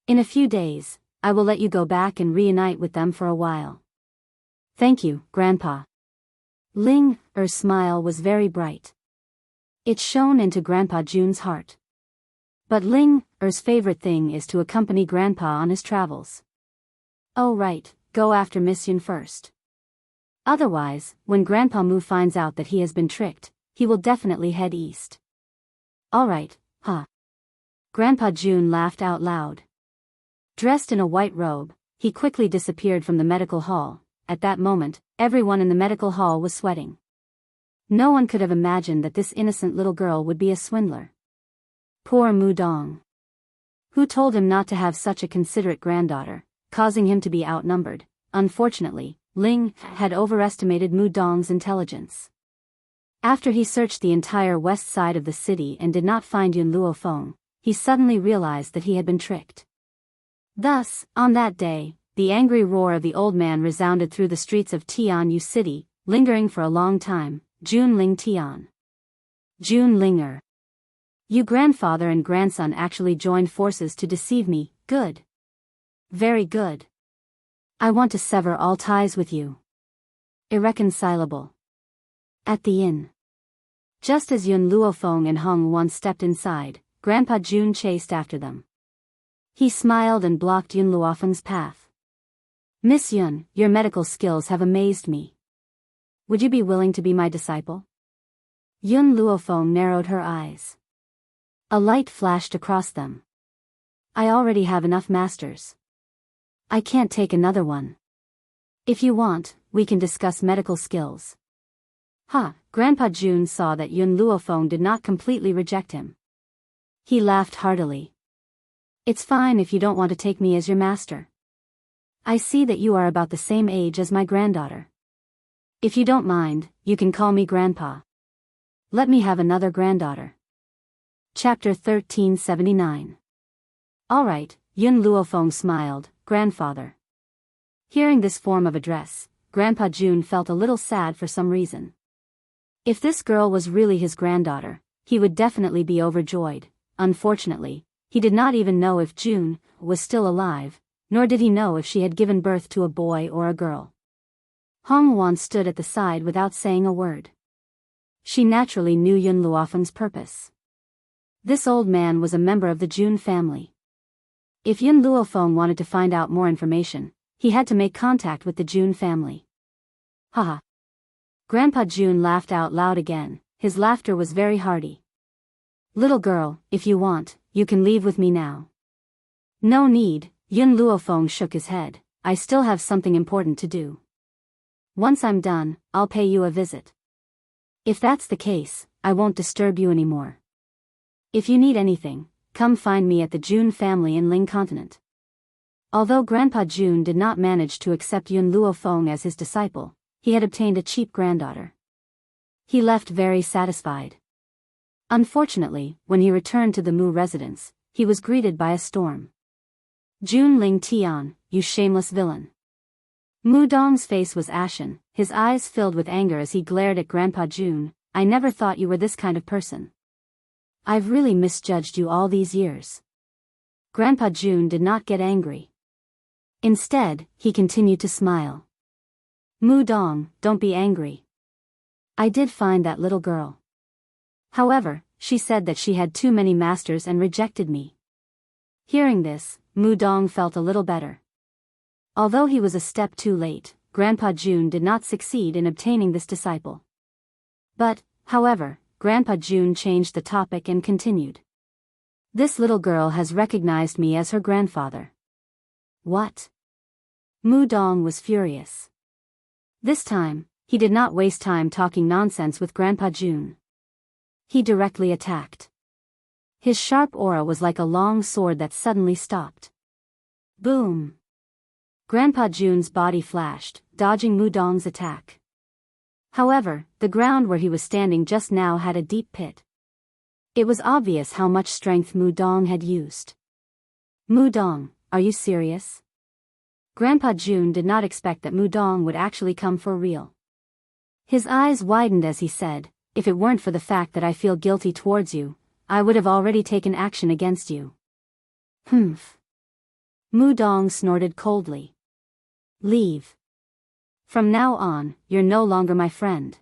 A: In a few days, I will let you go back and reunite with them for a while. Thank you, Grandpa. Ling Er's smile was very bright. It shone into Grandpa Jun's heart. But Ling Er's favorite thing is to accompany Grandpa on his travels. Oh right, go after Miss Yun first. Otherwise, when Grandpa Mu finds out that he has been tricked, he will definitely head east. Alright, huh? Grandpa Jun laughed out loud. Dressed in a white robe, he quickly disappeared from the medical hall. At that moment, everyone in the medical hall was sweating. No one could have imagined that this innocent little girl would be a swindler. Poor Mu Dong. Who told him not to have such a considerate granddaughter, causing him to be outnumbered? Unfortunately, Ling had overestimated Mu Dong's intelligence. After he searched the entire west side of the city and did not find Yun Luofeng, he suddenly realized that he had been tricked. Thus, on that day, the angry roar of the old man resounded through the streets of Tianyu City, lingering for a long time. Jun Ling Tian. Jun Linger. You grandfather and grandson actually joined forces to deceive me. Good. Very good. I want to sever all ties with you. Irreconcilable. At the inn. Just as Yun Luofeng and Hung Wan stepped inside, Grandpa Jun chased after them. He smiled and blocked Yun Luofeng's path. Miss Yun, your medical skills have amazed me. Would you be willing to be my disciple? Yun Luofeng narrowed her eyes. A light flashed across them. I already have enough masters. I can't take another one. If you want, we can discuss medical skills. Grandpa Jun saw that Yun Luofeng did not completely reject him. He laughed heartily. It's fine if you don't want to take me as your master. I see that you are about the same age as my granddaughter. If you don't mind, you can call me Grandpa. Let me have another granddaughter. Chapter 1379. Alright, Yun Luofeng smiled, Grandfather. Hearing this form of address, Grandpa Jun felt a little sad for some reason. If this girl was really his granddaughter, he would definitely be overjoyed. Unfortunately, he did not even know if Jun was still alive, nor did he know if she had given birth to a boy or a girl. Hong Wan stood at the side without saying a word. She naturally knew Yun Luofeng's purpose. This old man was a member of the Jun family. If Yun Luofeng wanted to find out more information, he had to make contact with the Jun family. Haha. Grandpa Jun laughed out loud again. His laughter was very hearty. Little girl, if you want, you can leave with me now. No need, Yun Luofeng shook his head. I still have something important to do. Once I'm done, I'll pay you a visit. If that's the case, I won't disturb you anymore. If you need anything, come find me at the Jun family in Ling Continent. Although Grandpa Jun did not manage to accept Yun Luofeng as his disciple, he had obtained a cheap granddaughter. He left very satisfied. Unfortunately, when he returned to the Mu residence, he was greeted by a storm. Jun Ling Tian, you shameless villain. Mu Dong's face was ashen, his eyes filled with anger as he glared at Grandpa Jun. I never thought you were this kind of person. I've really misjudged you all these years. Grandpa Jun did not get angry. Instead, he continued to smile. Mu Dong, don't be angry. I did find that little girl. However, she said that she had too many masters and rejected me. Hearing this, Mu Dong felt a little better. Although he was a step too late, Grandpa Jun did not succeed in obtaining this disciple. But, however, Grandpa Jun changed the topic and continued. This little girl has recognized me as her grandfather. What? Mu Dong was furious. This time, he did not waste time talking nonsense with Grandpa Jun. He directly attacked. His sharp aura was like a long sword that suddenly stopped. Boom! Grandpa Jun's body flashed, dodging Mu Dong's attack. However, the ground where he was standing just now had a deep pit. It was obvious how much strength Mu Dong had used. Mu Dong, are you serious? Grandpa Jun did not expect that Mudong would actually come for real. His eyes widened as he said, "If it weren't for the fact that I feel guilty towards you, I would have already taken action against you." Humph. Mudong snorted coldly. "Leave. From now on, you're no longer my friend.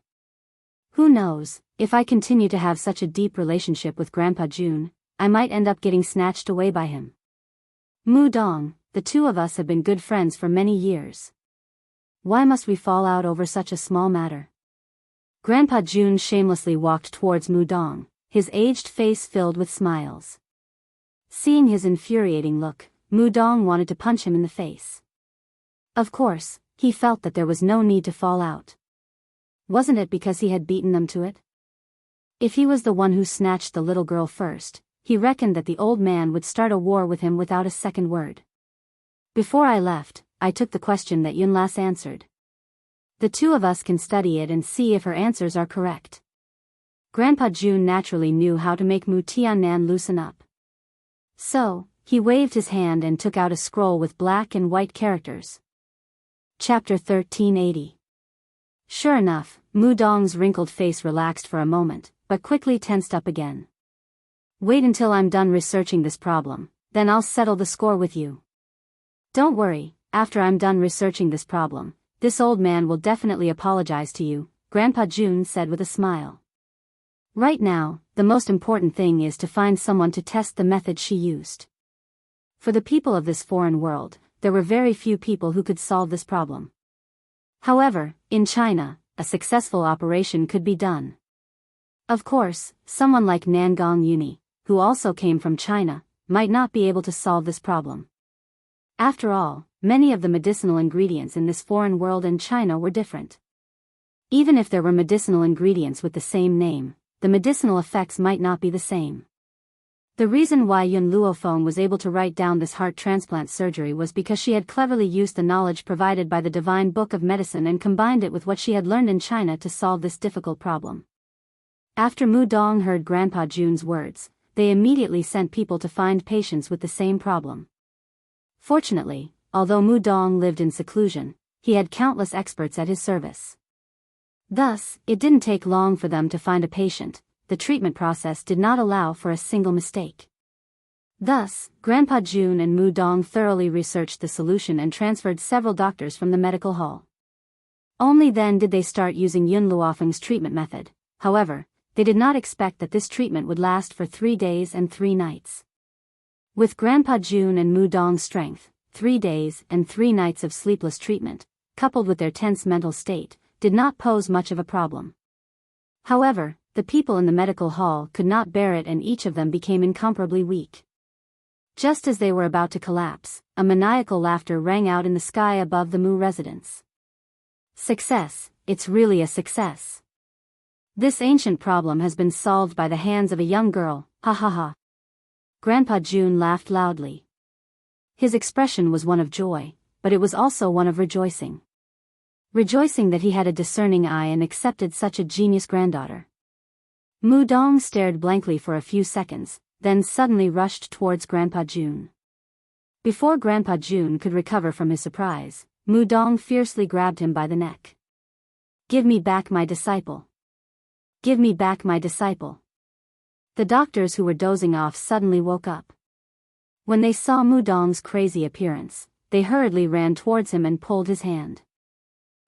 A: Who knows, if I continue to have such a deep relationship with Grandpa Jun, I might end up getting snatched away by him. Mudong, the two of us have been good friends for many years. Why must we fall out over such a small matter?" Grandpa Jun shamelessly walked towards Mudong, his aged face filled with smiles. Seeing his infuriating look, Mudong wanted to punch him in the face. Of course, he felt that there was no need to fall out. Wasn't it because he had beaten them to it? If he was the one who snatched the little girl first, he reckoned that the old man would start a war with him without a second word. "Before I left, I took the question that Yunlas answered. The two of us can study it and see if her answers are correct." Grandpa Jun naturally knew how to make Mu Tiannan loosen up. So, he waved his hand and took out a scroll with black and white characters. Chapter 1380. Sure enough, Mudong's wrinkled face relaxed for a moment, but quickly tensed up again. "Wait until I'm done researching this problem, then I'll settle the score with you. Don't worry, after I'm done researching this problem, this old man will definitely apologize to you," Grandpa Jun said with a smile. "Right now, the most important thing is to find someone to test the method she used." For the people of this foreign world, there were very few people who could solve this problem. However, in China, a successful operation could be done. Of course, someone like Nangong Uni, who also came from China, might not be able to solve this problem. After all, many of the medicinal ingredients in this foreign world and China were different. Even if there were medicinal ingredients with the same name, the medicinal effects might not be the same. The reason why Yun Luofeng was able to write down this heart transplant surgery was because she had cleverly used the knowledge provided by the Divine Book of Medicine and combined it with what she had learned in China to solve this difficult problem. After Mudong heard Grandpa Jun's words, they immediately sent people to find patients with the same problem. Fortunately, although Mudong lived in seclusion, he had countless experts at his service. Thus, it didn't take long for them to find a patient. The treatment process did not allow for a single mistake. Thus, Grandpa Jun and Mudong thoroughly researched the solution and transferred several doctors from the medical hall. Only then did they start using Yun Luofeng's treatment method. However, they did not expect that this treatment would last for 3 days and 3 nights. With Grandpa Jun and Mudong's strength, 3 days and 3 nights of sleepless treatment, coupled with their tense mental state, did not pose much of a problem. However, the people in the medical hall could not bear it and each of them became incomparably weak. Just as they were about to collapse, a maniacal laughter rang out in the sky above the Mu residence. "Success, it's really a success. This ancient problem has been solved by the hands of a young girl, ha ha ha." Grandpa Jun laughed loudly. His expression was one of joy, but it was also one of rejoicing. Rejoicing that he had a discerning eye and accepted such a genius granddaughter. Mudong stared blankly for a few seconds, then suddenly rushed towards Grandpa Jun. Before Grandpa Jun could recover from his surprise, Mudong fiercely grabbed him by the neck. "Give me back my disciple. Give me back my disciple." The doctors who were dozing off suddenly woke up. When they saw Mudong's crazy appearance, they hurriedly ran towards him and pulled his hand.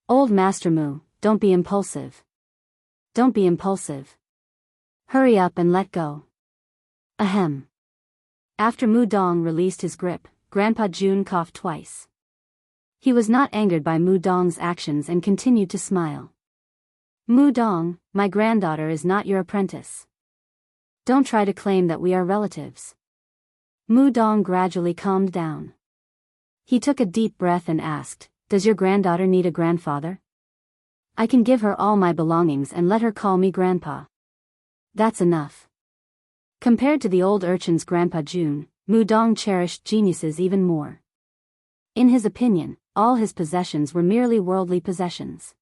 A: "Old Master Mu, don't be impulsive. Don't be impulsive. Hurry up and let go." Ahem. After Mudong released his grip, Grandpa Jun coughed twice. He was not angered by Mudong's actions and continued to smile. "Mudong, my granddaughter is not your apprentice. Don't try to claim that we are relatives." Mudong gradually calmed down. He took a deep breath and asked, "Does your granddaughter need a grandfather? I can give her all my belongings and let her call me Grandpa. That's enough." Compared to the old urchin's Grandpa Jun, Mudong cherished geniuses even more. In his opinion, all his possessions were merely worldly possessions.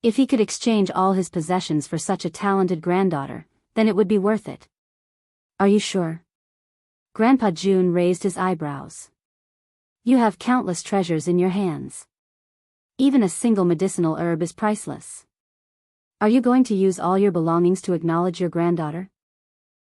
A: If he could exchange all his possessions for such a talented granddaughter, then it would be worth it. "Are you sure?" Grandpa Jun raised his eyebrows. You have countless treasures in your hands. Even a single medicinal herb is priceless. Are you going to use all your belongings to acknowledge your granddaughter?